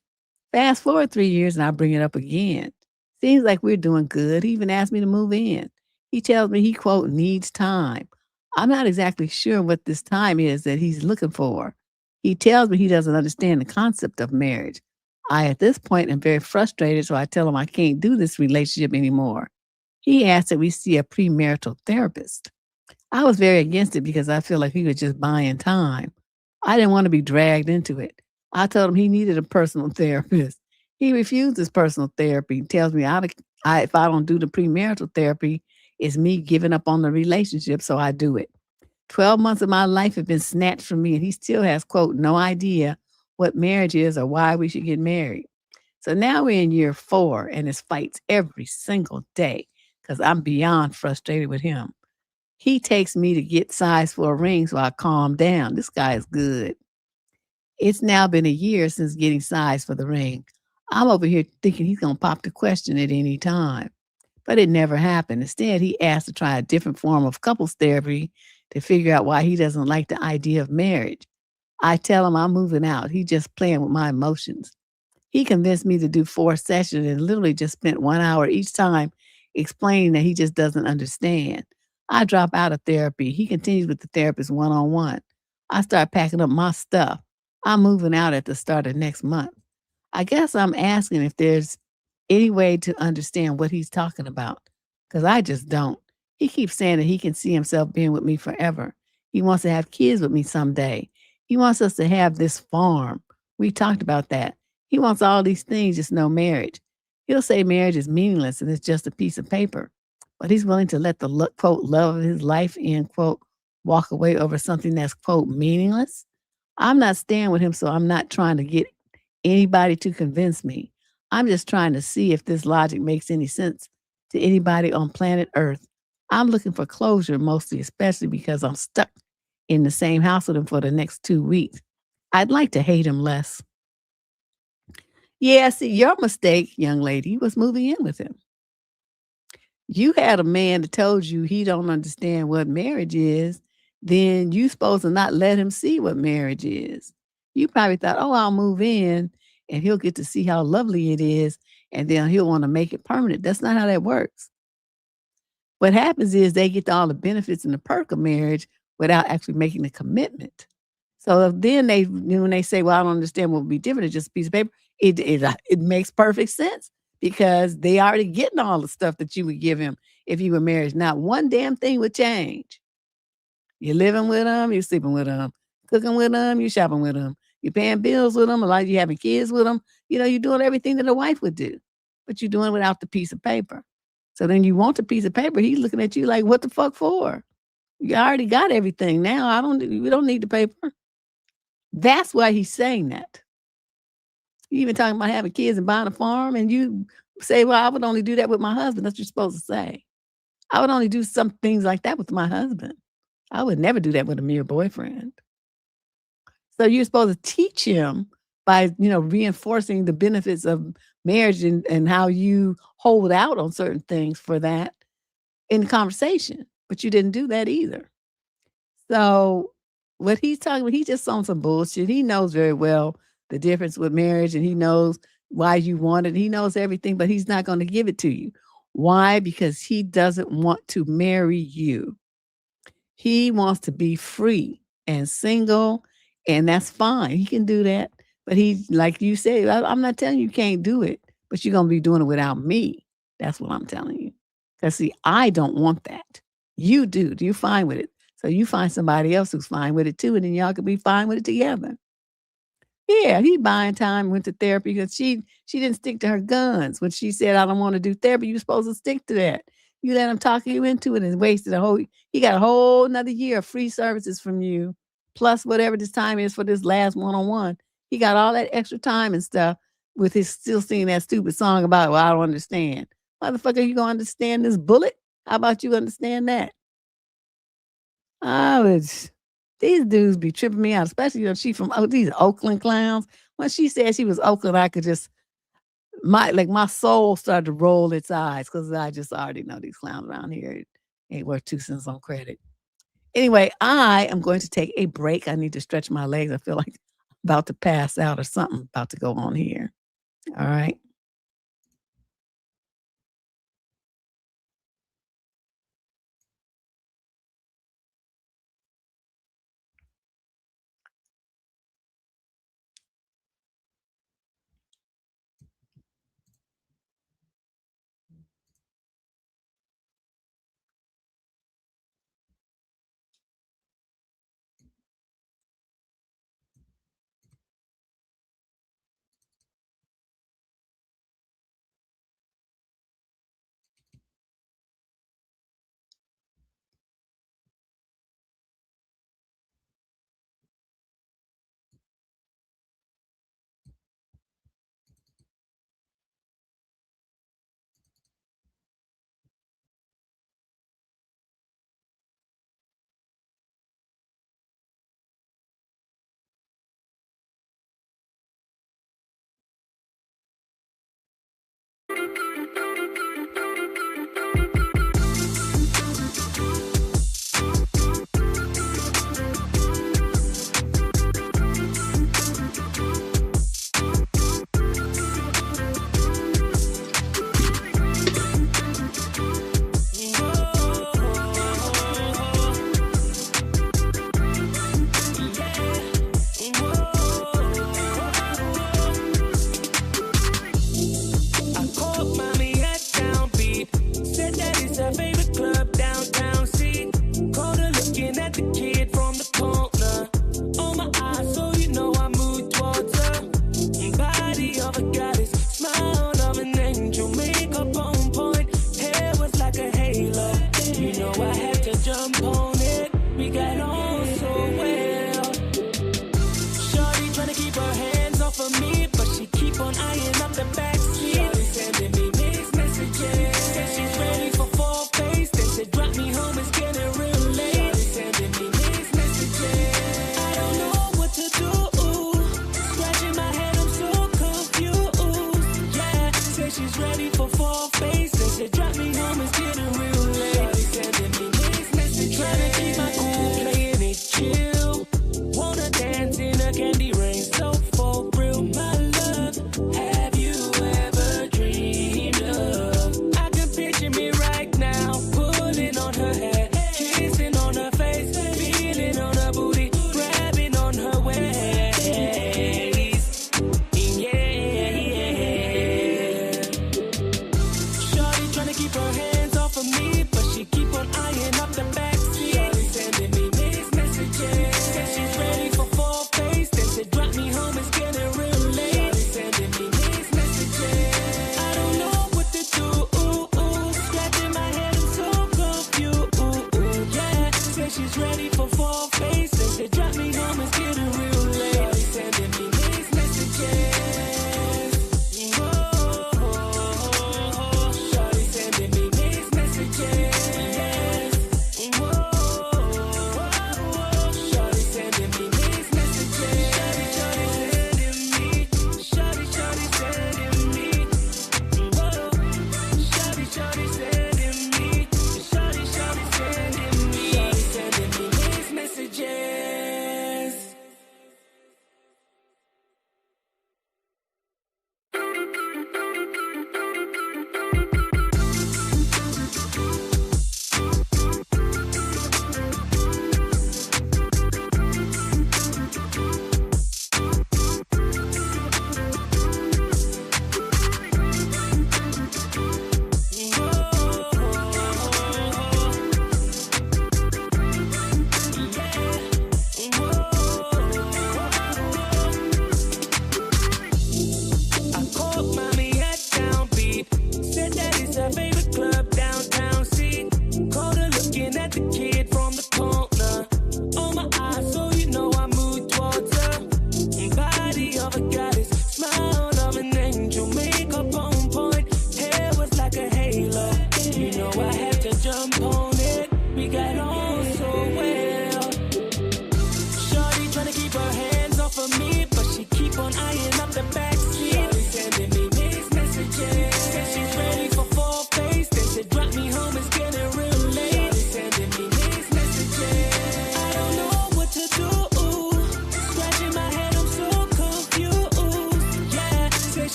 Fast forward 3 years and I bring it up again. Seems like we're doing good. He even asked me to move in. He tells me he, quote, needs time. I'm not exactly sure what this time is that he's looking for. He tells me he doesn't understand the concept of marriage. I, at this point, am very frustrated, so I tell him I can't do this relationship anymore. He asked that we see a premarital therapist. I was very against it because I feel like he was just buying time. I didn't want to be dragged into it. I told him he needed a personal therapist. He refuses personal therapy. He tells me if I don't do the premarital therapy, it's me giving up on the relationship, so I do it. 12 months of my life have been snatched from me, and he still has, quote, no idea what marriage is or why we should get married. So now we're in year 4, and it's fights every single day because I'm beyond frustrated with him. He takes me to get size for a ring, so I calm down. This guy is good. It's now been a year since getting size for the ring. I'm over here thinking he's going to pop the question at any time. But it never happened. Instead, he asked to try a different form of couples therapy to figure out why he doesn't like the idea of marriage. I tell him I'm moving out. He's just playing with my emotions. He convinced me to do 4 sessions and literally just spent 1 hour each time explaining that he just doesn't understand. I drop out of therapy. He continues with the therapist one-on-one. I start packing up my stuff. I'm moving out at the start of next month. I guess I'm asking if there's any way to understand what he's talking about, because I just don't. He keeps saying that he can see himself being with me forever. He wants to have kids with me someday. He wants us to have this farm. We talked about that. He wants all these things, just no marriage. He'll say marriage is meaningless and it's just a piece of paper. But he's willing to let the, quote, love of his life, end quote, walk away over something that's, quote, meaningless. I'm not staying with him, so I'm not trying to get anybody to convince me. I'm just trying to see if this logic makes any sense to anybody on planet Earth. I'm looking for closure mostly, especially because I'm stuck in the same house with him for the next 2 weeks. I'd like to hate him less. Yeah, see, your mistake, young lady, was moving in with him. You had a man that told you he don't understand what marriage is, then you supposed to not let him see what marriage is. You probably thought, oh, I'll move in and he'll get to see how lovely it is, and then he'll want to make it permanent. That's not how that works. What happens is they get all the benefits and the perk of marriage without actually making the commitment. So then when they say, well, I don't understand what would be different, it's just a piece of paper, it makes perfect sense because they already getting all the stuff that you would give him if you were married. Not one damn thing would change. You're living with them, you're sleeping with them, cooking with them, you're shopping with them, you're paying bills with them, a lot of you having kids with them. You're doing everything that a wife would do, but you're doing it without the piece of paper. So then you want the piece of paper, he's looking at you like, what the fuck for? You already got everything now. We don't need the paper. That's why he's saying that. You even talking about having kids and buying a farm, and you say, well, I would only do that with my husband. That's what you're supposed to say. I would only do some things like that with my husband. I would never do that with a mere boyfriend. So you're supposed to teach him by, reinforcing the benefits of marriage and how you hold out on certain things for that in conversation. But you didn't do that either. So what he's talking about, he just on some bullshit. He knows very well the difference with marriage, and he knows why you want it. He knows everything, but he's not going to give it to you. Why? Because he doesn't want to marry you. He wants to be free and single, and that's fine. He can do that. But he, like you said, I'm not telling you can't do it, but you're going to be doing it without me. That's what I'm telling you. Because, see, I don't want that. You do. You're fine with it. So you find somebody else who's fine with it too, and then y'all could be fine with it together. Yeah, he buying time, went to therapy because she didn't stick to her guns. When she said, I don't want to do therapy, you're supposed to stick to that. You let him talk you into it and wasted he got a whole another year of free services from you, plus whatever this time is for this last one-on-one. He got all that extra time and stuff with his still singing that stupid song about, well, I don't understand. Motherfucker, you gonna understand this bullet? How about you understand that? These dudes be tripping me out, especially she from these Oakland clowns. When she said she was Oakland, I could just my soul started to roll its eyes because I just already know these clowns around here ain't worth 2 cents on credit. Anyway, I am going to take a break. I need to stretch my legs. I feel like I'm about to pass out or something about to go on here. All right.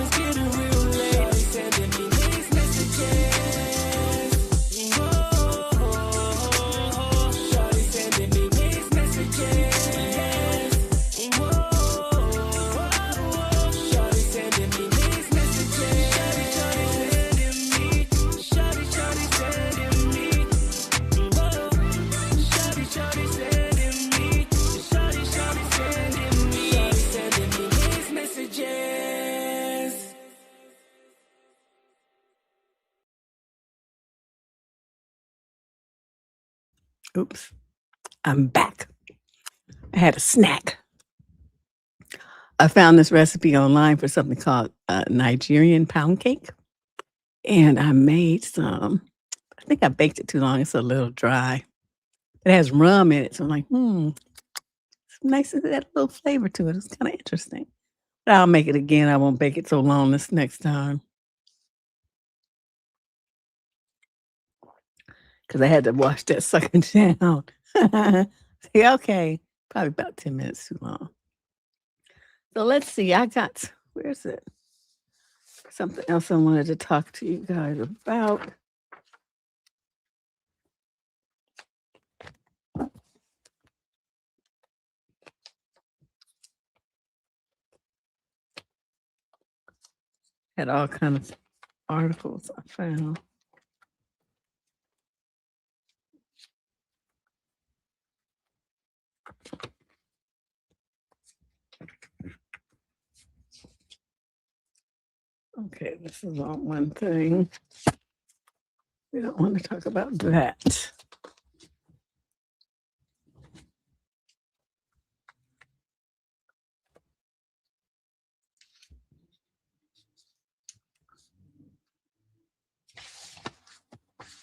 it's getting real late. Shawty sending me mixed messages. Shawty sending me mixed messages. Shawty sending me mixed messages. Shawty sending me. Shawty sending me. Shawty sending me mixed messages. Oops, I'm back. I had a snack. I found this recipe online for something called Nigerian pound cake. And I made some. I think I baked it too long. It's a little dry. It has rum in it. So I'm like, it's nice. It had a little flavor to it. It's kind of interesting. But I'll make it again. I won't bake it so long this next time. Because I had to wash that sucker down. See, okay. Probably about 10 minutes too long. So let's see. Where's it? Something else I wanted to talk to you guys about. Had all kinds of articles I found. Okay, this is on one thing. We don't want to talk about that.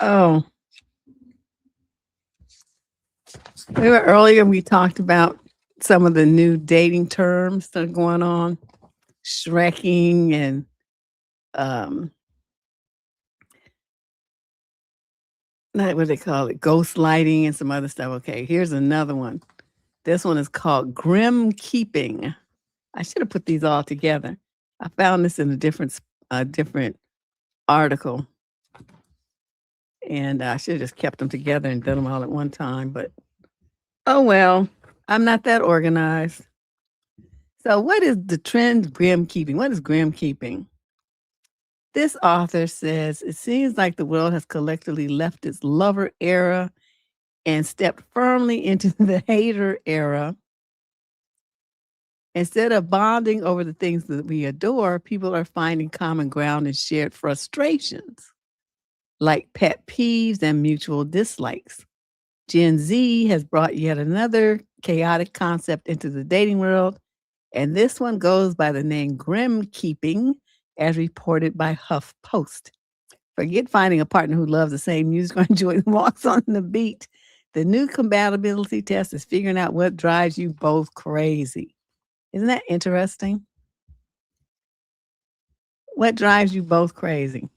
Oh, earlier we talked about some of the new dating terms that are going on, shrekking and not what they call it, ghost lighting and some other stuff. Okay, here's another one. This one is called grim keeping. I should have put these all together. I found this in a different article. And I should have just kept them together and done them all at one time. But, oh well, I'm not that organized. So what is the trend grim keeping? What is grim keeping? This author says, it seems like the world has collectively left its lover era and stepped firmly into the hater era. Instead of bonding over the things that we adore, people are finding common ground and shared frustrations, like pet peeves and mutual dislikes. Gen Z has brought yet another chaotic concept into the dating world, and this one goes by the name grim keeping, as reported by HuffPost. Forget finding a partner who loves the same music or enjoys walks on the beat. The new compatibility test is figuring out what drives you both crazy. Isn't that interesting? What drives you both crazy?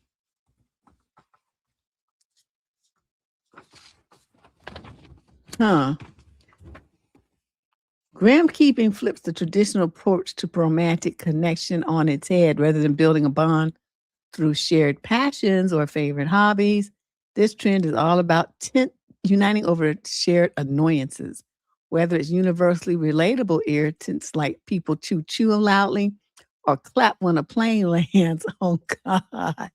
Grim keeping flips the traditional approach to romantic connection on its head. Rather than building a bond through shared passions or favorite hobbies, this trend is all about uniting over shared annoyances. Whether it's universally relatable irritants like people chew loudly or clap when a plane lands, oh God,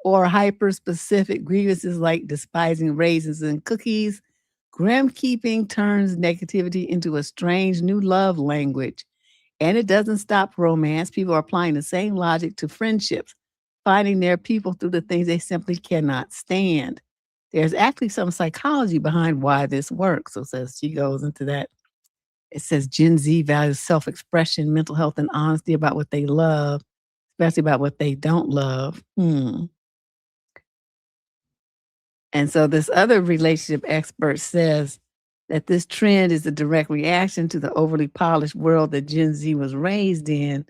or hyper-specific grievances like despising raisins and cookies, grim keeping turns negativity into a strange new love language. And it doesn't stop romance. People are applying the same logic to friendships, finding their people through the things they simply cannot stand. There's actually some psychology behind why this works. So says she goes into that. It says Gen Z values self-expression, mental health, and honesty about what they love, especially about what they don't love. And so this other relationship expert says that this trend is a direct reaction to the overly polished world that Gen Z was raised in.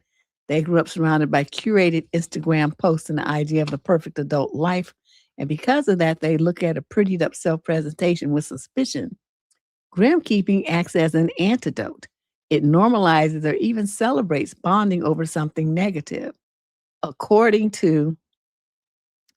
They grew up surrounded by curated Instagram posts and the idea of the perfect adult life. And because of that, they look at a prettied up self-presentation with suspicion. Grim keeping acts as an antidote. It normalizes or even celebrates bonding over something negative. according to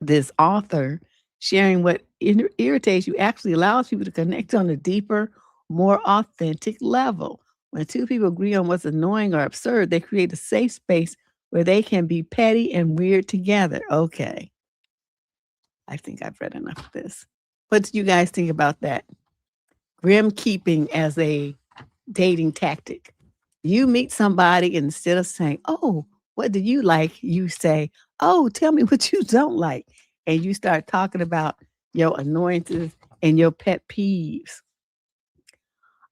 this author, sharing what irritates you actually allows people to connect on a deeper, more authentic level. When two people agree on what's annoying or absurd, they create a safe space where they can be petty and weird together. Okay. I think I've read enough of this. What do you guys think about that? Grim keeping as a dating tactic. You meet somebody, and instead of saying, "Oh, what do you like?" you say, "Oh, tell me what you don't like." And you start talking about your annoyances and your pet peeves.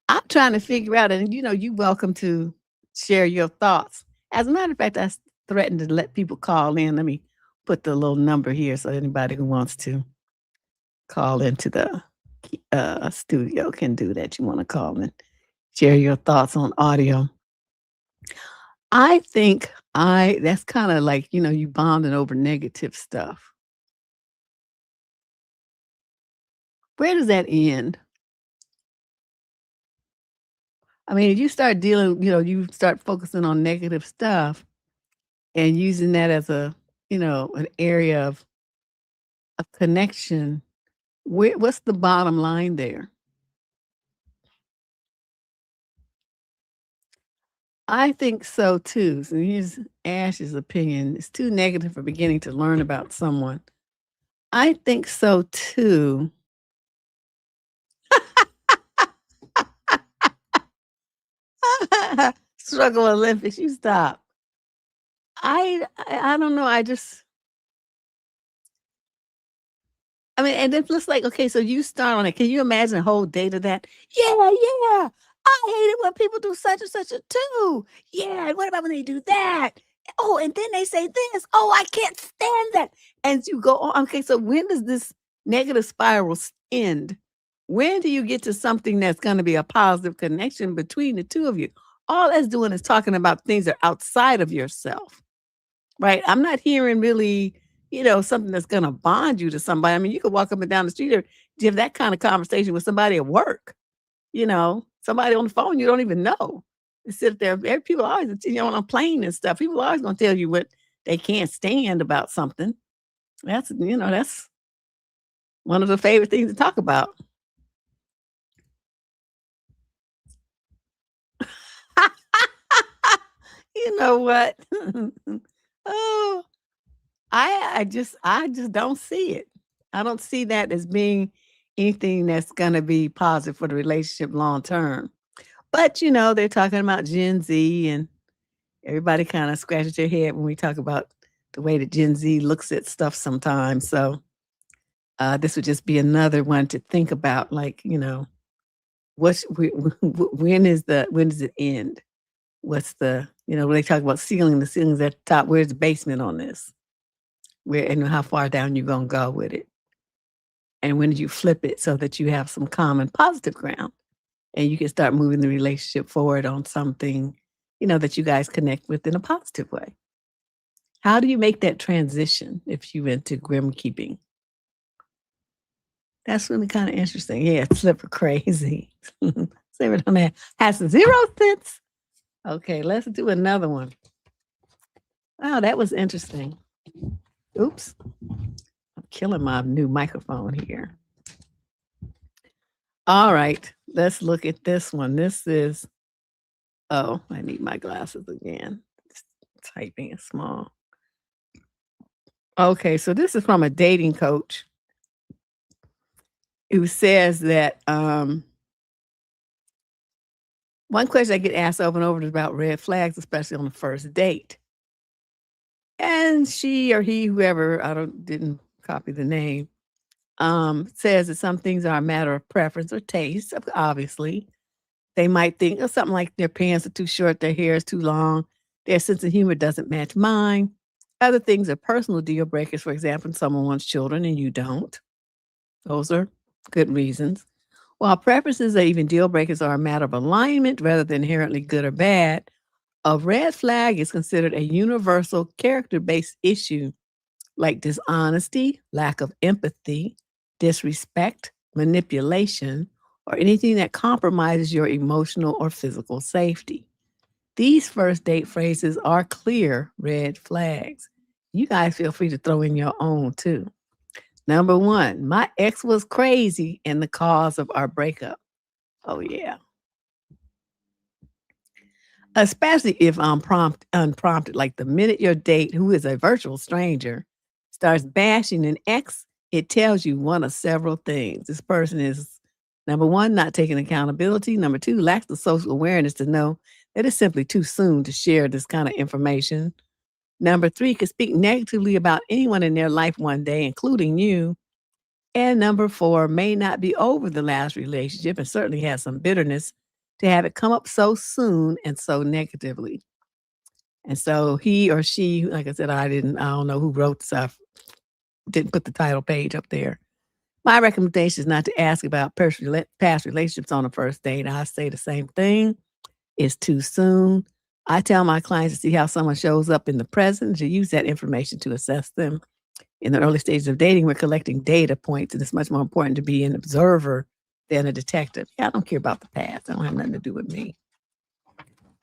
I'm trying to figure out, and you're welcome to share your thoughts. As a matter of fact, I threatened to let people call in. Let me put the little number here so anybody who wants to call into the studio can do that. You want to call and share your thoughts on audio. I think that's kind of like, you bonding over negative stuff. Where does that end? I mean, if you start dealing, you start focusing on negative stuff and using that as an area of connection, what's the bottom line there? I think so too. So here's Ash's opinion. It's too negative for beginning to learn about someone. I think so too. Struggle Olympics, you stop. I don't know. I mean, and it looks like, okay, so you start on it. Can you imagine a whole day to that? Yeah. I hate it when people do such and such a too. Yeah. And what about when they do that? Oh, and then they say this. Oh, I can't stand that. And you go on. Okay, so when does this negative spiral end? When do you get to something that's going to be a positive connection between the two of you? All that's doing is talking about things that are outside of yourself, right? I'm not hearing really, something that's going to bond you to somebody. I mean, you could walk up and down the street or have that kind of conversation with somebody at work, somebody on the phone you don't even know. They sit there. People always, on a plane and stuff, people are always going to tell you what they can't stand about something. That's one of the favorite things to talk about. You know what? Oh, I just don't see it. I don't see that as being anything that's going to be positive for the relationship long term. But they're talking about Gen Z, and everybody kind of scratches their head when we talk about the way that Gen Z looks at stuff sometimes. So this would just be another one to think about, like, when does it end? What's the, when they talk about the ceiling's at the top, where's the basement on this? Where and how far down you're going to go with it? And when did you flip it so that you have some common positive ground and you can start moving the relationship forward on something, that you guys connect with in a positive way? How do you make that transition if you went to grim keeping? That's really kind of interesting. Yeah, Slipper crazy. Slipper on that has 0 cents. Okay, let's do another one. Oh, that was interesting. Oops. I'm killing my new microphone here. All right, let's look at this one. This is, I need my glasses again. Typing is small. Okay, so this is from a dating coach who says that one question I get asked over and over is about red flags, especially on the first date. And she or he, whoever, didn't copy the name, says that some things are a matter of preference or taste. Obviously, they might think of something like their pants are too short, their hair is too long, their sense of humor doesn't match mine. Other things are personal deal breakers. For example, someone wants children and you don't. Those are good reasons. While preferences or even deal breakers are a matter of alignment rather than inherently good or bad, a red flag is considered a universal character-based issue like dishonesty, lack of empathy, disrespect, manipulation, or anything that compromises your emotional or physical safety. These first date phrases are clear red flags. You guys feel free to throw in your own too. Number 1, my ex was crazy and the cause of our breakup. Oh yeah. Especially if unprompted, like the minute your date, who is a virtual stranger, starts bashing an ex, it tells you one of several things. This person is, number 1, not taking accountability. Number 2, lacks the social awareness to know that it's simply too soon to share this kind of information. Number 3, could speak negatively about anyone in their life one day, including you. And number 4, may not be over the last relationship and certainly has some bitterness to have it come up so soon and so negatively. And so he or she, like I said, I don't know who wrote this. I didn't put the title page up there. My recommendation is not to ask about past relationships on the first date. I say the same thing. It's too soon. I tell my clients to see how someone shows up in the present, to use that information to assess them. In the early stages of dating, we're collecting data points, and it's much more important to be an observer than a detective. Yeah, I don't care about the past. That don't have nothing to do with me.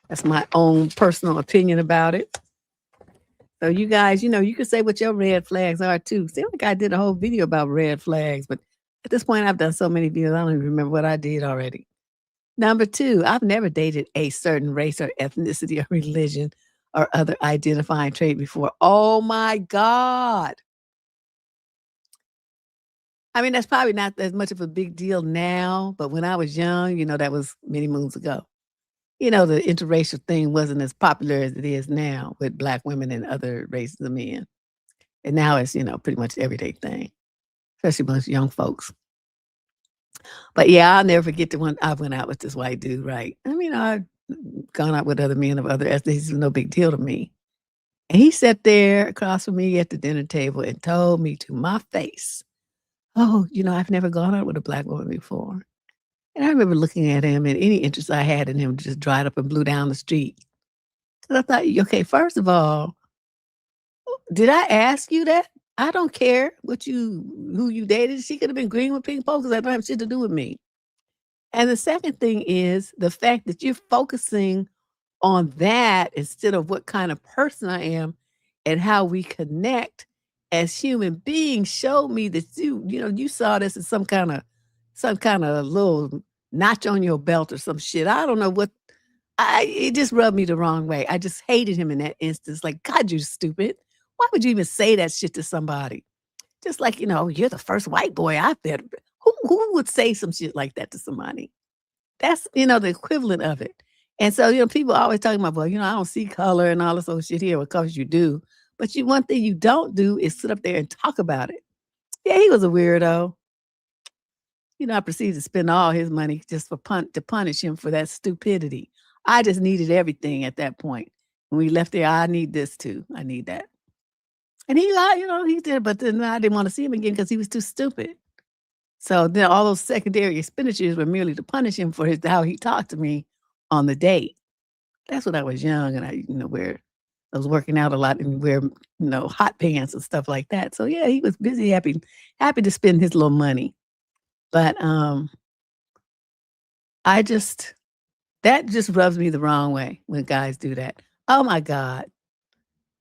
That's my own personal opinion about it. So you guys, you can say what your red flags are too. Seems like I did a whole video about red flags, but at this point I've done so many videos, I don't even remember what I did already. Number 2, I've never dated a certain race or ethnicity or religion or other identifying trait before. Oh my God. I mean, that's probably not as much of a big deal now, but when I was young, that was many moons ago. The interracial thing wasn't as popular as it is now with Black women and other races of men. And now it's, pretty much everyday thing, especially amongst young folks. But yeah, I'll never forget the one I went out with this white dude, right? I mean, I've gone out with other men of other ethnicities, it was no big deal to me. And he sat there across from me at the dinner table and told me to my face, "Oh, I've never gone out with a Black woman before." And I remember looking at him, and any interest I had in him just dried up and blew down the street. Because I thought, okay, first of all, did I ask you that? I don't care who you dated. She could have been green with pink polkas. That don't have shit to do with me. And the second thing is the fact that you're focusing on that instead of what kind of person I am and how we connect as human beings showed me that you saw this as some kind of little notch on your belt or some shit. I don't know what. It just rubbed me the wrong way. I just hated him in that instance. Like, God, you're stupid. Why would you even say that shit to somebody? Just like, you're the first white boy I've met. Who would say some shit like that to somebody? That's, the equivalent of it. And so, people always talking about, well, I don't see color and all this old shit here. Of course you do. But one thing you don't do is sit up there and talk about it. Yeah, he was a weirdo. I proceeded to spend all his money just to punish him for that stupidity. I just needed everything at that point. When we left there, I need this too. I need that. And he did, but then I didn't want to see him again because he was too stupid. So then all those secondary expenditures were merely to punish him for how he talked to me on the date. That's when I was young and I was working out a lot and wear, hot pants and stuff like that. So yeah, he was busy, happy to spend his little money. But that just rubs me the wrong way when guys do that. Oh my God.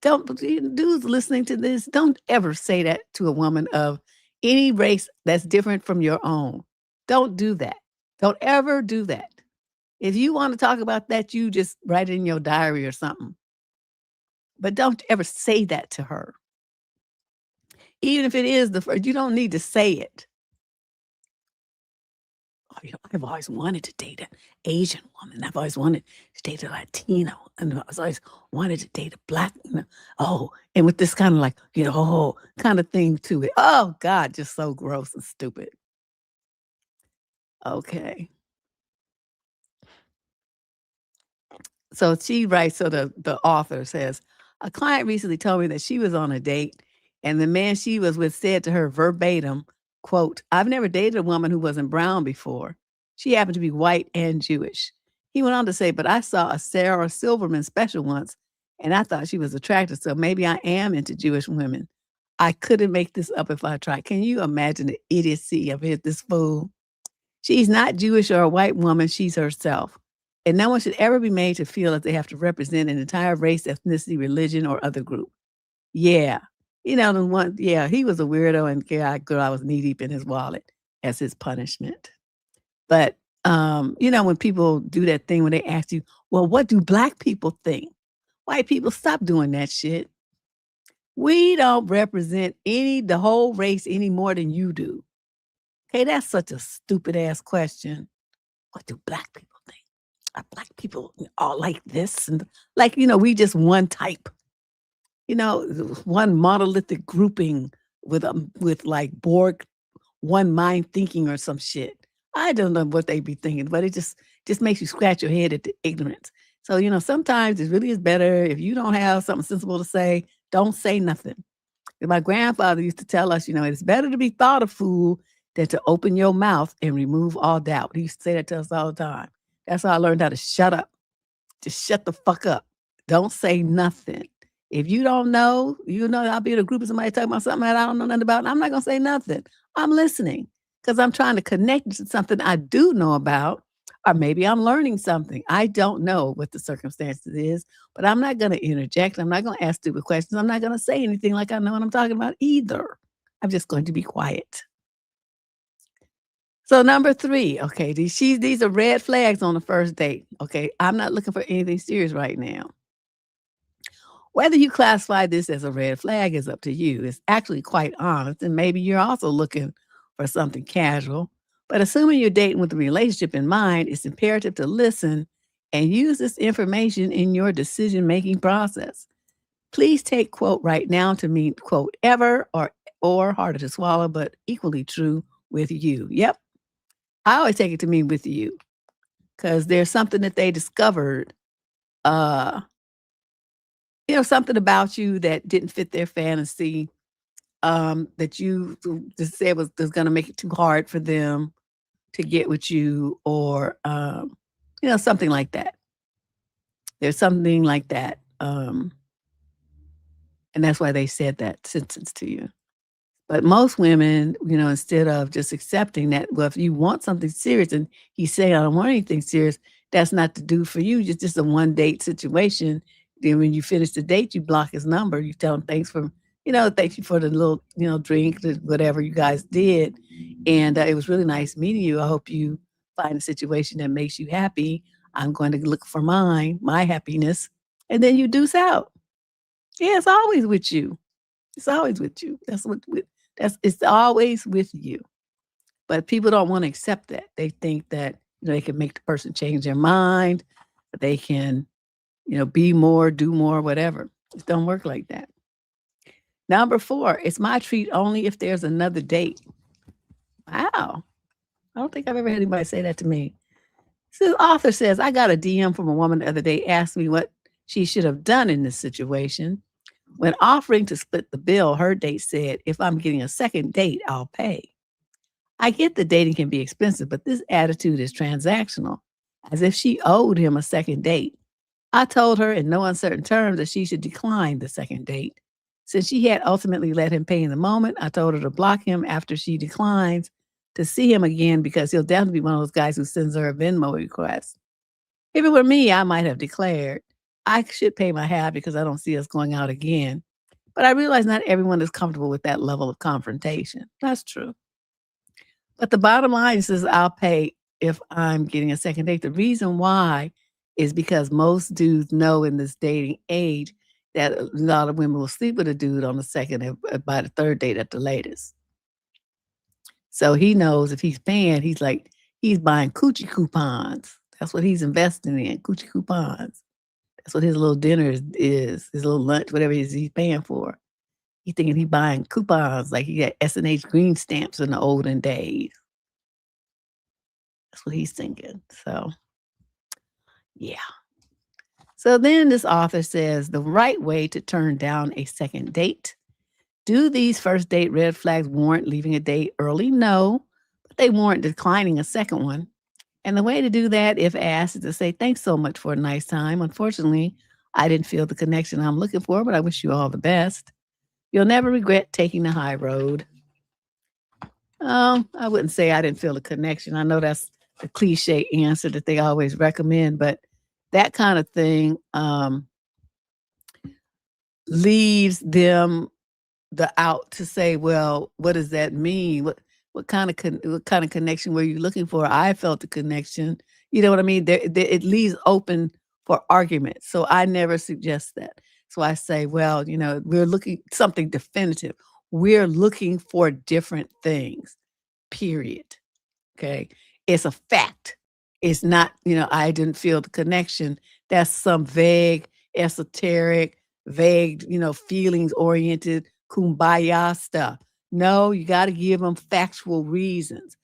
Dudes listening to this, don't ever say that to a woman of any race that's different from your own. Don't do that. Don't ever do that. If you want to talk about that, you just write it in your diary or something. But don't ever say that to her. Even if it is the first, you don't need to say it. Oh, I've always wanted to date an Asian woman. I've always wanted to date a Latino. And I've always wanted to date a Black, and with this kind of like, kind of thing to it. Oh, God, just so gross and stupid. Okay. So she writes, so the author says, a client recently told me that she was on a date and the man she was with said to her verbatim, quote, "I've never dated a woman who wasn't brown before. She happened to be white and Jewish." He went on to say, "But I saw a Sarah Silverman special once and I thought she was attractive. So maybe I am into Jewish women. I couldn't make this up if I tried." Can you imagine the idiocy of this fool? She's not Jewish or a white woman. She's herself. And no one should ever be made to feel that they have to represent an entire race, ethnicity, religion, or other group. Yeah. You know, the one, yeah, he was a weirdo and girl, I was knee deep in his wallet as his punishment. But, you know, when people do that thing when they ask you, well, what do black people think? White people, stop doing that shit. We don't represent the whole race any more than you do. Okay, that's such a stupid ass question. What do black people think? Are black people all like this? And like, you know, we just one type, you know, one monolithic grouping with like Borg one mind thinking or some shit. I don't know what they be thinking, but it just makes you scratch your head at the ignorance. So, you know, sometimes it really is better if you don't have something sensible to say, don't say nothing. And my grandfather used to tell us, you know, it's better to be thought a fool than to open your mouth and remove all doubt. He used to say that to us all the time. That's how I learned how to shut up. Just shut the fuck up. Don't say nothing. If you don't know, you know, I'll be in a group of somebody talking about something that I don't know nothing about. And I'm not going to say nothing. I'm listening because I'm trying to connect to something I do know about, or maybe I'm learning something. I don't know what the circumstances is, but I'm not going to interject. I'm not going to ask stupid questions. I'm not going to say anything like I know what I'm talking about either. I'm just going to be quiet. So number 3, okay, these are red flags on the first date. Okay, I'm not looking for anything serious right now. Whether you classify this as a red flag is up to you. It's actually quite honest, and maybe you're also looking for something casual. But assuming you're dating with a relationship in mind, it's imperative to listen and use this information in your decision-making process. Please take quote right now to mean quote ever or harder to swallow, but equally true with you. Yep. I always take it to mean with you because there's something that they discovered, you know, something about you that didn't fit their fantasy, that you just said was going to make it too hard for them to get with you, or you know, something like that. There's something like that, and that's why they said that sentence to you. But most women, you know, instead of just accepting that, well, if you want something serious and he's saying, I don't want anything serious, that's not the dude for you. It's just a one date situation. Then when you finish the date, you block his number. You tell him thanks for, you know, thank you for the little, you know, drink, whatever you guys did. And it was really nice meeting you. I hope you find a situation that makes you happy. I'm going to look for my happiness. And then you deuce out. Yeah, it's always with you. It's always with you. It's always with you. But people don't want to accept that. They think that, you know, they can make the person change their mind, that they can, you know, be more, do more, whatever. It don't work like that. Number 4, it's my treat only if there's another date. Wow. I don't think I've ever had anybody say that to me. So the author says, I got a DM from a woman the other day, asked me what she should have done in this situation. When offering to split the bill, her date said, if I'm getting a second date, I'll pay. I get that dating can be expensive, but this attitude is transactional, as if she owed him a second date. I told her in no uncertain terms that she should decline the second date. Since she had ultimately let him pay in the moment, I told her to block him after she declines to see him again because he'll definitely be one of those guys who sends her a Venmo request. If it were me, I might have declared, I should pay my half because I don't see us going out again. But I realize not everyone is comfortable with that level of confrontation. That's true. But the bottom line is I'll pay if I'm getting a second date. The reason why is because most dudes know in this dating age that a lot of women will sleep with a dude on the second and by the third date at the latest. So he knows if he's paying, he's buying coochie coupons. That's what he's investing in, coochie coupons. That's what his little dinner is, his little lunch, whatever it is he's paying for. He's thinking he's buying coupons like he got S&H green stamps in the olden days. That's what he's thinking. So, yeah. So then this author says the right way to turn down a second date. Do these first date red flags warrant leaving a date early? No, but they warrant declining a second one. And the way to do that, if asked, is to say, thanks so much for a nice time. Unfortunately, I didn't feel the connection I'm looking for, but I wish you all the best. You'll never regret taking the high road. I wouldn't say I didn't feel the connection. I know that's the cliche answer that they always recommend, but that kind of thing, leaves them the out to say, well, what does that mean? What kind of connection were you looking for? I felt the connection. You know what I mean? It leaves open for argument. So I never suggest that. So I say, well, we're looking something definitive. We're looking for different things, period. Okay. It's a fact. It's not, I didn't feel the connection. That's some vague, esoteric, vague, feelings oriented, kumbaya stuff. No, you got to give them factual reasons.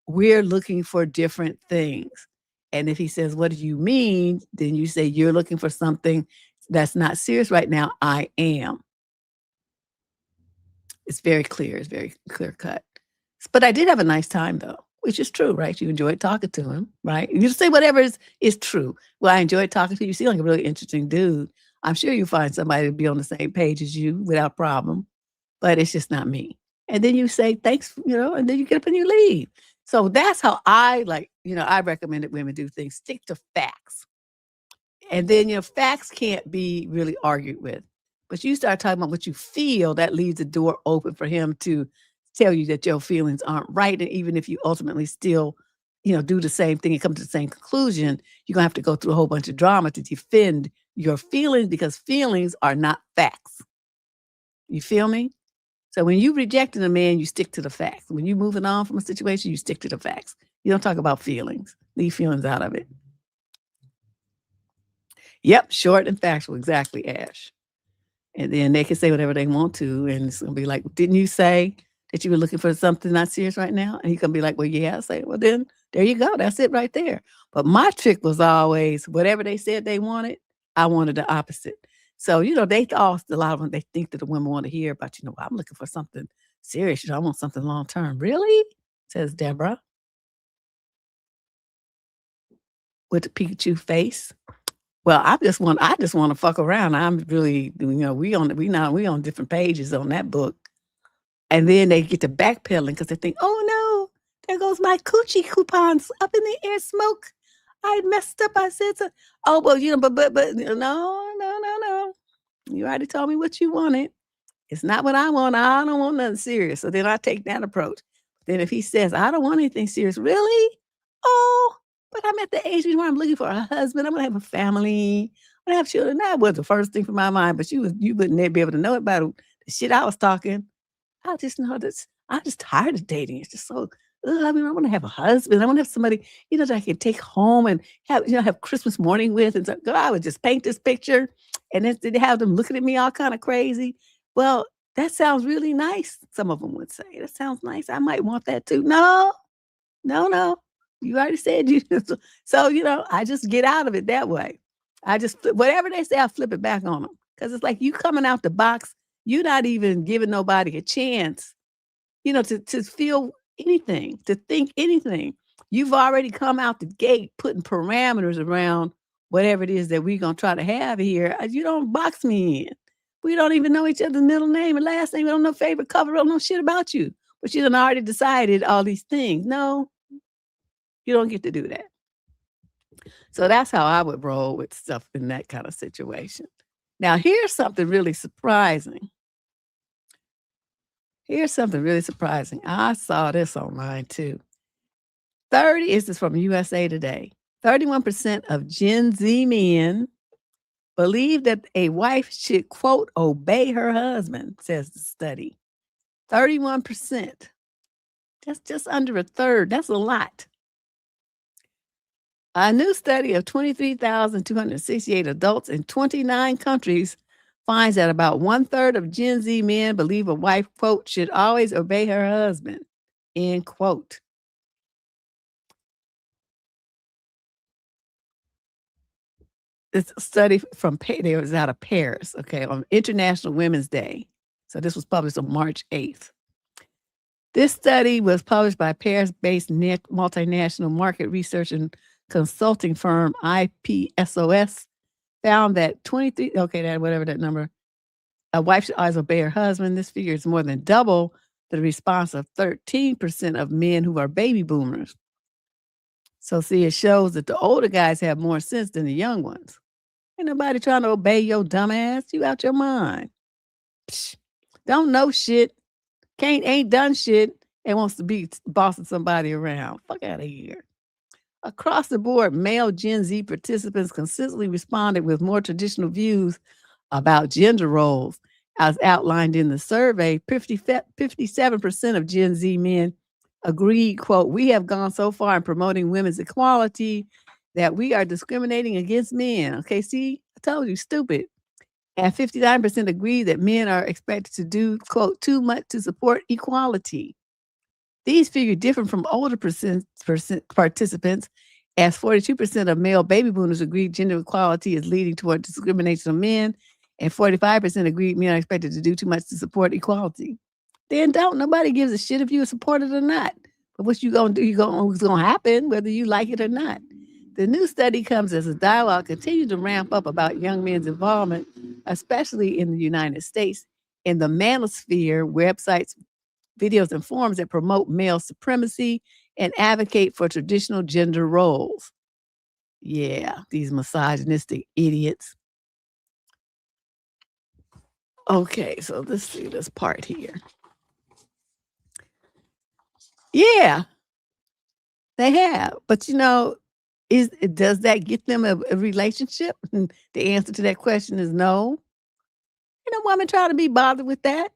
We're looking for different things. And if he says, what do you mean? Then you say, you're looking for something that's not serious right now. I am. It's very clear. It's very clear cut. But I did have a nice time, though, which is true, right? You enjoyed talking to him, right? You just say whatever is true. Well, I enjoyed talking to you. You seem like a really interesting dude. I'm sure you'll find somebody to be on the same page as you without problem, but it's just not me. And then you say, thanks, and then you get up and you leave. So that's how I I recommend that women do things. Stick to facts. And then, facts can't be really argued with. But you start talking about what you feel, that leaves the door open for him to tell you that your feelings aren't right. And even if you ultimately still, do the same thing and come to the same conclusion, you're going to have to go through a whole bunch of drama to defend your feelings because feelings are not facts. You feel me? So when you rejecting a man, you stick to the facts. When you're moving on from a situation, you stick to the facts. You don't talk about feelings. Leave feelings out of it. Yep, short and factual. Exactly, Ash. And then they can say whatever they want to. And it's going to be like, didn't you say that you were looking for something not serious right now? And he's going to be like, well, yeah. I say, well, then there you go. That's it right there. But my trick was always whatever they said they wanted, I wanted the opposite. So, they all, a lot of them, they think that the women want to hear about, I'm looking for something serious. I want something long term. Really? Says Deborah with the Pikachu face. Well, I just want to fuck around. I'm really, we on different pages on that book. And then they get to backpedaling because they think, oh no, there goes my coochie coupons up in the air, smoke. I messed up. I said so. Oh, well, but no. You already told me what you wanted. It's not what I want. I don't want nothing serious. So then I take that approach. Then if he says, I don't want anything serious, really? Oh, but I'm at the age where I'm looking for a husband. I'm going to have a family. I'm going to have children. That was the first thing from my mind, but you wouldn't be able to know it by the shit I was talking. I just know this. I'm just tired of dating. It's just so, I want to have a husband. I want to have somebody, that I can take home and have Christmas morning with. And so, God, I would just paint this picture and then they'd have them looking at me all kind of crazy. Well, that sounds really nice. Some of them would say, that sounds nice. I might want that too. No. You already said you. So, I just get out of it that way. I just, whatever they say, I flip it back on them. Because it's like you coming out the box, you're not even giving nobody a chance, to feel anything, to think anything. You've already come out the gate putting parameters around whatever it is that we're going to try to have here. You don't box me in. We don't even know each other's middle name and last name. We don't know favorite cover. We don't know shit about you. But you done already decided all these things. No, you don't get to do that. So that's how I would roll with stuff in that kind of situation. Now, here's something really surprising. I saw this online too. This is from USA Today. 31% of Gen Z men believe that a wife should, quote, obey her husband, says the study. 31%. That's just under a third. That's a lot. A new study of 23,268 adults in 29 countries finds that about 1/3 of Gen Z men believe a wife, quote, should always obey her husband, end quote. This study from it was out of Paris, okay, on International Women's Day. So this was published on March 8th. This study was published by Paris-based multinational market research and consulting firm IPSOS, found that 23, whatever that number, a wife should always obey her husband. This figure is more than double the response of 13% of men who are baby boomers. So see, it shows that the older guys have more sense than the young ones. Ain't nobody trying to obey your dumb ass. You out your mind. Psh, don't know shit. Ain't done shit and wants to be bossing somebody around. Fuck out of here. Across the board, male Gen Z participants consistently responded with more traditional views about gender roles. As outlined in the survey, 57% of Gen Z men agreed, quote, we have gone so far in promoting women's equality that we are discriminating against men. Okay, see, I told you, stupid. And 59% agree that men are expected to do, quote, too much to support equality. These figures differ from older participants, as 42% of male baby boomers agree gender equality is leading toward discrimination of men, and 45% agree men are expected to do too much to support equality. Then don't. Nobody gives a shit if you support it or not. But what you gonna do? What's gonna happen, whether you like it or not. The new study comes as a dialogue continues to ramp up about young men's involvement, especially in the United States, in the manosphere websites, videos, and forums that promote male supremacy and advocate for traditional gender roles. Yeah, these misogynistic idiots. Okay, so let's see this part here. Yeah, they have. But does that get them a relationship? And the answer to that question is no. Women try to be bothered with that.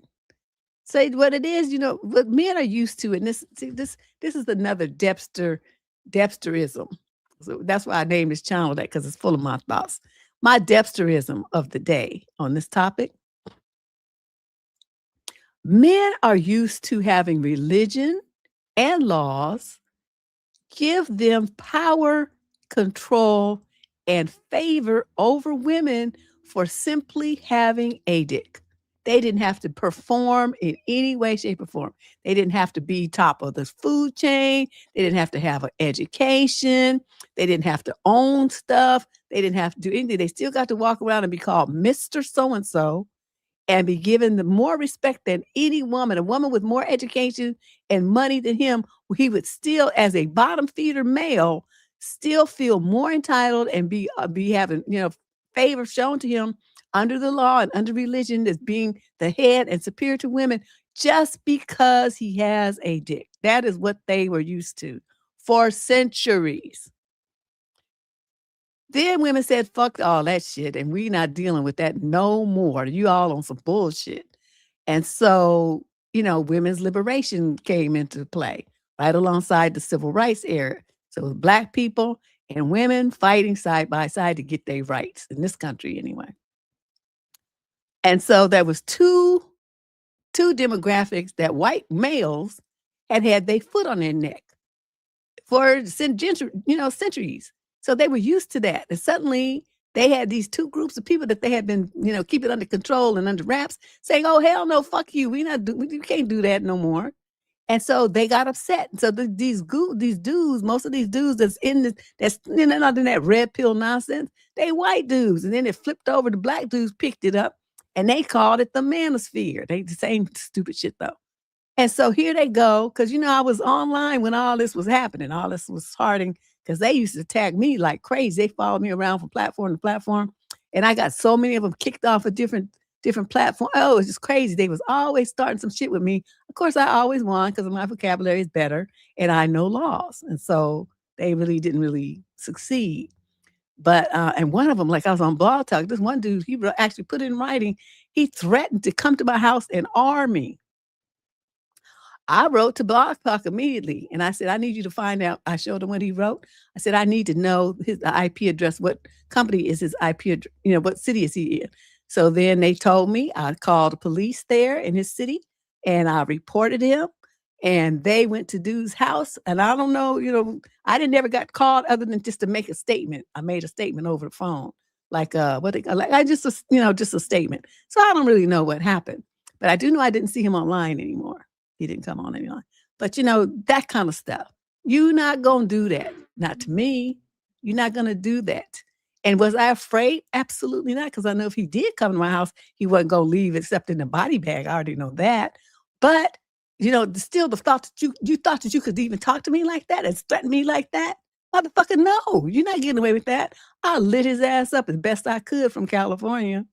Say what it is, what men are used to. And this is another Debsterism. So that's why I named this channel that, because it's full of my thoughts. My Debsterism of the day on this topic. Men are used to having religion and laws give them power, control, and favor over women for simply having a dick. They didn't have to perform in any way, shape, or form. They didn't have to be top of the food chain. They didn't have to have an education. They didn't have to own stuff. They didn't have to do anything. They still got to walk around and be called Mr. So-and-so and be given the more respect than any woman. A woman with more education and money than him, he would still, as a bottom feeder male, still feel more entitled and be having, favor shown to him under the law and under religion as being the head and superior to women just because he has a dick. That is what they were used to for centuries. Then women said, fuck all that shit, and we not dealing with that no more. You all on some bullshit. And so, women's liberation came into play right alongside the civil rights era. So Black people and women fighting side by side to get their rights in this country anyway. And so there was two demographics that white males had their foot on their neck for centuries. So they were used to that. And suddenly they had these two groups of people that they had been, keeping under control and under wraps, saying, oh, hell no, fuck you. We can't do that no more. And so they got upset. So these dudes, most of these dudes that's not in that red pill nonsense, they white dudes. And then it flipped over, the Black dudes picked it up and they called it the manosphere. They the same stupid shit though. And so here they go. Cause I was online when all this was happening. All this was starting because they used to tag me like crazy. They followed me around from platform to platform. And I got so many of them kicked off of different platforms. Oh, it's just crazy. They was always starting some shit with me. Of course, I always won because my vocabulary is better and I know laws. And so they really didn't really succeed. But, and one of them, like I was on Blog Talk, this one dude, he actually put in writing, he threatened to come to my house and arm me. I wrote to Blog Talk immediately. And I said, I need you to find out. I showed him what he wrote. I said, I need to know his IP address. What company is his IP address? What city is he in? So then they told me. I called the police there in his city and I reported him. And they went to dude's house. And I don't know, I didn't never got called other than just to make a statement. I made a statement over the phone. Just a statement. So I don't really know what happened. But I do know I didn't see him online anymore. He didn't come on anymore. But that kind of stuff. You're not going to do that. Not to me. You're not going to do that. And was I afraid? Absolutely not. Because I know if he did come to my house, he wasn't going to leave except in the body bag. I already know that. But, still the thought that you thought that you could even talk to me like that and threaten me like that. Motherfucker, no, you're not getting away with that. I lit his ass up as best I could from California.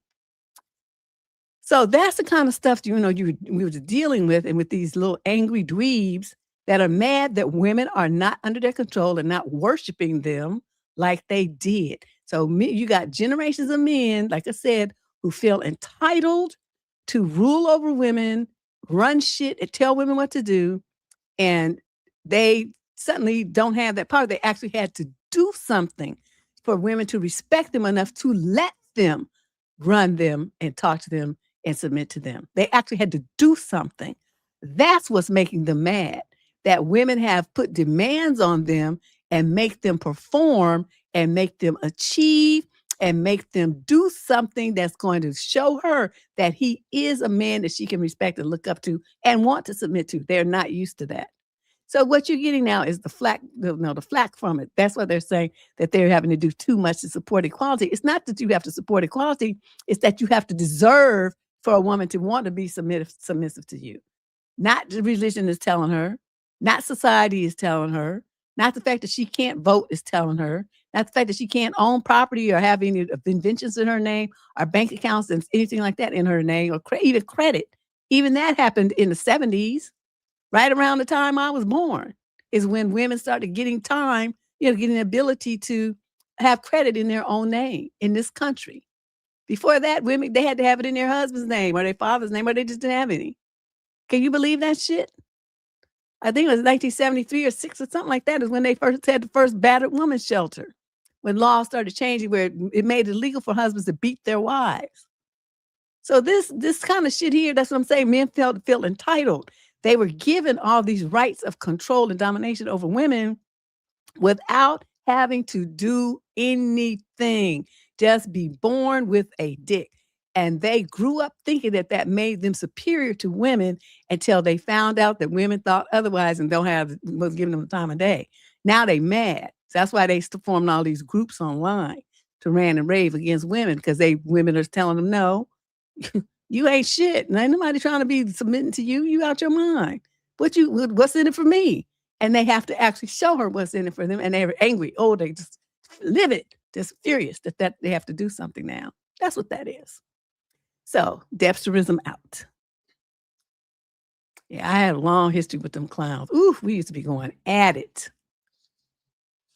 So that's the kind of stuff, we were dealing with, and with these little angry dweebs that are mad that women are not under their control and not worshiping them like they did. So you got generations of men, like I said, who feel entitled to rule over women, run shit, and tell women what to do, and they suddenly don't have that power. They actually had to do something for women to respect them enough to let them run them and talk to them and submit to them. They actually had to do something. That's what's making them mad, that women have put demands on them and make them perform and make them achieve and make them do something that's going to show her that he is a man that she can respect and look up to and want to submit to. They're not used to that. So what you're getting now is the flack from it. That's why they're saying that they're having to do too much to support equality. It's not that you have to support equality. It's that you have to deserve for a woman to want to be submissive to you. Not the religion is telling her, not society is telling her, not the fact that she can't vote is telling her, not the fact that she can't own property or have any inventions in her name or bank accounts and anything like that in her name or even credit. Even that happened in the 70s. Right around the time I was born is when women started getting time, getting the ability to have credit in their own name in this country. Before that, women, they had to have it in their husband's name or their father's name, or they just didn't have any. Can you believe that shit? I think it was 1973 or 6 or something like that is when they first had the first battered woman shelter, when laws started changing where it made it illegal for husbands to beat their wives. So this kind of shit here, that's what I'm saying, men feel entitled. They were given all these rights of control and domination over women without having to do anything, just be born with a dick. And they grew up thinking that made them superior to women until they found out that women thought otherwise and was giving them the time of day. Now they mad. So that's why they formed all these groups online to rant and rave against women, because women are telling them, no, you ain't shit. And ain't nobody trying to be submitting to you. You out your mind. What's in it for me? And they have to actually show her what's in it for them. And they're angry. Oh, they just livid, just furious that they have to do something now. That's what that is. So Debsterism out. Yeah, I had a long history with them clowns. Ooh, we used to be going at it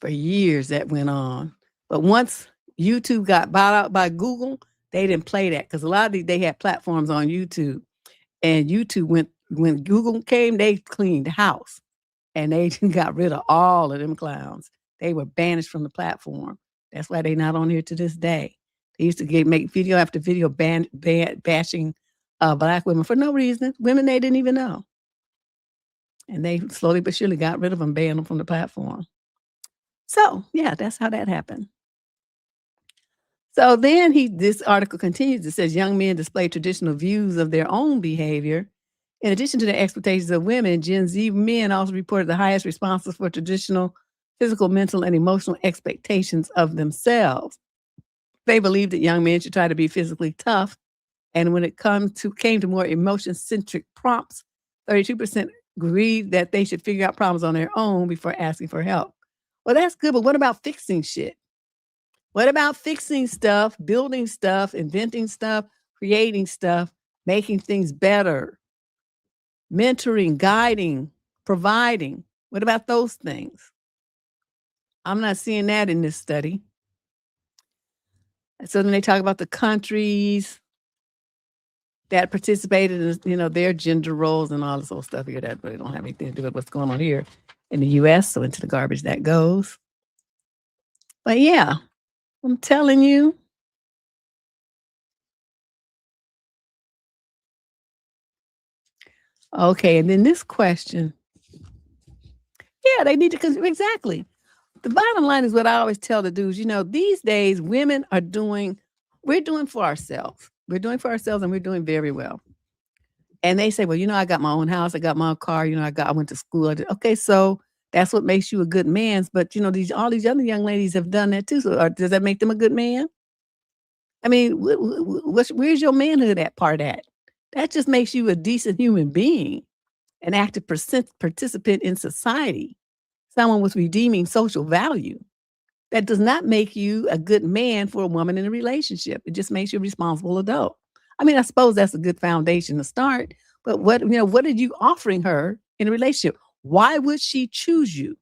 for years. That went on. But once YouTube got bought out by Google, they didn't play that, because a lot of they had platforms on YouTube, and YouTube when Google came, they cleaned house, and they got rid of all of them clowns. They were banished from the platform. That's why they're not on here to this day. They used to make video after video bashing Black women for no reason. Women they didn't even know, and they slowly but surely got rid of them, banned them from the platform. So yeah, that's how that happened. So then this article continues. It says young men display traditional views of their own behavior. In addition to the expectations of women, Gen Z men also reported the highest responses for traditional physical, mental, and emotional expectations of themselves. They believe that young men should try to be physically tough. And when it came to more emotion-centric prompts, 32% agreed that they should figure out problems on their own before asking for help. Well, that's good, but what about fixing shit? What about fixing stuff, building stuff, inventing stuff, creating stuff, making things better, mentoring, guiding, providing? What about those things? I'm not seeing that in this study. So then they talk about the countries that participated in, their gender roles and all this old stuff here that really don't have anything to do with what's going on here in the U.S. So into the garbage that goes. But yeah, I'm telling you. Okay, and then this question. Yeah, they need to, exactly. The bottom line is what I always tell the dudes, these days women we're doing for ourselves. We're doing for ourselves, and we're doing very well. And they say, well, I got my own house, I got my own car, I went to school. Okay, so that's what makes you a good man. But all these other young ladies have done that too. So does that make them a good man? I mean, where's your manhood at? That just makes you a decent human being, an active participant in society. someone with redeeming social value. That does not make you a good man for a woman in a relationship. It just makes you a responsible adult. I mean, I suppose that's a good foundation to start, but what are you offering her in a relationship? Why would she choose you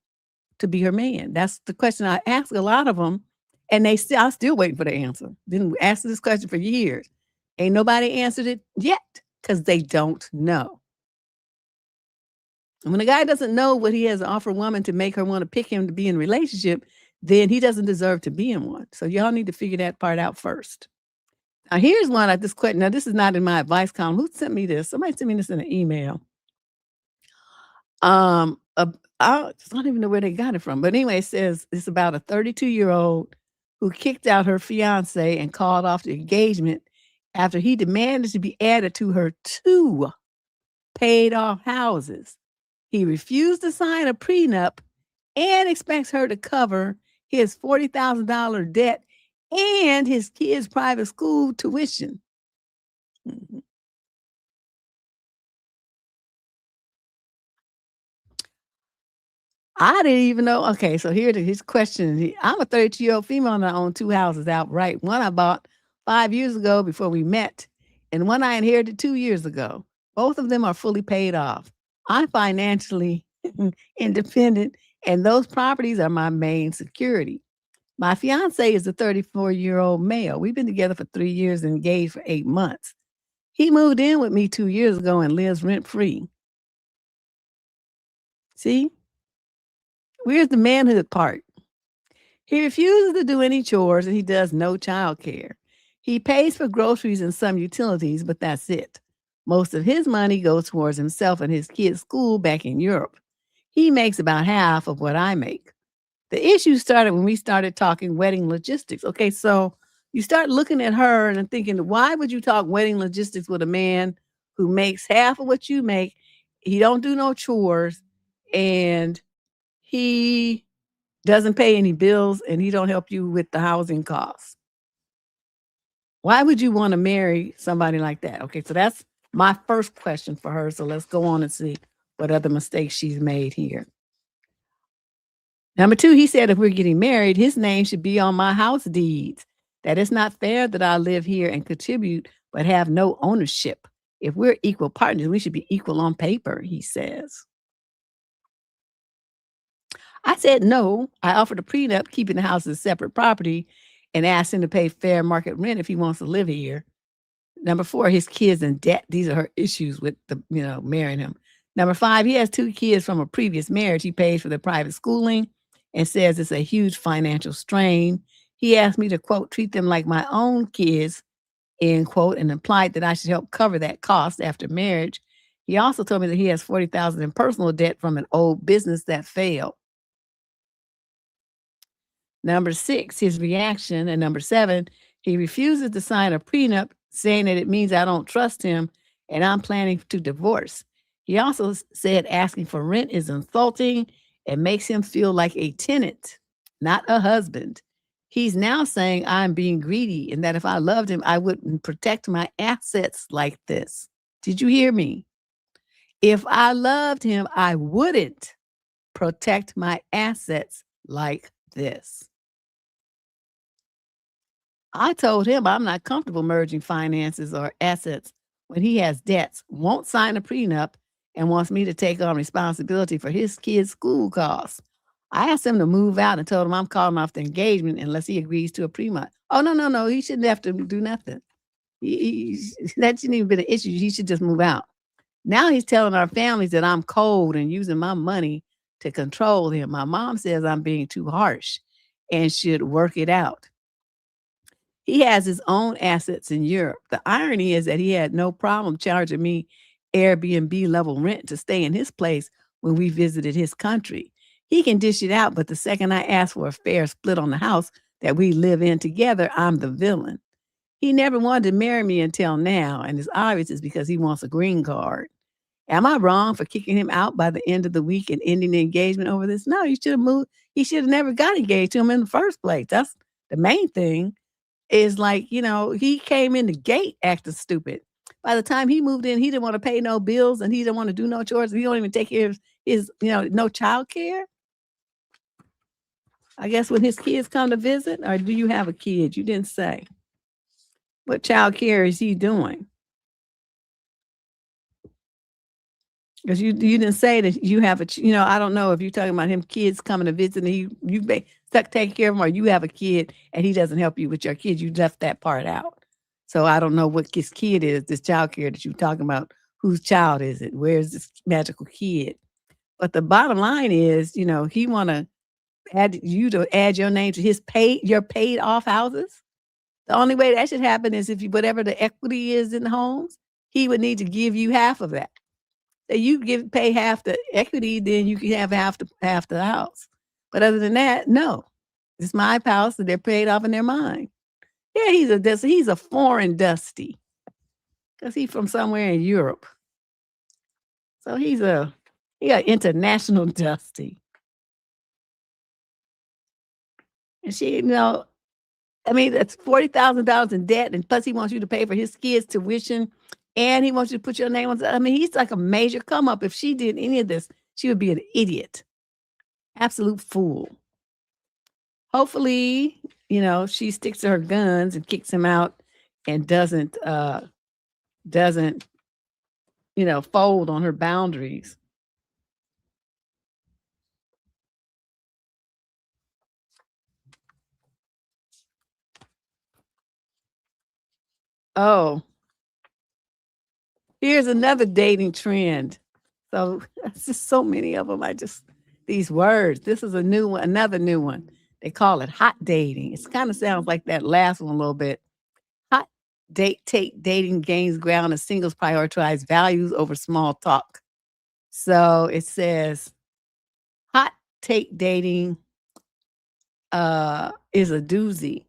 to be her man? That's the question I ask a lot of them, and I'm still waiting for the answer. Been asking this question for years. Ain't nobody answered it yet because they don't know. And when a guy doesn't know what he has to offer a woman to make her want to pick him to be in a relationship, then he doesn't deserve to be in one. So y'all need to figure that part out first. Now, here's one at this question. Now, this is not in my advice column. Who sent me this? Somebody sent me this in an email. I don't even know where they got it from. But anyway, it says it's about a 32-year-old who kicked out her fiance and called off the engagement after he demanded to be added to her 2 paid-off houses. He refused to sign a prenup and expects her to cover his $40,000 debt and his kids' private school tuition. Mhm. I didn't even know. Okay, so here's his question. I'm a 32-year-old female and I own 2 houses outright. One I bought 5 years ago before we met, and one I inherited 2 years ago. Both of them are fully paid off. I'm financially independent, and those properties are my main security. My fiance is a 34-year-old male. We've been together for 3 years and engaged for 8 months. He moved in with me 2 years ago and lives rent-free. See? Where's the manhood part? He refuses to do any chores and he does no child care. He pays for groceries and some utilities, but that's it. Most of his money goes towards himself and his kids' school back in Europe. He makes about half of what I make. The issue started when we started talking wedding logistics. Okay, so you start looking at her and thinking, why would you talk wedding logistics with a man who makes half of what you make? He don't do no chores, and he doesn't pay any bills, and he don't help you with the housing costs. Why would you want to marry somebody like that? Okay, so that's my first question for her. So let's go on and see what other mistakes she's made here. Number 2, he said if we're getting married, his name should be on my house deeds. That it's not fair that I live here and contribute but have no ownership. If we're equal partners, we should be equal on paper, he says. I said no. I offered a prenup, keeping the house as separate property, and asked him to pay fair market rent if he wants to live here. Number 4, his kids in debt. These are her issues with marrying him. Number 5, he has 2 kids from a previous marriage. He pays for their private schooling and says it's a huge financial strain. He asked me to, quote, treat them like my own kids, end quote, and implied that I should help cover that cost after marriage. He also told me that he has $40,000 in personal debt from an old business that failed. Number 6, his reaction. And number 7, he refuses to sign a prenup, saying that it means I don't trust him and I'm planning to divorce. He also said asking for rent is insulting and makes him feel like a tenant, not a husband. He's now saying I'm being greedy and that if I loved him, I wouldn't protect my assets like this. Did you hear me? If I loved him, I wouldn't protect my assets like this. I told him I'm not comfortable merging finances or assets when he has debts, won't sign a prenup, and wants me to take on responsibility for his kids' school costs. I asked him to move out and told him I'm calling off the engagement unless he agrees to a prenup. Oh, no. He shouldn't have to do nothing. That shouldn't even be an issue. He should just move out. Now he's telling our families that I'm cold and using my money to control him. My mom says I'm being too harsh and should work it out. He has his own assets in Europe. The irony is that he had no problem charging me Airbnb level rent to stay in his place when we visited his country. He can dish it out, but the second I ask for a fair split on the house that we live in together, I'm the villain. He never wanted to marry me until now, and it's obvious it's because he wants a green card. Am I wrong for kicking him out by the end of the week and ending the engagement over this? No, he should have moved. He should have never got engaged to him in the first place. That's the main thing. Is like, he came in the gate acting stupid. By the time he moved in, he didn't want to pay no bills and he didn't want to do no chores. He don't even take care of his, no child care. I guess when his kids come to visit, or do you have a kid? You didn't say. What child care is he doing? Because you didn't say that you have I don't know if you're talking about him kids coming to visit and you stuck taking care of him, or you have a kid and he doesn't help you with your kids. You left that part out. So I don't know what his kid is, this child care that you're talking about. Whose child is it? Where's this magical kid? But the bottom line is, he want to add your name to your paid off houses. The only way that should happen is if whatever the equity is in the homes, he would need to give you half of that. So you pay half the equity, then you can have half the house. But other than that, no. It's my house and they're paid off in their mind. Yeah, he's a foreign Dusty. Because he's from somewhere in Europe. So he got international Dusty. And she, that's $40,000 in debt, and plus he wants you to pay for his kids' tuition, and he wants you to put your name on. He's like a major come up. If she did any of this, she would be an idiot, absolute fool. Hopefully, she sticks to her guns and kicks him out, and doesn't fold on her boundaries. Oh, here's another dating trend. So it's just so many of them. These words. This is a new one, another new one. They call it hot dating. It kind of sounds like that last one a little bit. Hot dating gains ground as singles prioritize values over small talk. So it says hot take dating is a doozy.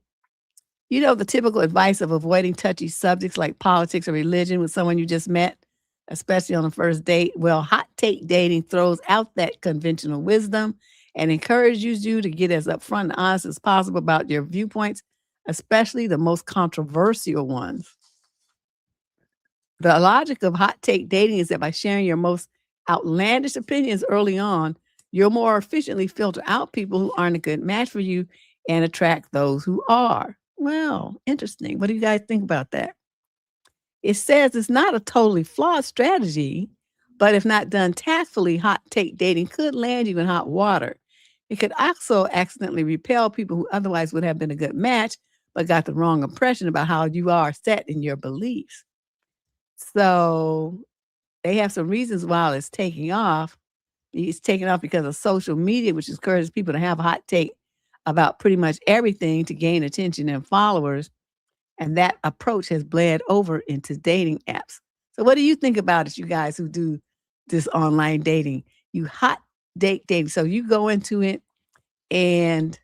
The typical advice of avoiding touchy subjects like politics or religion with someone you just met, especially on the first date. Well, hot take dating throws out that conventional wisdom and encourages you to get as upfront and honest as possible about your viewpoints, especially the most controversial ones. The logic of hot take dating is that by sharing your most outlandish opinions early on, you'll more efficiently filter out people who aren't a good match for you and attract those who are. Well, interesting. What do you guys think about that? It says it's not a totally flawed strategy, but if not done tactfully, hot take dating could land you in hot water. It could also accidentally repel people who otherwise would have been a good match, but got the wrong impression about how you are set in your beliefs. So they have some reasons why it's taking off. It's taking off because of social media, which encourages people to have a hot take about pretty much everything to gain attention and followers. And that approach has bled over into dating apps. So what do you think about it, you guys who do this online dating? You hot dating. So you go into it and,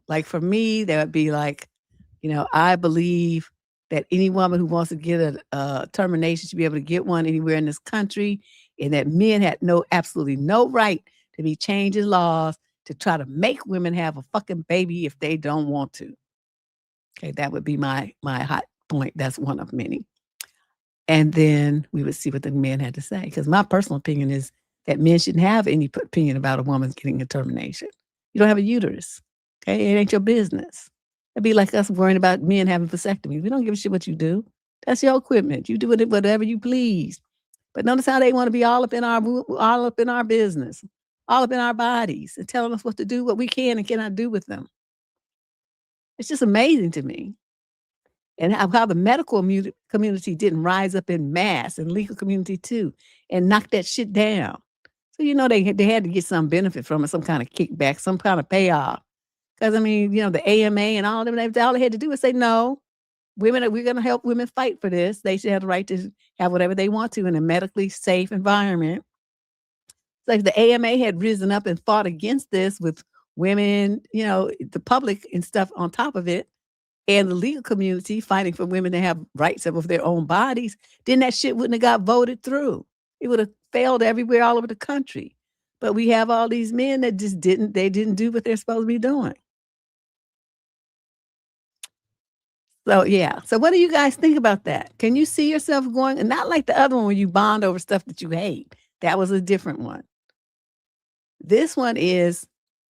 like for me, that would be like, I believe that any woman who wants to get a termination should be able to get one anywhere in this country, and that men had absolutely no right to be changing laws to try to make women have a fucking baby if they don't want to. Okay, that would be my hot point. That's one of many. And then we would see what the men had to say. Because my personal opinion is that men shouldn't have any opinion about a woman getting a termination. You don't have a uterus. Okay, it ain't your business. It'd be like us worrying about men having vasectomies. We don't give a shit what you do. That's your equipment. You do it whatever you please. But notice how they want to be all up in our business, all up in our bodies, and telling us what to do, what we can and cannot do with them. It's just amazing to me. And how the medical community didn't rise up in mass, and legal community too, and knock that shit down. So, they had to get some benefit from it, some kind of kickback, some kind of payoff. Because, the AMA and all of them, all they had to do was say, no, we're going to help women fight for this. They should have the right to have whatever they want to in a medically safe environment. It's like the AMA had risen up and fought against this with women, the public and stuff on top of it, and the legal community fighting for women to have rights over their own bodies, then that shit wouldn't have got voted through. It would have failed everywhere all over the country. But we have all these men that just didn't do what they're supposed to be doing. So, yeah. So what do you guys think about that? Can you see yourself going, and not like the other one where you bond over stuff that you hate. That was a different one. This one is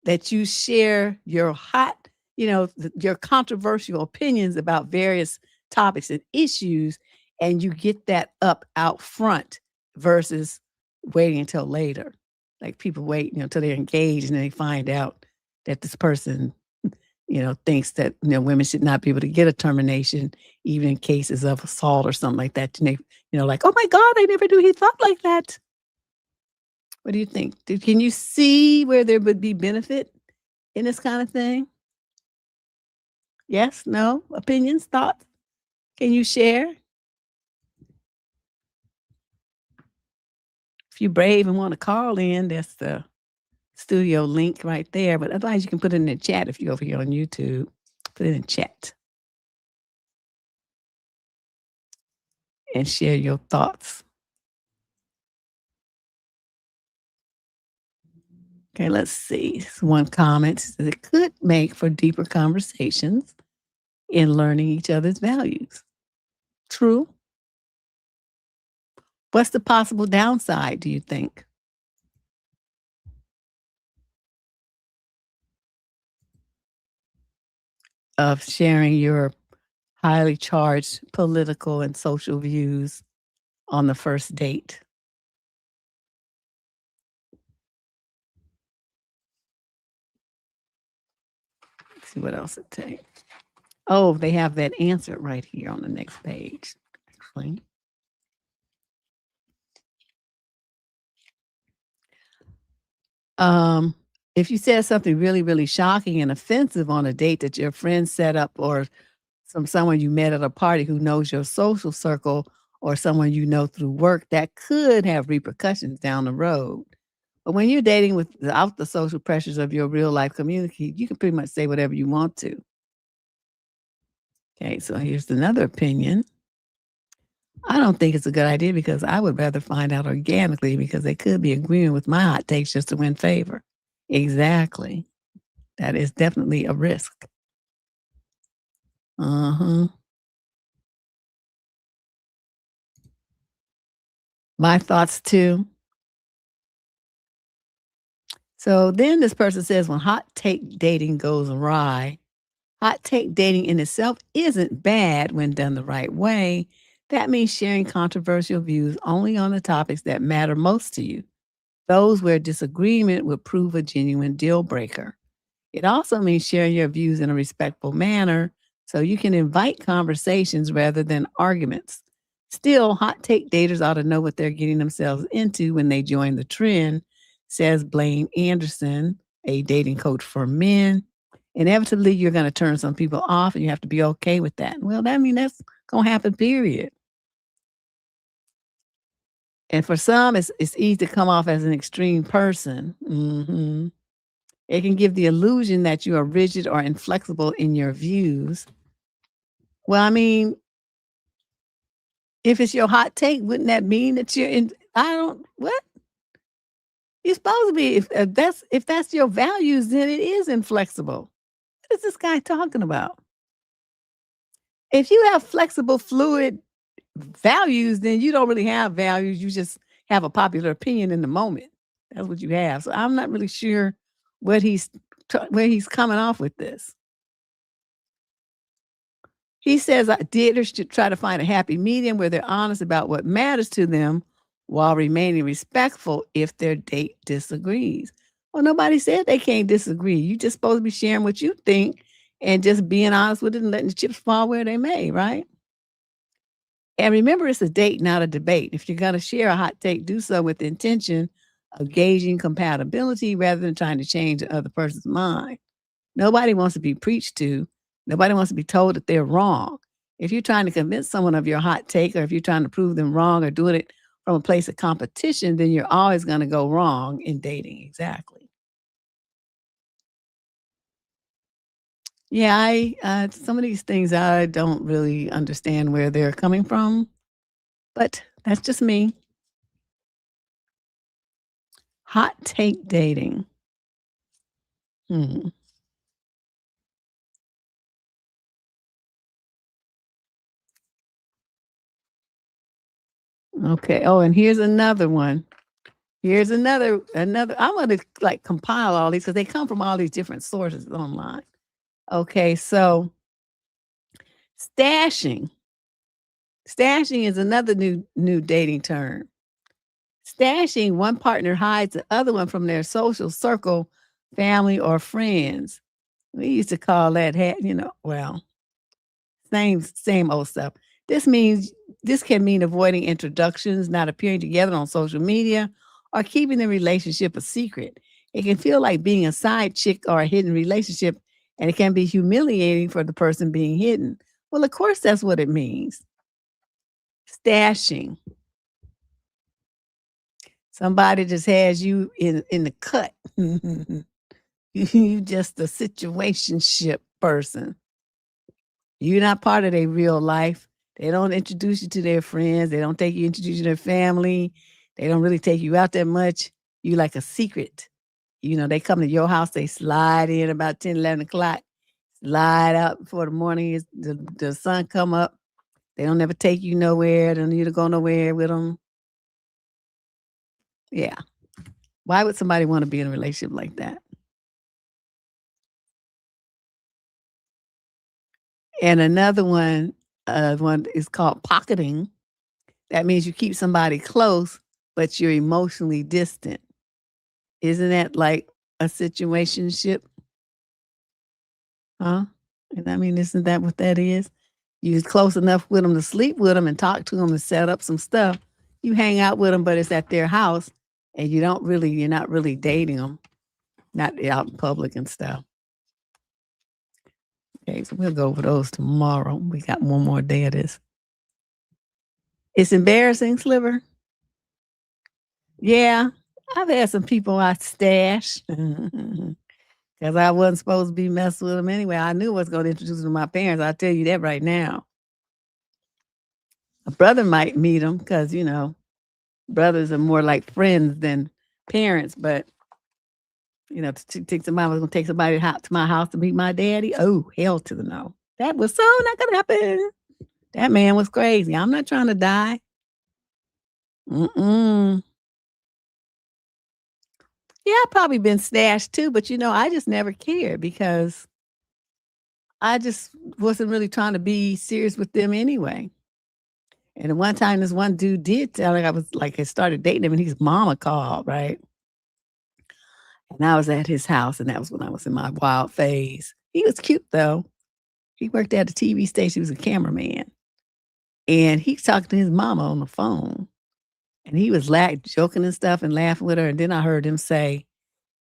that you share your hot, your controversial opinions about various topics and issues, and you get that up out front versus waiting until later. Like people wait, until they're engaged and they find out that this person, thinks that, women should not be able to get a termination, even in cases of assault or something like that. And they, like, oh my God, I never knew he thought like that. What do you think? Can you see where there would be benefit in this kind of thing? Yes, no, opinions, thoughts? Can you share? If you're brave and want to call in, that's the studio link right there. But otherwise, you can put it in the chat if you're over here on YouTube. Put it in chat and share your thoughts. Okay, let's see. One comment says it could make for deeper conversations in learning each other's values. True. What's the possible downside, do you think? Of sharing your highly charged political and social views on the first date? Let's see what else it takes. Oh, they have that answer right here on the next page, actually. If you said something really, really shocking and offensive on a date that your friend set up, or from someone you met at a party who knows your social circle, or someone you know through work, that could have repercussions down the road. But when you're dating without the social pressures of your real life community, you can pretty much say whatever you want to. Okay, so here's another opinion. I don't think it's a good idea because I would rather find out organically, because they could be agreeing with my hot takes just to win favor. Exactly. That is definitely a risk. My thoughts too. So then this person says, when hot take dating goes awry, hot take dating in itself isn't bad when done the right way. That means sharing controversial views only on the topics that matter most to you, those where disagreement would prove a genuine deal breaker. It also means sharing your views in a respectful manner so you can invite conversations rather than arguments. Still, hot take daters ought to know what they're getting themselves into when they join the trend, says Blaine Anderson, a dating coach for men. Inevitably, you're going to turn some people off, and you have to be okay with that. Well, that means that's going to happen, period. And for some, it's easy to come off as an extreme person. It can give the illusion that you are rigid or inflexible in your views. Well, I mean, if it's your hot take, wouldn't that mean that you're in? What? You're supposed to be. If that's your values, then it is inflexible. What is this guy talking about? If you have flexible, fluid values, then you don't really have values. You just have a popular opinion in the moment. That's what you have. So I'm not really sure where he's coming off with this. He says daters should try to find a happy medium where they're honest about what matters to them while remaining respectful if their date disagrees. Well, nobody said they can't disagree. You're just supposed to be sharing what you think and just being honest with it and letting the chips fall where they may, right? And remember, it's a date, not a debate. If you're going to share a hot take, do so with the intention of gauging compatibility rather than trying to change the other person's mind. Nobody wants to be preached to. Nobody wants to be told that they're wrong. If you're trying to convince someone of your hot take, or if you're trying to prove them wrong or doing it from a place of competition, then you're always going to go wrong in dating. Exactly. Yeah, some of these things I don't really understand where they're coming from, but that's just me. Hot take dating. Okay. Oh, and here's another one. Here's another. I'm going to like compile all these because they come from all these different sources online. Okay, so stashing. Stashing is another new dating term. Stashing, one partner hides the other one from their social circle, family, or friends. We used to call that, well, same old stuff. This can mean avoiding introductions, not appearing together on social media, or keeping the relationship a secret. It can feel like being a side chick or a hidden relationship, and it can be humiliating for the person being hidden. Well, of course, that's what it means. Stashing. Somebody just has you in the cut. You just a situationship person. You're not part of their real life. They don't introduce you to their friends. They don't introduce you to their family. They don't really take you out that much. You like a secret. They come to your house. They slide in about 10, 11 o'clock. Slide out before the morning. The sun come up. They don't never take you nowhere. They don't need to go nowhere with them. Yeah. Why would somebody want to be in a relationship like that? And another one is called pocketing. That means you keep somebody close, but you're emotionally distant. Isn't that like a situationship? Huh? And I mean, isn't that what that is? You're close enough with them to sleep with them and talk to them and set up some stuff. You hang out with them, but it's at their house, and you're not really dating them, not out in public and stuff. Okay, so we'll go over those tomorrow. We got one more day of this. It's embarrassing, Sliver. Yeah, I've had some people I stash because I wasn't supposed to be messing with them anyway. I knew I was going to introduce them to my parents. I'll tell you that right now. A brother might meet them because, brothers are more like friends than parents. But, to think somebody was going to take somebody to my house to meet my daddy. Oh, hell to the no. That was so not going to happen. That man was crazy. I'm not trying to die. Yeah, I've probably been stashed too, but I just never cared because I just wasn't really trying to be serious with them anyway. And at one time, this one dude did tell me I started dating him, and his mama called, right? And I was at his house, and that was when I was in my wild phase. He was cute though. He worked at a TV station. He was a cameraman, and he talked to his mama on the phone. And he was joking and stuff and laughing with her. And then I heard him say,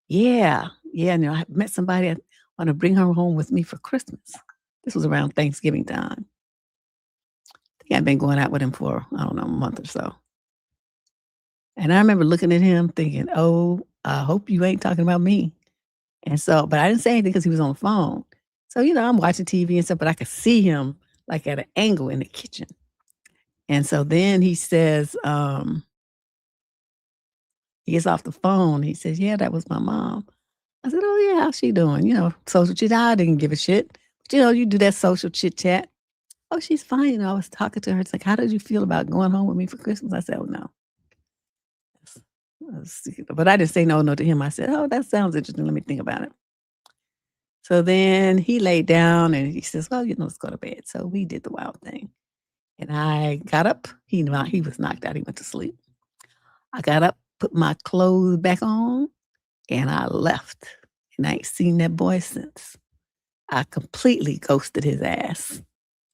yeah, I met somebody. I want to bring her home with me for Christmas. This was around Thanksgiving time. I think I'd been going out with him for, I don't know, a month or so. And I remember looking at him thinking, oh, I hope you ain't talking about me. And so, but I didn't say anything because he was on the phone. So, I'm watching TV and stuff, but I could see him like at an angle in the kitchen. And so then he says, he gets off the phone. He says, yeah, that was my mom. I said, oh, yeah, how's she doing? Social chit. I didn't give a shit. But, you do that social chit chat. Oh, she's fine. I was talking to her. It's like, how did you feel about going home with me for Christmas? I said, oh, no. But I didn't say no to him. I said, oh, that sounds interesting. Let me think about it. So then he laid down and he says, well, let's go to bed. So we did the wild thing. And I got up. He was knocked out. He went to sleep. I got up, put my clothes back on, and I left. And I ain't seen that boy since. I completely ghosted his ass.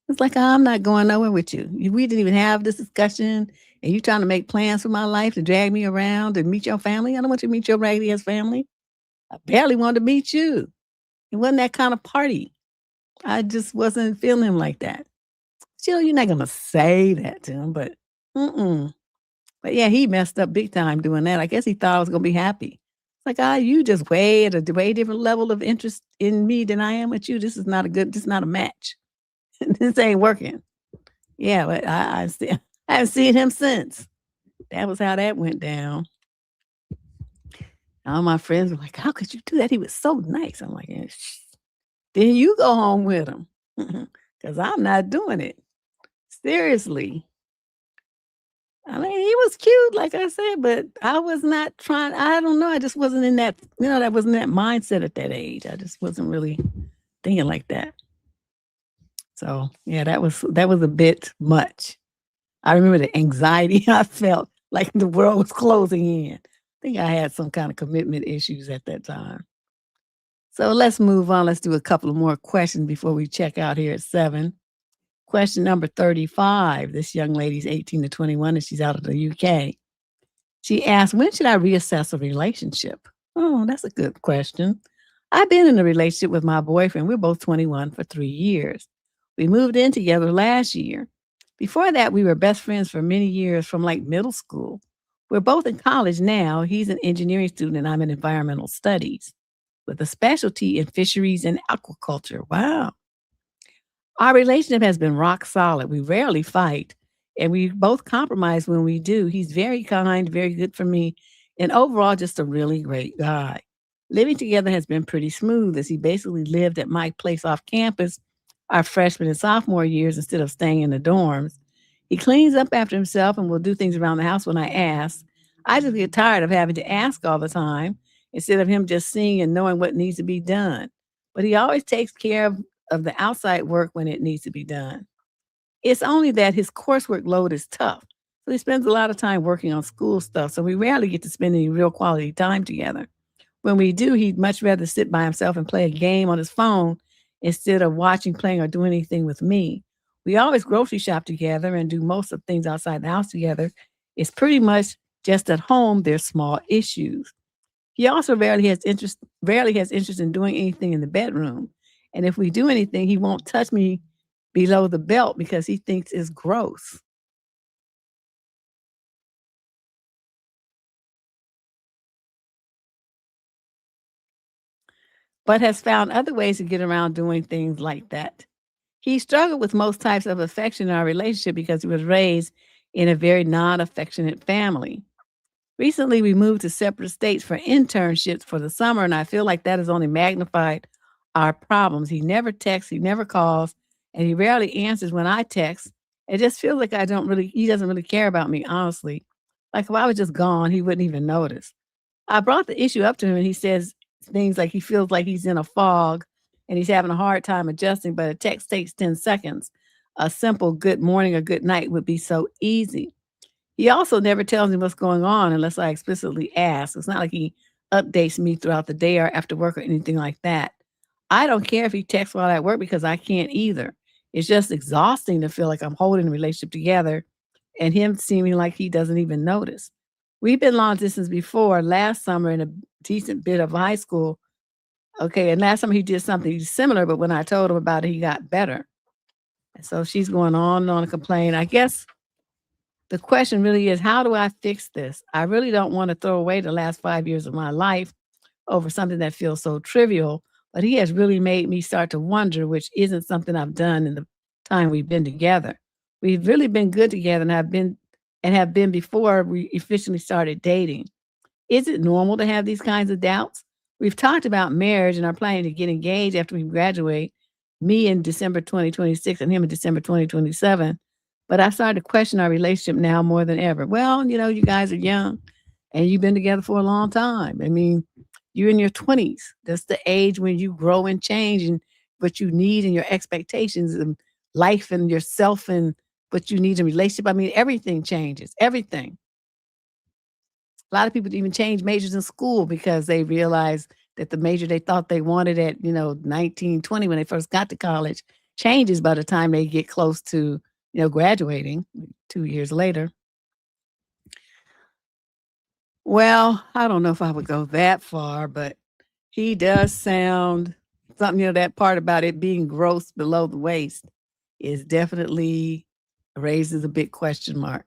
It's like, I'm not going nowhere with you. We didn't even have this discussion, and you trying to make plans for my life to drag me around and meet your family? I don't want you to meet your raggedy ass family. I barely wanted to meet you. It wasn't that kind of party. I just wasn't feeling him like that. Still, you're not going to say that to him, but But yeah, he messed up big time doing that. I guess he thought I was going to be happy. It's like, you just way at a way different level of interest in me than I am with you. This is not a match. This ain't working. Yeah, but I haven't seen him since. That was how that went down. All my friends were like, how could you do that? He was so nice. I'm like, yeah, then you go home with him. Because I'm not doing it. Seriously. I mean, he was cute, like I said, but I was not trying. I don't know. I just wasn't in that, that wasn't that mindset at that age. I just wasn't really thinking like that. So yeah, that was a bit much. I remember the anxiety I felt like the world was closing in. I think I had some kind of commitment issues at that time. So let's move on. Let's do a couple of more questions before we check out here at 7. Question number 35. This young lady's 18 to 21 and she's out of the UK. She asked, when should I reassess a relationship? Oh, that's a good question. I've been in a relationship with my boyfriend. We're both 21 for 3 years. We moved in together last year. Before that, we were best friends for many years from like middle school. We're both in college now. He's an engineering student and I'm in environmental studies with a specialty in fisheries and aquaculture. Wow. Our relationship has been rock solid. We rarely fight, and we both compromise when we do. He's very kind, very good for me, and overall just a really great guy. Living together has been pretty smooth as he basically lived at my place off campus our freshman and sophomore years instead of staying in the dorms. He cleans up after himself and will do things around the house when I ask. I just get tired of having to ask all the time instead of him just seeing and knowing what needs to be done. But he always takes care of the outside work when it needs to be done. It's only that his coursework load is tough. So he spends a lot of time working on school stuff. So we rarely get to spend any real quality time together. When we do, he'd much rather sit by himself and play a game on his phone instead of watching, playing, or doing anything with me. We always grocery shop together and do most of things outside the house together. It's pretty much just at home, there's small issues. He also rarely has interest in doing anything in the bedroom. And if we do anything, he won't touch me below the belt because he thinks it's gross. But has found other ways to get around doing things like that. He struggled with most types of affection in our relationship because he was raised in a very non-affectionate family. Recently, we moved to separate states for internships for the summer, and I feel like that has only magnified our problems. He never texts, he never calls, and he rarely answers when I text. It just feels like he doesn't really care about me, honestly. Like if I was just gone, he wouldn't even notice. I brought the issue up to him and he says things like he feels like he's in a fog and he's having a hard time adjusting, but a text takes 10 seconds. A simple good morning or good night would be so easy. He also never tells me what's going on unless I explicitly ask. It's not like he updates me throughout the day or after work or anything like that. I don't care if he texts while at work because I can't either. It's just exhausting to feel like I'm holding the relationship together and him seeming like he doesn't even notice. We've been long distance before last summer in a decent bit of high school. Okay, and last summer he did something similar, but when I told him about it, he got better. And so she's going on and on and complain. I guess the question really is, how do I fix this? I really don't want to throw away the last 5 years of my life over something that feels so trivial, but he has really made me start to wonder, which isn't something I've done in the time we've been together. We've really been good together and have been before we officially started dating. Is it normal to have these kinds of doubts? We've talked about marriage and are planning to get engaged after we graduate, me in December 2026 and him in December 2027. But I've started to question our relationship now more than ever. Well, you guys are young and you've been together for a long time. I mean, you're in your 20s. That's the age when you grow and change and what you need and your expectations and life and yourself and what you need in a relationship. I mean, everything changes, everything. A lot of people even change majors in school because they realize that the major they thought they wanted at, 19, 20 when they first got to college changes by the time they get close to, graduating 2 years later. Well, I don't know if I would go that far, but he does sound something, that part about it being gross below the waist is definitely raises a big question mark.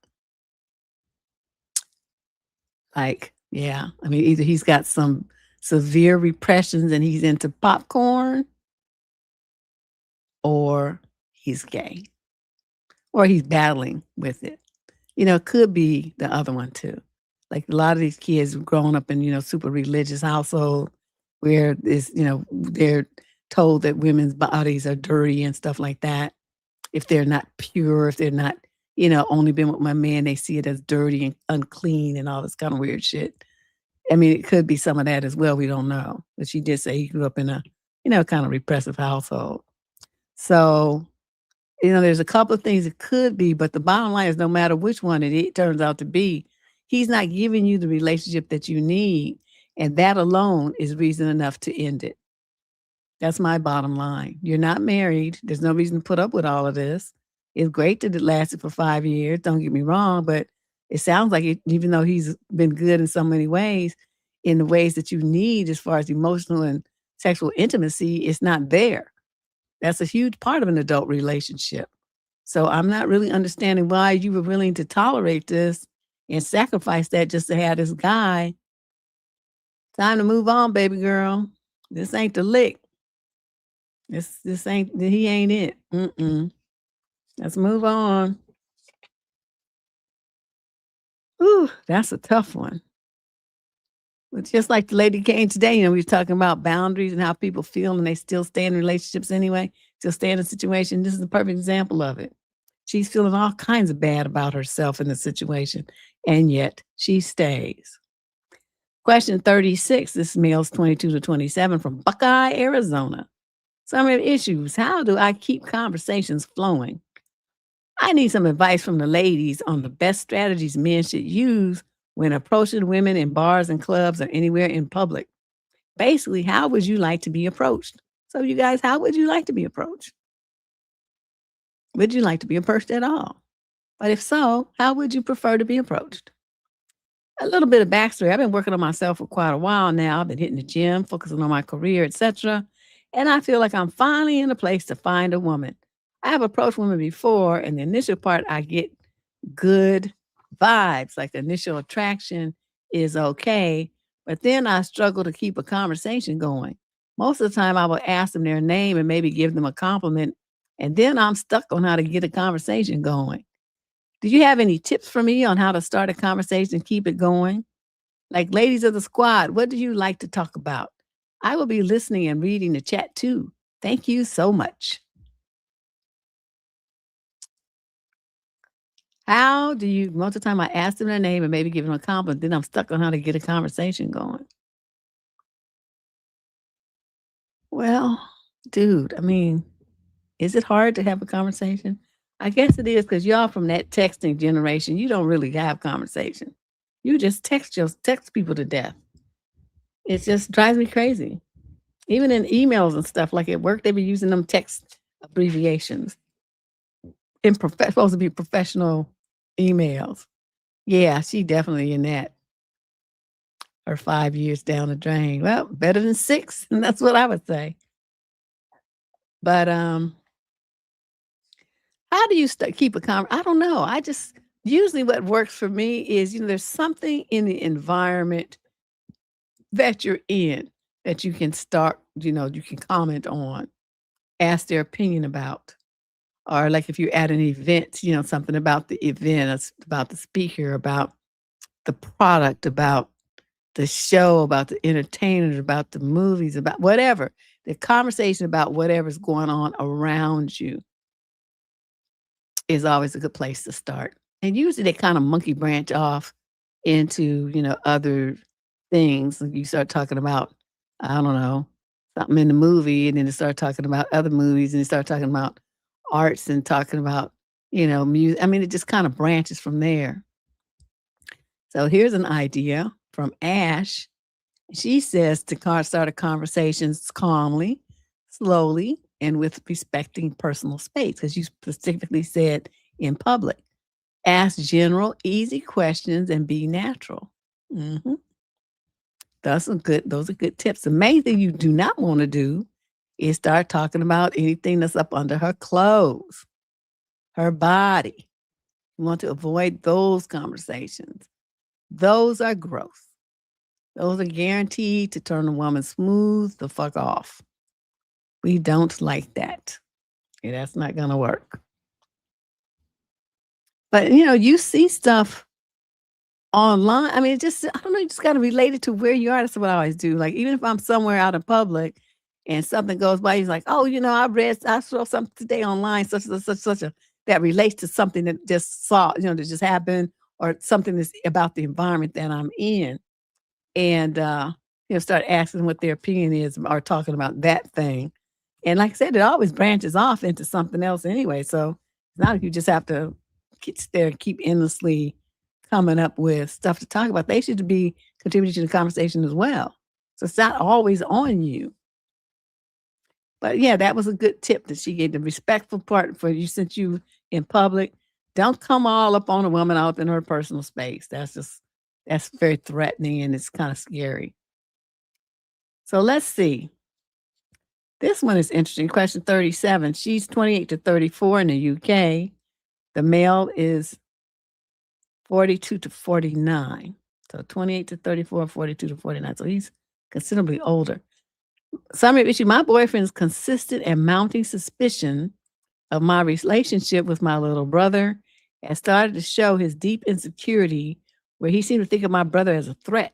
Like, yeah, I mean, either he's got some severe repressions and he's into popcorn, or he's gay, or he's battling with it. It could be the other one too. Like a lot of these kids growing up in, super religious household where they're told that women's bodies are dirty and stuff like that. If they're not pure, if they're not only been with my man. They see it as dirty and unclean and all this kind of weird shit. I mean, it could be some of that as well. We don't know. But she did say he grew up in a, kind of repressive household. So, there's a couple of things it could be, but the bottom line is no matter which one it turns out to be, he's not giving you the relationship that you need. And that alone is reason enough to end it. That's my bottom line. You're not married. There's no reason to put up with all of this. It's great that it lasted for 5 years. Don't get me wrong, but it sounds like even though he's been good in so many ways, in the ways that you need as far as emotional and sexual intimacy, it's not there. That's a huge part of an adult relationship. So I'm not really understanding why you were willing to tolerate this and sacrifice that just to have this guy. Time to move on, baby girl. This ain't the lick. This ain't, he ain't it. Let's move on. Ooh, that's a tough one. But just like the lady came today, we were talking about boundaries and how people feel and they still stay in relationships anyway, still stay in a situation. This is a perfect example of it. She's feeling all kinds of bad about herself in the situation, and yet she stays. Question 36, this male's 22 to 27 from Buckeye, Arizona. Summary of issues. How do I keep conversations flowing? I need some advice from the ladies on the best strategies men should use when approaching women in bars and clubs or anywhere in public. Basically, how would you like to be approached? So you guys, how would you like to be approached? Would you like to be approached at all? But if so, how would you prefer to be approached? A little bit of backstory. I've been working on myself for quite a while now. I've been hitting the gym, focusing on my career, etc. And I feel like I'm finally in a place to find a woman. I have approached women before, and the initial part, I get good vibes, like the initial attraction is okay. But then I struggle to keep a conversation going. Most of the time, I will ask them their name and maybe give them a compliment. And then I'm stuck on how to get a conversation going. Do you have any tips for me on how to start a conversation and keep it going? Like, ladies of the squad, what do you like to talk about? I will be listening and reading the chat too. Thank you so much. How do you, most of the time I ask them their name and maybe give them a compliment, then I'm stuck on how to get a conversation going. Well, dude, I mean, is it hard to have a conversation? I guess it is, because y'all from that texting generation, you don't really have conversation. You just text people to death. It just drives me crazy. Even in emails and stuff, like at work, they be using them text abbreviations. Supposed to be professional emails. Yeah, she definitely in that. Her 5 years down the drain. Well, better than 6, and that's what I would say. But how do you keep a conversation? I don't know. I just, usually what works for me is, there's something in the environment that you're in that you can start, you can comment on, ask their opinion about. Or like if you're at an event, something about the event, about the speaker, about the product, about the show, about the entertainers, about the movies, about whatever. The conversation about whatever's going on around you is always a good place to start. And usually they kind of monkey branch off into, other things. You start talking about, I don't know, something in the movie, and then they start talking about other movies, and they start talking about arts and talking about, music. I mean, it just kind of branches from there. So here's an idea from Ash. She says to start a conversation calmly, slowly, and with respecting personal space, because you specifically said in public. Ask general, easy questions and be natural. Those are good tips. The main thing you do not want to do is start talking about anything that's up under her clothes, her body. You want to avoid those conversations. Those are gross. Those are guaranteed to turn a woman smooth the fuck off. We don't like that. And that's not going to work. But, you see stuff online. I mean, I don't know, you just got to relate it to where you are. That's what I always do. Like, even if I'm somewhere out in public and something goes by, he's like, oh, I saw something today online, such a that relates to something that just that just happened, or something that's about the environment that I'm in. And, start asking what their opinion is, or talking about that thing. And like I said, it always branches off into something else anyway. So it's not like you just have to sit there and keep endlessly coming up with stuff to talk about. They should be contributing to the conversation as well. So it's not always on you. But yeah, that was a good tip that she gave. The respectful part for you, since you in public, don't come all up on a woman all up in her personal space. That's very threatening, and it's kind of scary. So let's see. This one is interesting. Question 37. She's 28 to 34 in the UK. The male is 42 to 49. So 28 to 34, 42 to 49. So he's considerably older. Summary issue: my boyfriend's consistent and mounting suspicion of my relationship with my little brother has started to show his deep insecurity, where he seemed to think of my brother as a threat.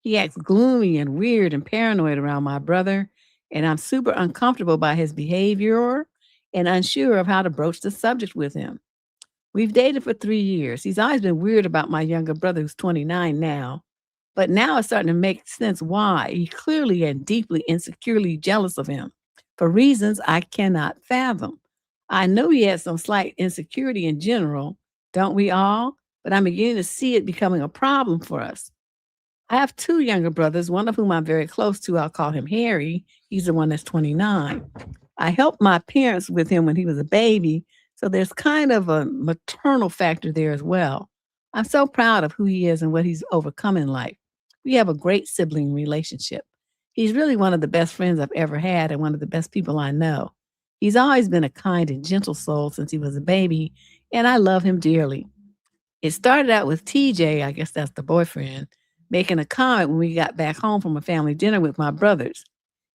He acts gloomy and weird and paranoid around my brother, and I'm super uncomfortable by his behavior and unsure of how to broach the subject with him. We've dated for 3 years. He's always been weird about my younger brother, who's 29 now. But now it's starting to make sense why. He's clearly and deeply insecurely jealous of him for reasons I cannot fathom. I know he has some slight insecurity in general, don't we all? But I'm beginning to see it becoming a problem for us. I have 2 younger brothers, one of whom I'm very close to. I'll call him Harry. He's the one that's 29. I helped my parents with him when he was a baby, so there's kind of a maternal factor there as well. I'm so proud of who he is and what he's overcome in life. We have a great sibling relationship. He's really one of the best friends I've ever had and one of the best people I know. He's always been a kind and gentle soul since he was a baby, and I love him dearly. It started out with TJ, I guess that's the boyfriend, making a comment when we got back home from a family dinner with my brothers,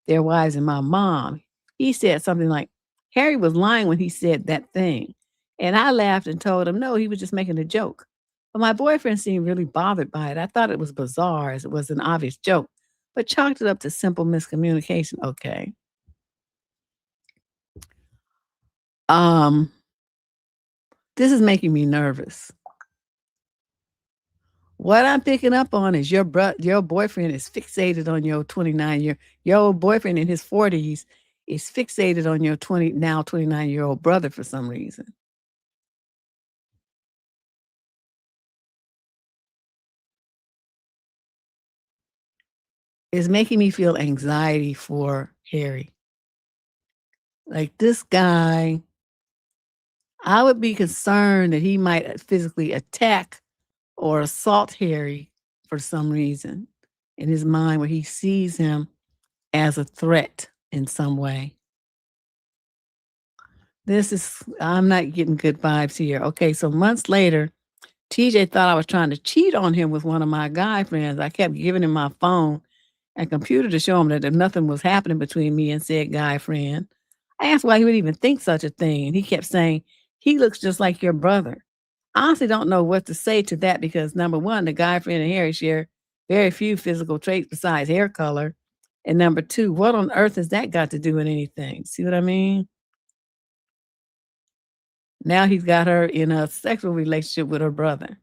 their wives, and my mom. He said something like, Harry was lying when he said that thing. And I laughed and told him, no, he was just making a joke. But my boyfriend seemed really bothered by it. I thought it was bizarre, as it was an obvious joke, but chalked it up to simple miscommunication. Okay. This is making me nervous. What I'm picking up on is your boyfriend is fixated on your 29-year. Your boyfriend in his 40s is fixated on your 29-year-old brother for some reason. It's making me feel anxiety for Harry. Like, this guy, I would be concerned that he might physically attack or assault Harry for some reason in his mind, where he sees him as a threat in some way. I'm not getting good vibes here. Okay, so months later, TJ thought I was trying to cheat on him with one of my guy friends. I kept giving him my phone and computer to show him that nothing was happening between me and said guy friend. I asked why he would even think such a thing, and he kept saying, he looks just like your brother. I honestly don't know what to say to that, because number one, the guy friend and Harry share very few physical traits besides hair color. And number two, what on earth has that got to do with anything? See what I mean? Now he's got her in a sexual relationship with her brother.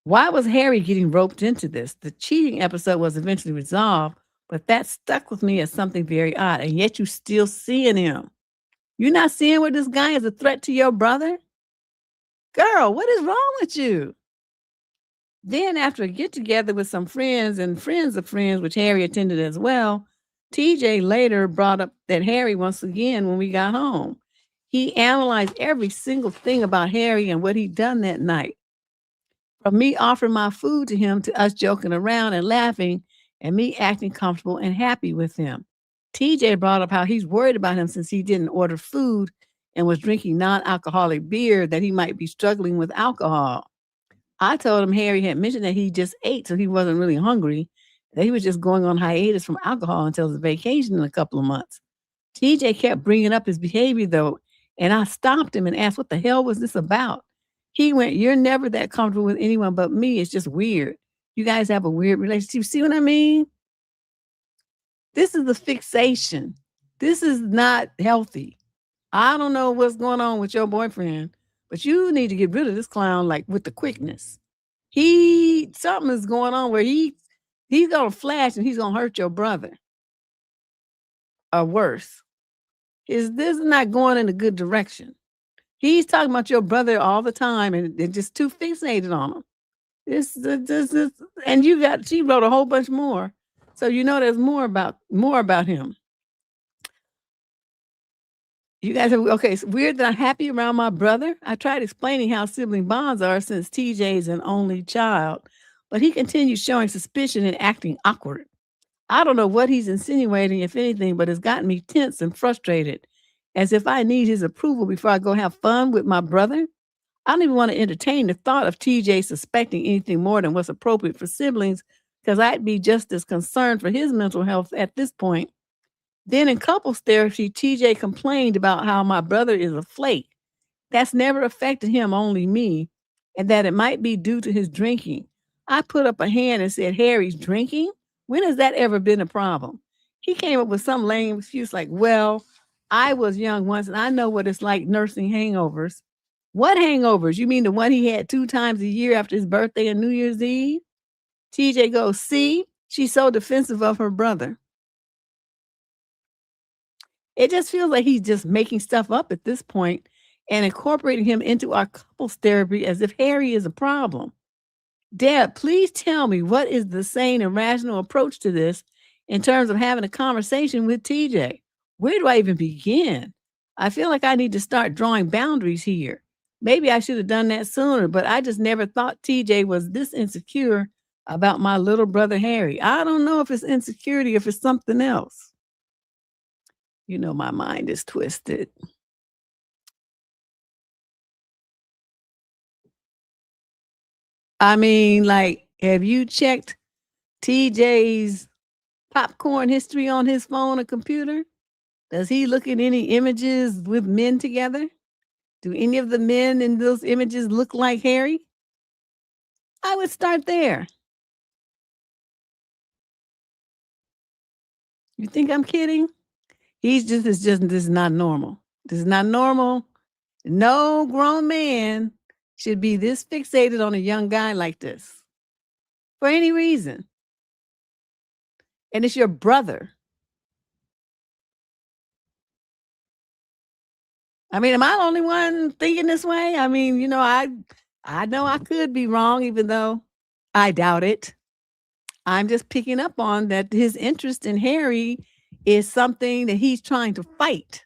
Why was Harry getting roped into this? The cheating episode was eventually resolved, but that stuck with me as something very odd. And yet you still seeing him. You're not seeing where this guy is a threat to your brother? Girl, what is wrong with you? Then after a get together with some friends and friends of friends, which Harry attended as well, TJ later brought up that Harry once again when we got home. He analyzed every single thing about Harry and what he'd done that night. From me offering my food to him, to us joking around and laughing, and me acting comfortable and happy with him. TJ brought up how he's worried about him since he didn't order food and was drinking non-alcoholic beer, that he might be struggling with alcohol. I told him Harry had mentioned that he just ate, so he wasn't really hungry, that he was just going on hiatus from alcohol until his vacation in a couple of months. TJ kept bringing up his behavior, though, and I stopped him and asked, what the hell was this about? He went, you're never that comfortable with anyone but me. It's just weird. You guys have a weird relationship. See what I mean? This is the fixation. This is not healthy. I don't know what's going on with your boyfriend, but you need to get rid of this clown like with the quickness. Something is going on where he's gonna flash and he's gonna hurt your brother. Or worse. This is not going in a good direction. He's talking about your brother all the time and they're just too fixated on him. This, and she wrote a whole bunch more. So you know there's more about him. You guys are okay. It's weird that I'm happy around my brother. I tried explaining how sibling bonds are since TJ is an only child, but he continues showing suspicion and acting awkward. I don't know what he's insinuating, if anything, but it's gotten me tense and frustrated, as if I need his approval before I go have fun with my brother. I don't even want to entertain the thought of TJ suspecting anything more than what's appropriate for siblings, because I'd be just as concerned for his mental health at this point. Then in couples therapy, TJ complained about how my brother is a flake. That's never affected him, only me, and that it might be due to his drinking. I put up a hand and said, Harry's drinking? When has that ever been a problem? He came up with some lame excuse like, well, I was young once and I know what it's like nursing hangovers. What hangovers? You mean the one he had 2 times a year after his birthday and New Year's Eve? TJ goes, see, she's so defensive of her brother. It just feels like he's just making stuff up at this point and incorporating him into our couples therapy as if Harry is a problem. Dad, please tell me what is the sane and rational approach to this in terms of having a conversation with TJ? Where do I even begin? I feel like I need to start drawing boundaries here. Maybe I should have done that sooner, but I just never thought TJ was this insecure about my little brother Harry. I don't know if it's insecurity, if it's something else. You know, my mind is twisted. I mean, like, have you checked TJ's popcorn history on his phone or computer? Does he look at any images with men together? Do any of the men in those images look like Harry? I would start there. You think I'm kidding? This is not normal. This is not normal. No grown man should be this fixated on a young guy like this for any reason. And it's your brother. I mean, am I the only one thinking this way? I mean, you know, I know I could be wrong, even though I doubt it. I'm just picking up on that his interest in Harry is something that he's trying to fight.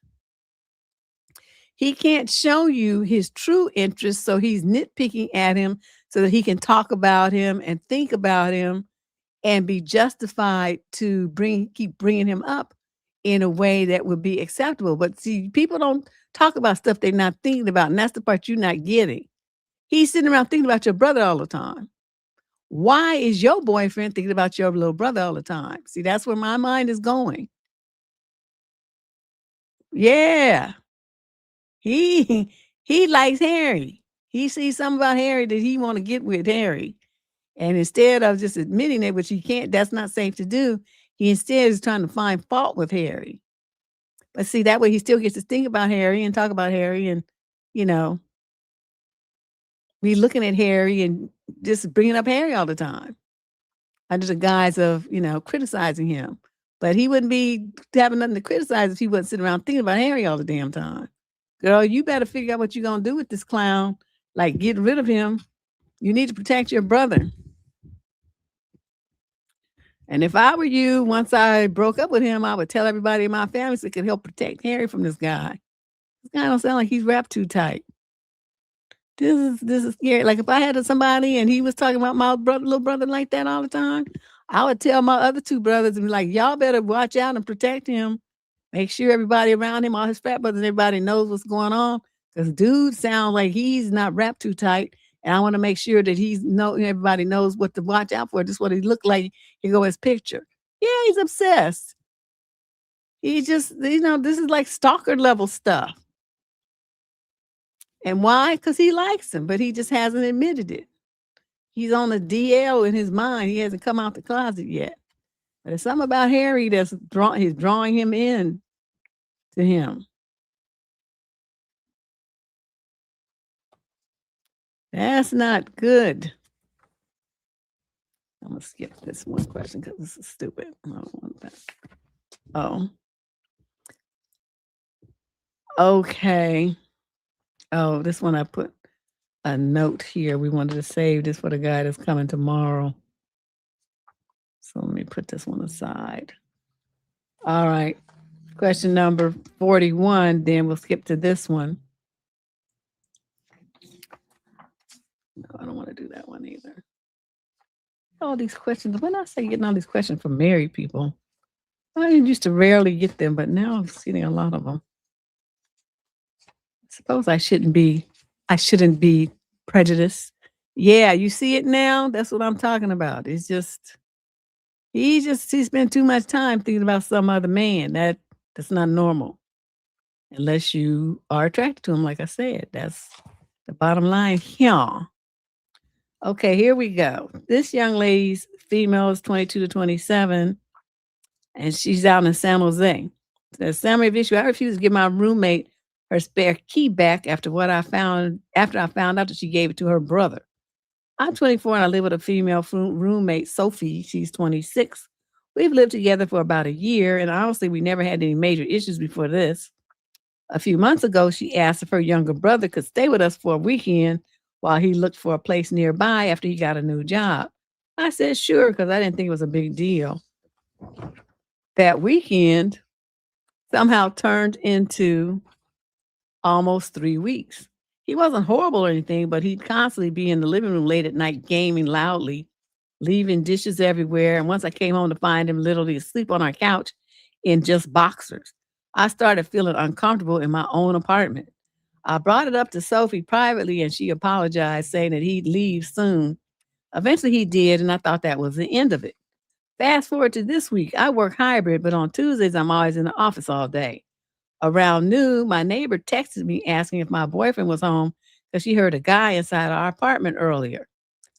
He can't show you his true interest, so he's nitpicking at him so that he can talk about him and think about him and be justified to keep bringing him up in a way that would be acceptable. But see, people don't talk about stuff they're not thinking about, and that's the part you're not getting. He's sitting around thinking about your brother all the time. Why is your boyfriend thinking about your little brother all the time? See, that's where my mind is going. Yeah. He likes Harry. He sees something about Harry that he want to get with Harry. And instead of just admitting it, which he can't, that's not safe to do, he instead is trying to find fault with Harry. But see, that way he still gets to think about Harry and talk about Harry and, you know, be looking at Harry and just bringing up Harry all the time under the guise of, you know, criticizing him. But he wouldn't be having nothing to criticize if he wasn't sitting around thinking about Harry all the damn time. Girl, you better figure out what you're going to do with this clown. Like, get rid of him. You need to protect your brother. And if I were you, once I broke up with him, I would tell everybody in my family so it could help protect Harry from this guy. This guy don't sound like he's wrapped too tight. This is scary. Like if I had somebody and he was talking about my little brother like that all the time, I would tell my other 2 brothers and be like, y'all better watch out and protect him. Make sure everybody around him, all his frat brothers, everybody knows what's going on. Because dude sounds like he's not wrapped too tight. And I want to make sure that everybody knows what to watch out for. Just what he looked like. Here go his picture. Yeah, he's obsessed. He just, you know, this is like stalker level stuff. And why? Because he likes him, but he just hasn't admitted it. He's on a DL in his mind. He hasn't come out the closet yet. But there's something about Harry that's drawing him in. to him. That's not good. I'm going to skip this one question because this is stupid. I don't want that. Oh. Okay. Oh, this one I put a note here. We wanted to save this for the guy that's coming tomorrow. So let me put this one aside. All right. Question number 41. Then we'll skip to this one. No, I don't want to do that one either. All these questions. When I say getting all these questions from married people, I used to rarely get them, but now I'm seeing a lot of them. I suppose I shouldn't be prejudiced. Yeah, you see it now? That's what I'm talking about. It's just he spent too much time thinking about some other man. That's not normal. Unless you are attracted to him, like I said. That's the bottom line here. Okay, here we go. This young lady's female is 22 to 27, and she's out in San Jose. The summary of issue: I refused to give my roommate her spare key back after I found out that she gave it to her brother. I'm 24 and I live with a female roommate, Sophie. She's 26. We've lived together for about a year, and honestly, we never had any major issues before this. A few months ago, she asked if her younger brother could stay with us for a weekend while he looked for a place nearby after he got a new job. I said sure, because I didn't think it was a big deal. That weekend somehow turned into almost 3 weeks. He wasn't horrible or anything, but he'd constantly be in the living room late at night, gaming loudly, leaving dishes everywhere. And once I came home to find him literally asleep on our couch in just boxers, I started feeling uncomfortable in my own apartment. I brought it up to Sophie privately, and she apologized, saying that he'd leave soon. Eventually he did, and I thought that was the end of it. Fast forward to this week. I work hybrid, but on Tuesdays, I'm always in the office all day. Around noon, my neighbor texted me asking if my boyfriend was home because she heard a guy inside our apartment earlier.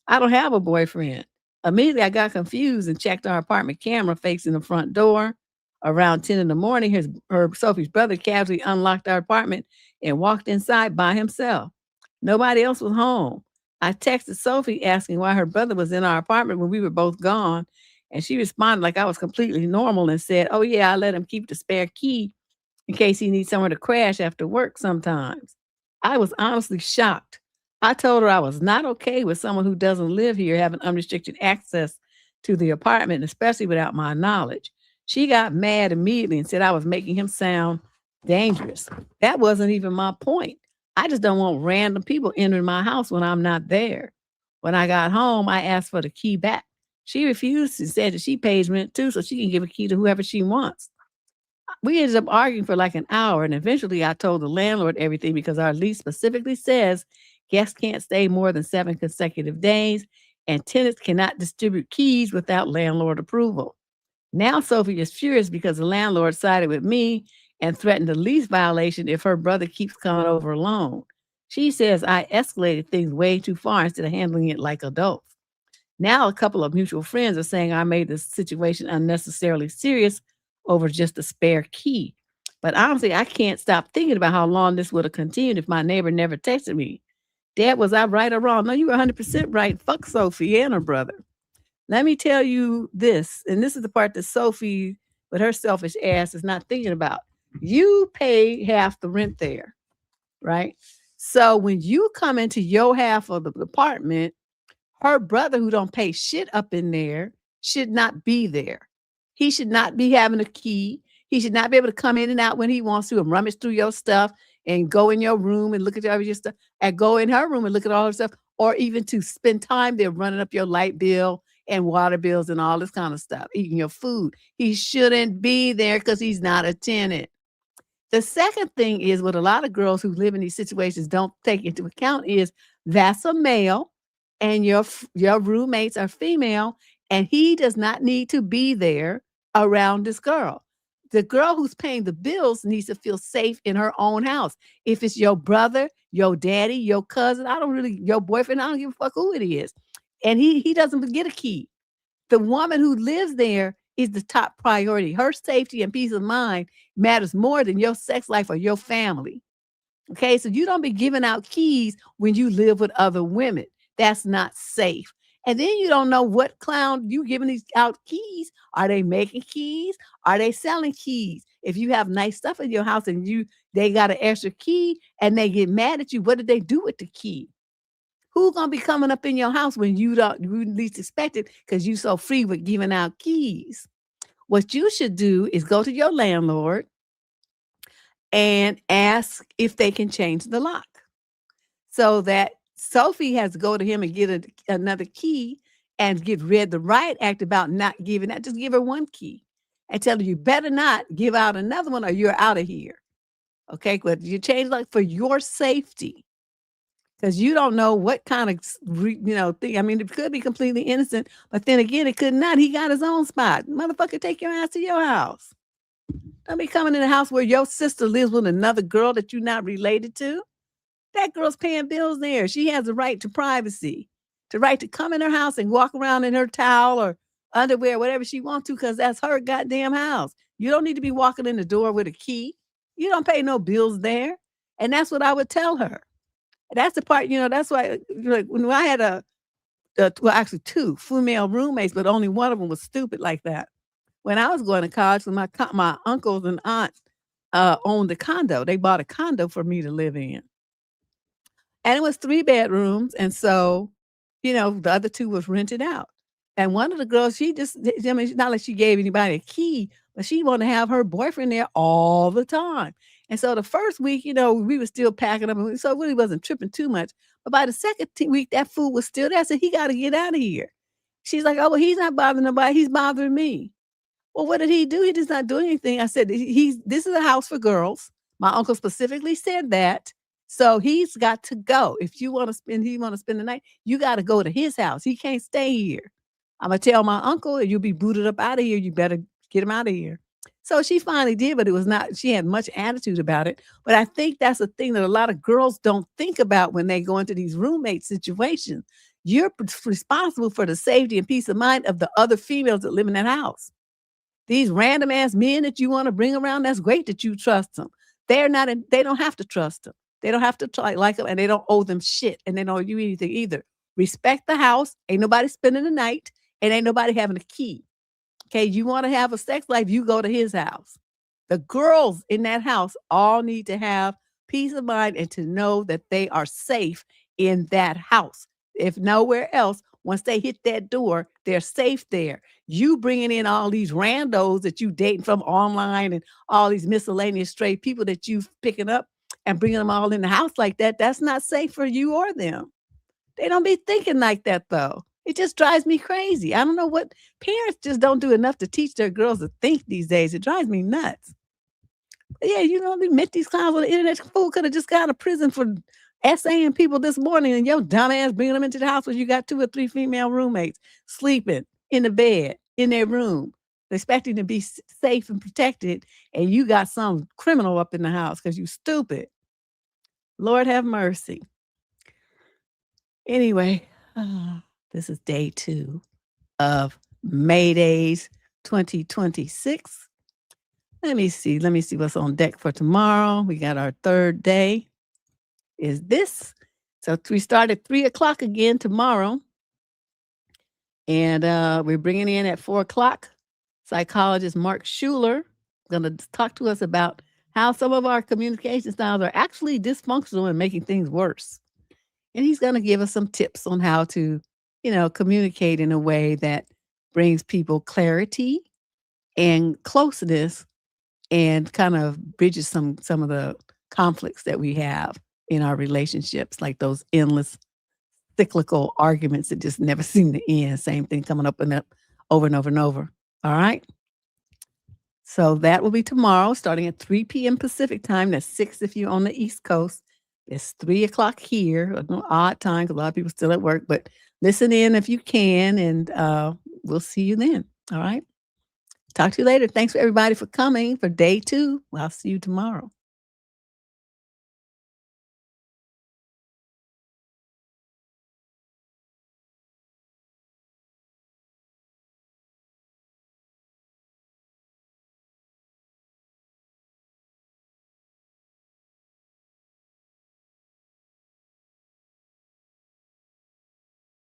I don't have a boyfriend. Immediately, I got confused and checked our apartment camera facing the front door. Around 10 in the morning, Sophie's brother casually unlocked our apartment and walked inside by himself. Nobody else was home. I texted Sophie asking why her brother was in our apartment when we were both gone, and she responded like I was completely normal and said, "Oh yeah, I let him keep the spare key in case he needs somewhere to crash after work sometimes." I was honestly shocked. I told her I was not okay with someone who doesn't live here having unrestricted access to the apartment, especially without my knowledge. She got mad immediately and said I was making him sound dangerous. That wasn't even my point. I just don't want random people entering my house when I'm not there. When I got home, I asked for the key back. She refused and said that she pays rent too, so she can give a key to whoever she wants. We ended up arguing for like an hour, and eventually I told the landlord everything because our lease specifically says guests can't stay more than 7 consecutive days, and tenants cannot distribute keys without landlord approval. Now Sophie is furious because the landlord sided with me and threatened a lease violation if her brother keeps coming over alone. She says I escalated things way too far instead of handling it like adults. Now a couple of mutual friends are saying I made this situation unnecessarily serious over just a spare key. But honestly, I can't stop thinking about how long this would have continued if my neighbor never texted me. Dad, was I right or wrong? No, you were 100% right. Fuck Sophie and her brother. Let me tell you this, and this is the part that Sophie, with her selfish ass, is not thinking about. You pay half the rent there, right? So when you come into your half of the apartment, her brother, who don't pay shit up in there, should not be there. He should not be having a key. He should not be able to come in and out when he wants to and rummage through your stuff and go in your room and look at all your stuff and go in her room and look at all her stuff, or even to spend time there running up your light bill and water bills and all this kind of stuff, eating your food. He shouldn't be there because he's not a tenant. The second thing is what a lot of girls who live in these situations don't take into account is that's a male and your roommates are female, and he does not need to be there around this girl. The girl who's paying the bills needs to feel safe in her own house. If it's your brother, your daddy, your cousin, your boyfriend, I don't give a fuck who it is. And he doesn't get a key. The woman who lives there is the top priority. Her safety and peace of mind matters more than your sex life or your family. Okay, so you don't be giving out keys when you live with other women. That's not safe. And then you don't know what clown you giving these out keys. Are they making keys? Are they selling keys? If you have nice stuff in your house and they got an extra key and they get mad at you, what did they do with the key? Who's gonna be coming up in your house when you least expect it because you so free with giving out keys? What you should do is go to your landlord and ask if they can change the lock so that Sophie has to go to him and get another key and get read the riot act about not giving that. Just give her one key and tell her you better not give out another one or you're out of here. Okay, but you change like for your safety because you don't know what kind of thing. I mean, it could be completely innocent, but then again, it could not. He got his own spot. Motherfucker, take your ass to your house. Don't be coming in the house where your sister lives with another girl that you're not related to. That girl's paying bills there. She has the right to privacy, the right to come in her house and walk around in her towel or underwear, whatever she wants to, because that's her goddamn house. You don't need to be walking in the door with a key. You don't pay no bills there. And that's what I would tell her. That's the part, that's why like, when I had actually two female roommates, but only one of them was stupid like that. When I was going to college, my uncles and aunts owned a condo. They bought a condo for me to live in. And it was 3 bedrooms. And so, the other 2 was rented out. And one of the girls, it's not like she gave anybody a key, but she wanted to have her boyfriend there all the time. And so the first week, we were still packing up. And so it really wasn't tripping too much. But by the second week, that fool was still there. I said, he got to get out of here. She's like, oh, well, he's not bothering nobody. He's bothering me. Well, what did he do? He does not do anything. I said, this is a house for girls. My uncle specifically said that. So he's got to go. If he want to spend the night, you got to go to his house. He can't stay here. I'm going to tell my uncle, you'll be booted up out of here. You better get him out of here. So she finally did, but she had much attitude about it. But I think that's a thing that a lot of girls don't think about when they go into these roommate situations. You're responsible for the safety and peace of mind of the other females that live in that house. These random ass men that you want to bring around, that's great that you trust them. They don't have to trust them. They don't have to like them, and they don't owe them shit, and they don't owe you anything either. Respect the house. Ain't nobody spending the night, and ain't nobody having a key. Okay, you want to have a sex life, you go to his house. The girls in that house all need to have peace of mind and to know that they are safe in that house. If nowhere else, once they hit that door, they're safe there. You bringing in all these randos that you dating from online and all these miscellaneous stray people that you picking up and bringing them all in the house like that, that's not safe for you or them. They don't be thinking like that, though. It just drives me crazy. I don't know what parents just don't do enough to teach their girls to think these days. It drives me nuts. But yeah, they met these clowns on the internet. Fool could have just got out of prison for essaying people this morning, and your dumb ass bringing them into the house when you got 2 or 3 female roommates sleeping in the bed in their room, expecting to be safe and protected, and you got some criminal up in the house because you stupid. Lord have mercy. Anyway, this is day 2 of May Dayz 2026. Let me see what's on deck for tomorrow. We got our 3rd day. Is this? So we start at 3:00 again tomorrow. And we're bringing in at 4:00 psychologist Mark Schuler, going to talk to us about how some of our communication styles are actually dysfunctional and making things worse. And he's going to give us some tips on how to, communicate in a way that brings people clarity and closeness and kind of bridges some of the conflicts that we have in our relationships, like those endless cyclical arguments that just never seem to end. Same thing coming up and up over and over and over. All right. So that will be tomorrow, starting at 3 p.m. Pacific time. That's 6 if you're on the East Coast. It's 3:00 here. An odd time because a lot of people still at work, but listen in if you can, and we'll see you then. All right. Talk to you later. Thanks for everybody for coming for day 2. I'll see you tomorrow.